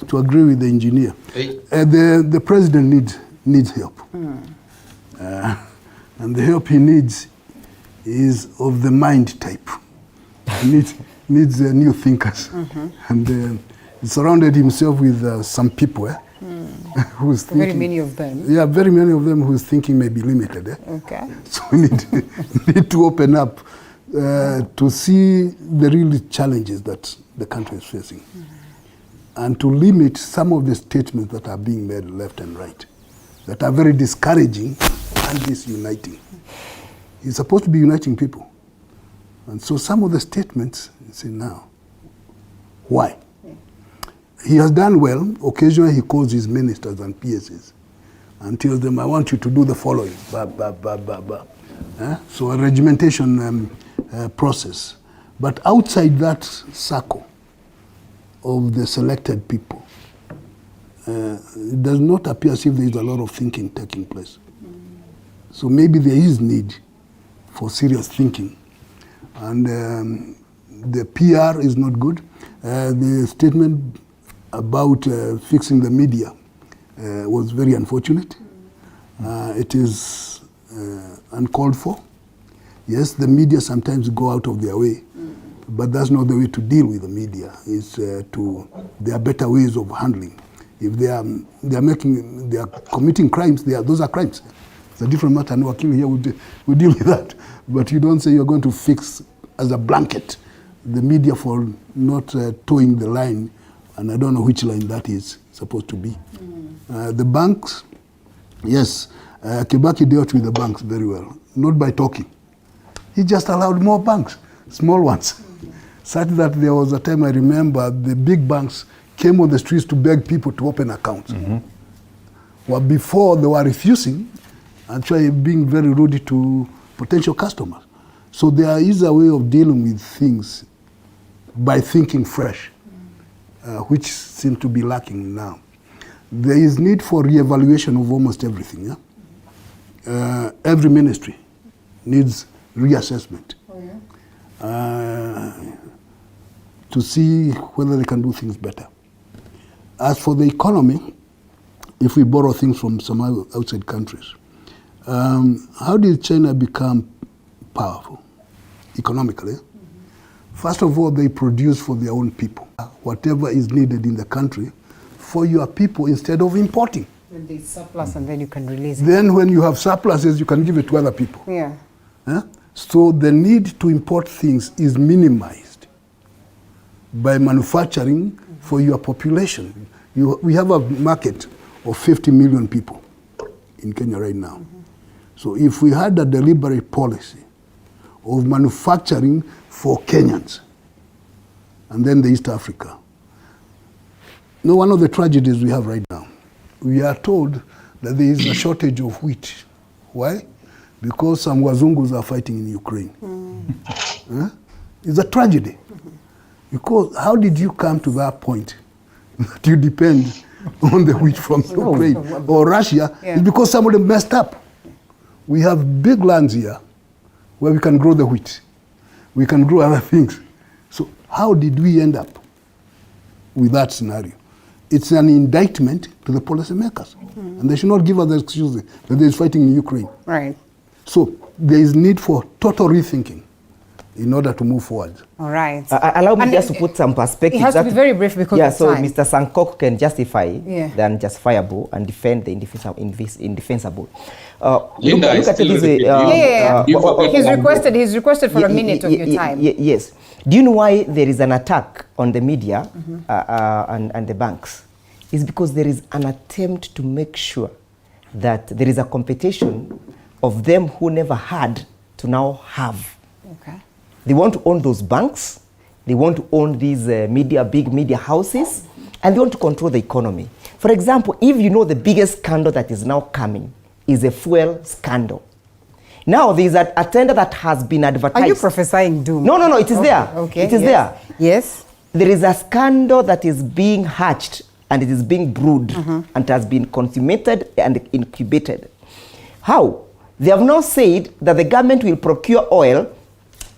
[SPEAKER 12] to agree with the engineer, the president needs help. And the help he needs is of the mind type. He needs new thinkers. And he surrounded himself with some people who's thinking.
[SPEAKER 1] Very many of them.
[SPEAKER 12] Yeah, very many of them whose thinking may be limited.
[SPEAKER 1] Okay.
[SPEAKER 12] So we need to open up to see the real challenges that the country is facing, and to limit some of the statements that are being made left and right, that are very discouraging and disuniting. He's supposed to be uniting people. And so some of the statements, you say now, why? He has done well. Occasionally he calls his ministers and PSs and tells them, I want you to do the following. So a regimentation process. But outside that circle of the selected people, it does not appear as if there is a lot of thinking taking place. So maybe there is need for serious thinking. And the PR is not good. The statement about fixing the media was very unfortunate. It is uncalled for. Yes, the media sometimes go out of their way, but that's not the way to deal with the media. There are better ways of handling. If they are committing crimes, those are crimes. It's a different matter. No Wakili here will deal with that. But you don't say you're going to fix as a blanket the media for not towing the line, and I don't know which line that is supposed to be. The banks, yes, Kibaki dealt with the banks very well, not by talking. He just allowed more banks, small ones. Such that there was a time, I remember, the big banks came on the streets to beg people to open accounts. Well, before they were refusing, actually being very rude to potential customers. So there is a way of dealing with things by thinking fresh, which seems to be lacking now. There is need for re-evaluation of almost everything. Yeah? Every ministry needs reassessment to see whether they can do things better. As for the economy, if we borrow things from some outside countries, how did China become powerful? economically. First of all, they produce for their own people. Whatever is needed in the country for your people instead of importing.
[SPEAKER 1] When there's surplus and then you can release it.
[SPEAKER 12] Then when you have surpluses, you can give it to other people.
[SPEAKER 1] Yeah.
[SPEAKER 12] So the need to import things is minimized by manufacturing for your population. We have a market of 50 million people in Kenya right now. So if we had a deliberate policy of manufacturing for Kenyans and then the East Africa. One of the tragedies we have right now, we are told that there is a shortage of wheat. Why? Because some Wazungus are fighting in Ukraine. It's a tragedy. Because how did you come to that point that you depend on the wheat from Ukraine or Russia? It's because somebody messed up. We have big lands here where we can grow the wheat. We can grow other things. So how did we end up with that scenario? It's an indictment to the policymakers. And they should not give us the excuse that there is fighting in Ukraine.
[SPEAKER 1] Right.
[SPEAKER 12] So there is need for total rethinking in order to move forward.
[SPEAKER 1] All right.
[SPEAKER 9] Allow me just to put some perspective.
[SPEAKER 1] It has to be very brief because of
[SPEAKER 9] so
[SPEAKER 1] time.
[SPEAKER 9] Mr. Sankok can justify the unjustifiable and defend the indefensible.
[SPEAKER 10] Linda,
[SPEAKER 9] look at this.
[SPEAKER 1] He's requested for a minute of your time.
[SPEAKER 9] Yes. Do you know why there is an attack on the media and the banks? It's because there is an attempt to make sure that there is a competition of them who never had to now have.
[SPEAKER 1] Okay.
[SPEAKER 9] They want to own those banks, they want to own these big media houses, and they want to control the economy. For example, if you know the biggest scandal that is now coming is a fuel scandal. Now there is a tender that has been advertised.
[SPEAKER 1] Are you prophesying doom?
[SPEAKER 9] No, it is there.
[SPEAKER 1] Okay.
[SPEAKER 9] It is there.
[SPEAKER 1] Yes.
[SPEAKER 9] There is a scandal that is being hatched and it is being brewed and has been consummated and incubated. How? They have now said that the government will procure oil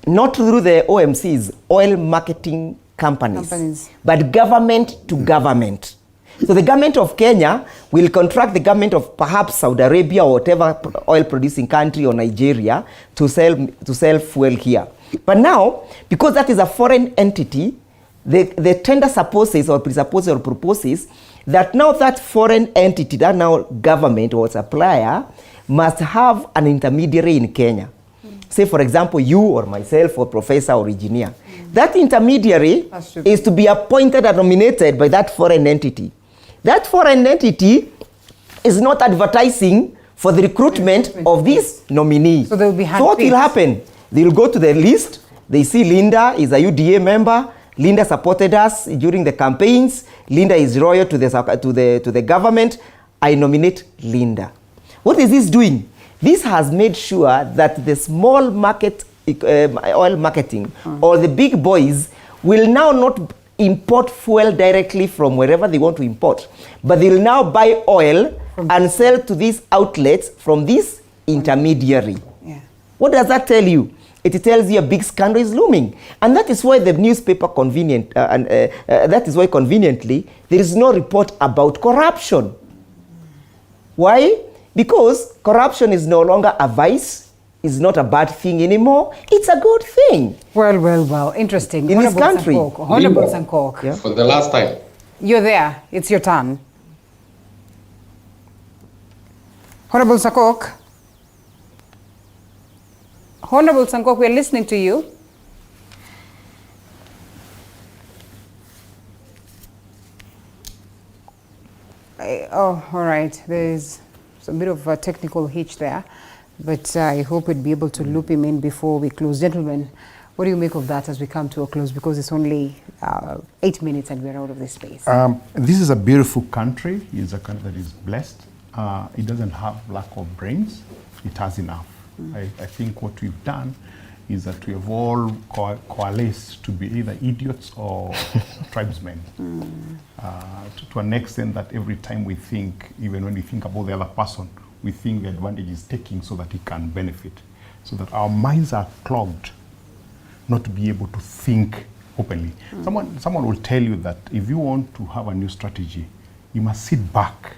[SPEAKER 9] not through the OMCs, oil marketing companies, but government to government. So the government of Kenya will contract the government of perhaps Saudi Arabia or whatever oil producing country or Nigeria to sell fuel here. But now, because that is a foreign entity, the tender supposes or presupposes or proposes that now that foreign entity, that now government or supplier, must have an intermediary in Kenya. Say, for example, you or myself or professor or engineer. That intermediary is to be appointed and nominated by that foreign entity. That foreign entity is not advertising for the recruitment of this nominee.
[SPEAKER 1] So there will be
[SPEAKER 9] So what will happen? They will go to the list. They see Linda is a UDA member. Linda supported us during the campaigns. Linda is loyal to the government. I nominate Linda. What is this doing? This has made sure that the small market oil marketing or the big boys will now not import fuel directly from wherever they want to import, but they will now buy oil and sell to these outlets from this intermediary. What does that tell you? It tells you a big scandal is looming. And that is why the newspaper that is why conveniently there is no report about corruption. Why? Because corruption is no longer a vice, is not a bad thing anymore. It's a good thing.
[SPEAKER 1] Well. Interesting.
[SPEAKER 9] In this country.
[SPEAKER 1] Honorable Sankok.
[SPEAKER 10] For the last time.
[SPEAKER 1] You're there. It's your turn. Honorable Sankok. Honorable Sankok, we're listening to you. All right. There's a bit of a technical hitch there, but I hope we'd be able to loop him in before we close. Gentlemen, what do you make of that as we come to a close? Because it's only 8 minutes and we're out of this space.
[SPEAKER 8] This is a beautiful country. It's a country that is blessed. It doesn't have lack of brains. It has enough. I think what we've done is that we have all coalesced to be either idiots or tribesmen. To an extent that every time we think, even when we think about the other person, we think the advantage is taking so that he can benefit. So that our minds are clogged not to be able to think openly. Someone will tell you that if you want to have a new strategy, you must sit back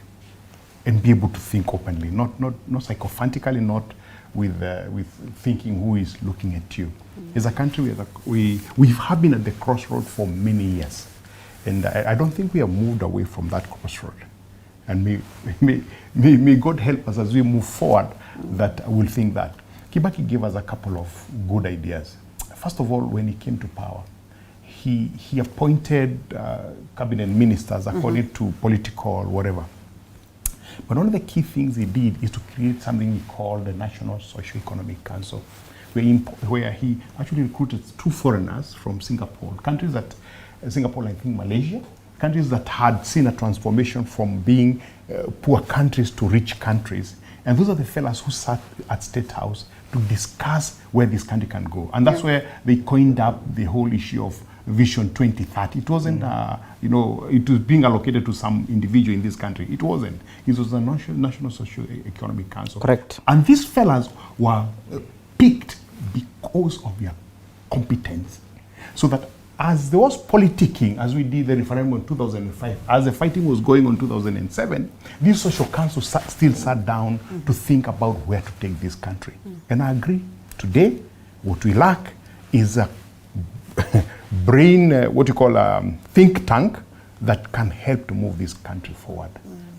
[SPEAKER 8] and be able to think openly, not sycophantically, not with thinking who is looking at you. As a country, we have been at the crossroad for many years. And I don't think we have moved away from that crossroad. And may God help us as we move forward that we'll think that. Kibaki gave us a couple of good ideas. First of all, when he came to power, he appointed cabinet ministers according to political whatever. But one of the key things he did is to create something he called the National Socio-Economic Council, where he actually recruited 2 foreigners from Singapore, countries that, Singapore, I think Malaysia, countries that had seen a transformation from being poor countries to rich countries. And those are the fellas who sat at State House to discuss where this country can go. And that's where they coined up the whole issue of Vision 2030. It wasn't, it was being allocated to some individual in this country. It wasn't. It was the National Socio-Economic Council.
[SPEAKER 9] Correct.
[SPEAKER 8] And these fellas were picked because of their competence. So that as there was politicking, as we did the referendum in 2005, as the fighting was going on in 2007, these social councils still sat down to think about where to take this country. And I agree, today, what we lack is a brain, think tank that can help to move this country forward.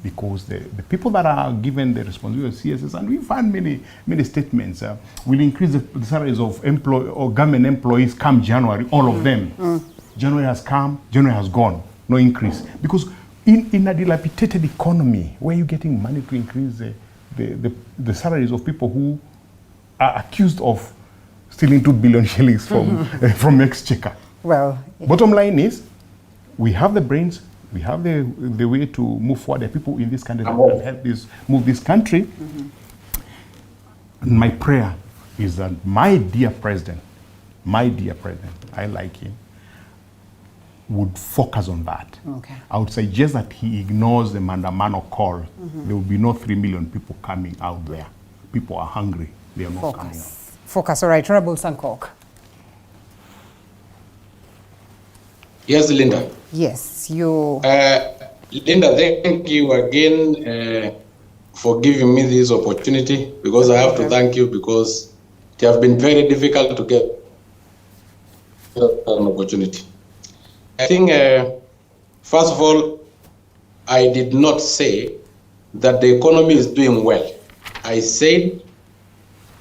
[SPEAKER 8] Because the people that are given the responsibility of CSS, and we've had many statements, will increase the salaries of government employees come January, all of them. January has come, January has gone, no increase. Because in a dilapidated economy, where you're getting money to increase the salaries of people who are accused of stealing 2 billion shillings from Exchequer.
[SPEAKER 1] Well,
[SPEAKER 8] bottom line is, we have the brains, we have the way to move forward. There are people in this country that can help move this country. And my prayer is that my dear president, I like him, would focus on that.
[SPEAKER 1] Okay.
[SPEAKER 8] I would suggest that he ignores the Mandamano call. There will be no 3 million people coming out there. People are hungry. They are not coming out.
[SPEAKER 1] Focus. All right, Honorable Sankok.
[SPEAKER 10] Yes, Linda.
[SPEAKER 1] Yes, you.
[SPEAKER 10] Linda, thank you again for giving me this opportunity, because I have to thank you, because it has been very difficult to get an opportunity. I think, first of all, I did not say that the economy is doing well. I said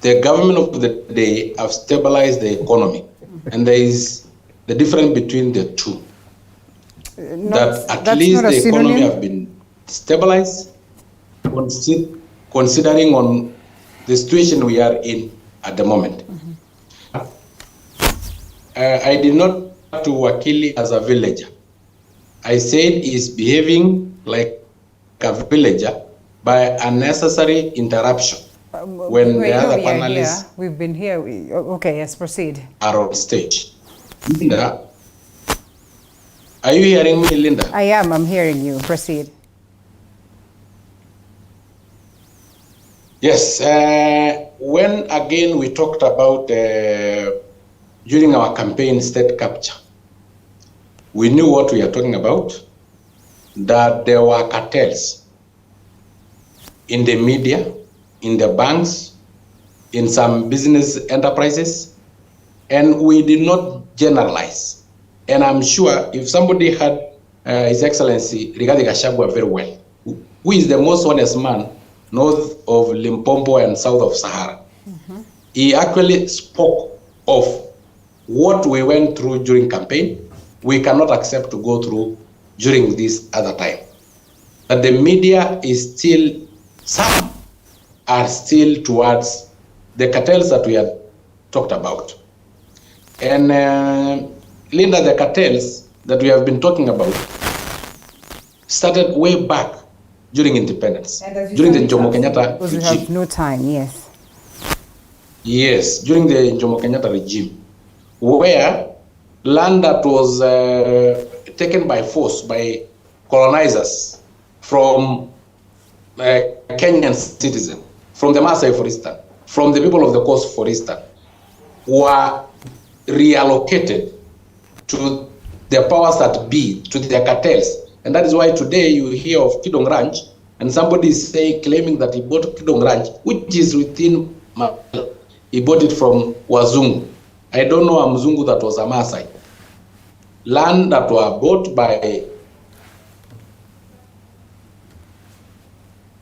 [SPEAKER 10] the government of the day have stabilized the economy, and there is the difference between the two. That at least the economy have been stabilized, considering on the situation we are in at the moment. I did not to Wakili as a villager. I said he's behaving like a villager by unnecessary interruption when the other panelists
[SPEAKER 1] we've been here. Okay, yes, proceed.
[SPEAKER 10] Are on stage. Linda, are you hearing me, Linda?
[SPEAKER 1] I am. I'm hearing you. Proceed.
[SPEAKER 10] Yes. When again we talked about during our campaign state capture, we knew what we are talking about, that there were cartels in the media, in the banks, in some business enterprises, and we did not generalize. And I'm sure if somebody had His Excellency Rigathi Gachagua very well, who is the most honest man north of Limpopo and south of Sahara, he actually spoke of what we went through during campaign. We cannot accept to go through during this other time. But the media is still, some are still towards the cartels that we have talked about. And Linda, the cartels that we have been talking about started way back during independence, during the Jomo Kenyatta regime.
[SPEAKER 1] We have no time, yes.
[SPEAKER 10] Yes, during the Jomo Kenyatta regime, where land that was taken by force by colonizers from Kenyan citizens, from the Maasai, for instance, from the people of the coast, for instance, were reallocated to the powers that be, to their cartels. And that is why today you hear of Kidong Ranch, and somebody is saying, claiming that he bought Kidong Ranch, which is within He bought it from Wazungu. I don't know a Mzungu that was a Maasai. Land that were bought by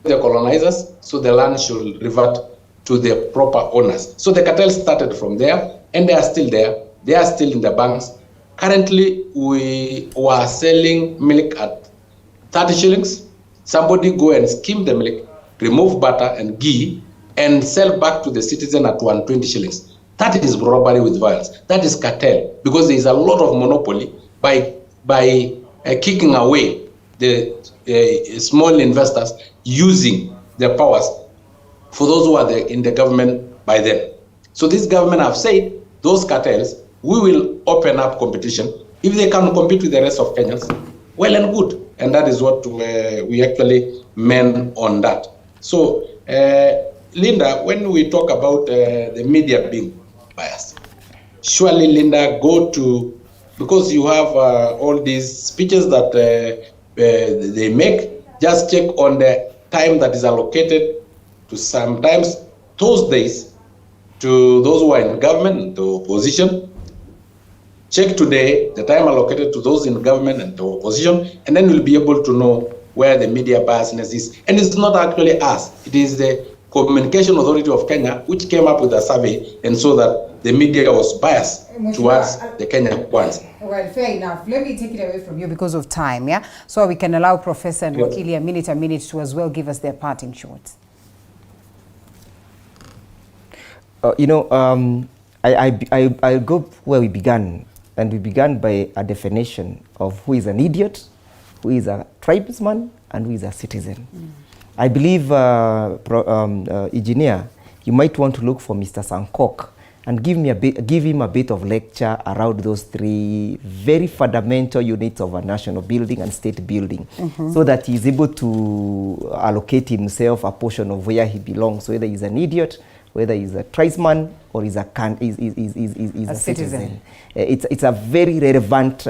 [SPEAKER 10] the colonizers, so the land should revert to the proper owners. So the cartel started from there, and they are still there. They are still in the banks. Currently, we were selling milk at 30 shillings. Somebody go and skim the milk, remove butter and ghee, and sell back to the citizen at 120 shillings. That is robbery with violence. That is cartel, because there is a lot of monopoly by kicking away the small investors using their powers for those who are in the government by then. So this government have said, those cartels, we will open up competition. If they can compete with the rest of Kenyans, well and good. And that is what we actually meant on that. So, Linda, when we talk about the media being biased, surely, Linda, go to, because you have all these speeches that they make, just check on the time that is allocated to sometimes Thursdays to those who are in government, the opposition. Check today the time allocated to those in government and the opposition, and then we'll be able to know where the media biasness is. And it's not actually us, it is the Communication Authority of Kenya which came up with a survey and saw that the media was biased towards the Kenyan ones.
[SPEAKER 1] Well, fair enough. Let me take it away from you because of time, yeah? So we can allow Professor and Wakili a minute to as well give us their parting shots.
[SPEAKER 9] I'll go where we began, and we began by a definition of who is an idiot, who is a tribesman, and who is a citizen. I believe, engineer, you might want to look for Mr. Sankok and give him a bit of lecture around those three very fundamental units of a national building and state building, so that he's able to allocate himself a portion of where he belongs, whether he's an idiot, whether he's a tribesman or he's a citizen. It's a very relevant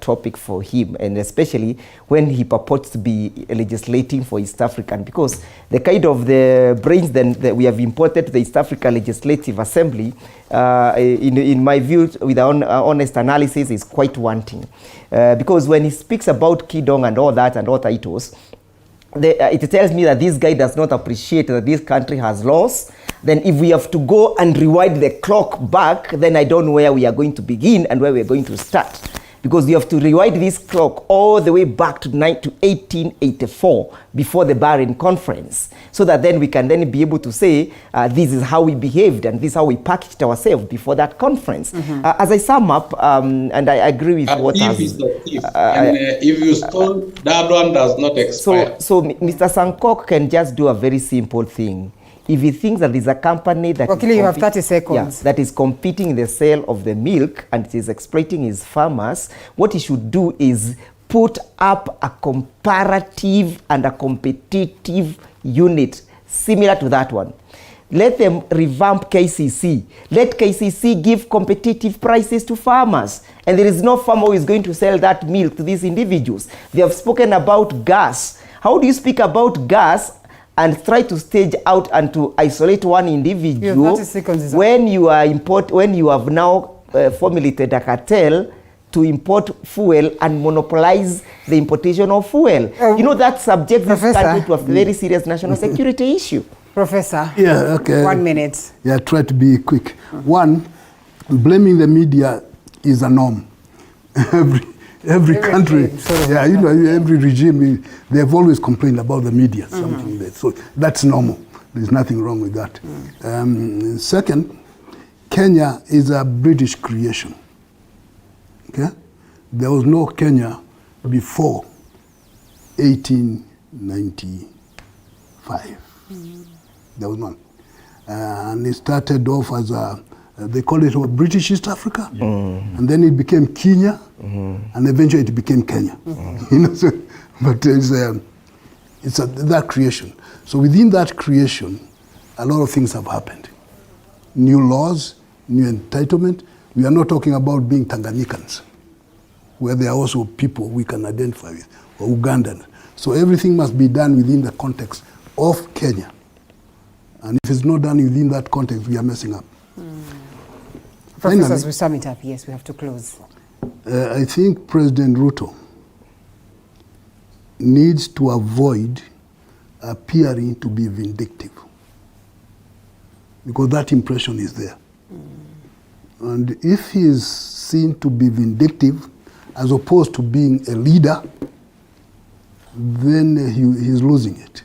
[SPEAKER 9] topic for him, and especially when he purports to be legislating for East African, because the kind of the brains that we have imported to the East African Legislative Assembly, in my view, with our honest analysis, is quite wanting. Because when he speaks about Kidong and all that and all titles, it tells me that this guy does not appreciate that this country has laws. Then if we have to go and rewind the clock back, then I don't know where we are going to begin and where we are going to start. Because we have to rewind this clock all the way back to 1884, before the Barren Conference, so that then we can then be able to say, this is how we behaved and this is how we packaged ourselves before that conference. As I sum up, and I agree with what
[SPEAKER 10] thief is the thief. If you stole, that one does not expire.
[SPEAKER 9] So Mr. Sankok can just do a very simple thing. If he thinks that there's a company that
[SPEAKER 1] you have 30 seconds.
[SPEAKER 9] That is competing in the sale of the milk and it is exploiting his farmers, what he should do is put up a comparative and a competitive unit similar to that one. Let them revamp KCC. Let KCC give competitive prices to farmers. And there is no farmer who is going to sell that milk to these individuals. They have spoken about gas. How do you speak about gas and try to stage out and to isolate one individual when you have now formulated a cartel to import fuel and monopolize the importation of fuel? You know, that subjects this country to a very serious national security issue.
[SPEAKER 1] Professor, 1 minute.
[SPEAKER 12] Yeah, try to be quick. One, blaming the media is a norm. Every country, every regime, they have always complained about the media, something like that. So that's normal. There's nothing wrong with that. Second, Kenya is a British creation. Okay? There was no Kenya before 1895. There was none. And it started off as they call it British East Africa, and then it became Kenya, and eventually it became Kenya. You know, so, but it's that creation. So within that creation, a lot of things have happened. New laws, new entitlement. We are not talking about being Tanganyikans, where there are also people we can identify with, or Ugandans. So everything must be done within the context of Kenya. And if it's not done within that context, we are messing up.
[SPEAKER 1] Professor, as we sum it up, yes, we have to close.
[SPEAKER 12] I think President Ruto needs to avoid appearing to be vindictive, because that impression is there. And if he is seen to be vindictive as opposed to being a leader, then he's losing it.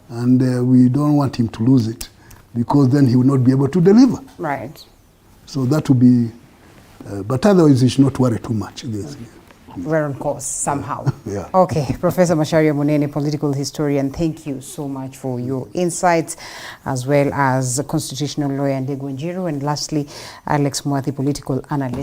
[SPEAKER 12] And we don't want him to lose it, because then he will not be able to deliver.
[SPEAKER 1] Right.
[SPEAKER 12] So that would be, but otherwise he should not worry too much.
[SPEAKER 1] We're on course somehow.
[SPEAKER 12] Yeah.
[SPEAKER 1] Okay, Professor Macharia Munene, political historian, thank you so much for your insights, as well as constitutional lawyer Ndegwa Njiru, and lastly, Alex Mwathi, political analyst.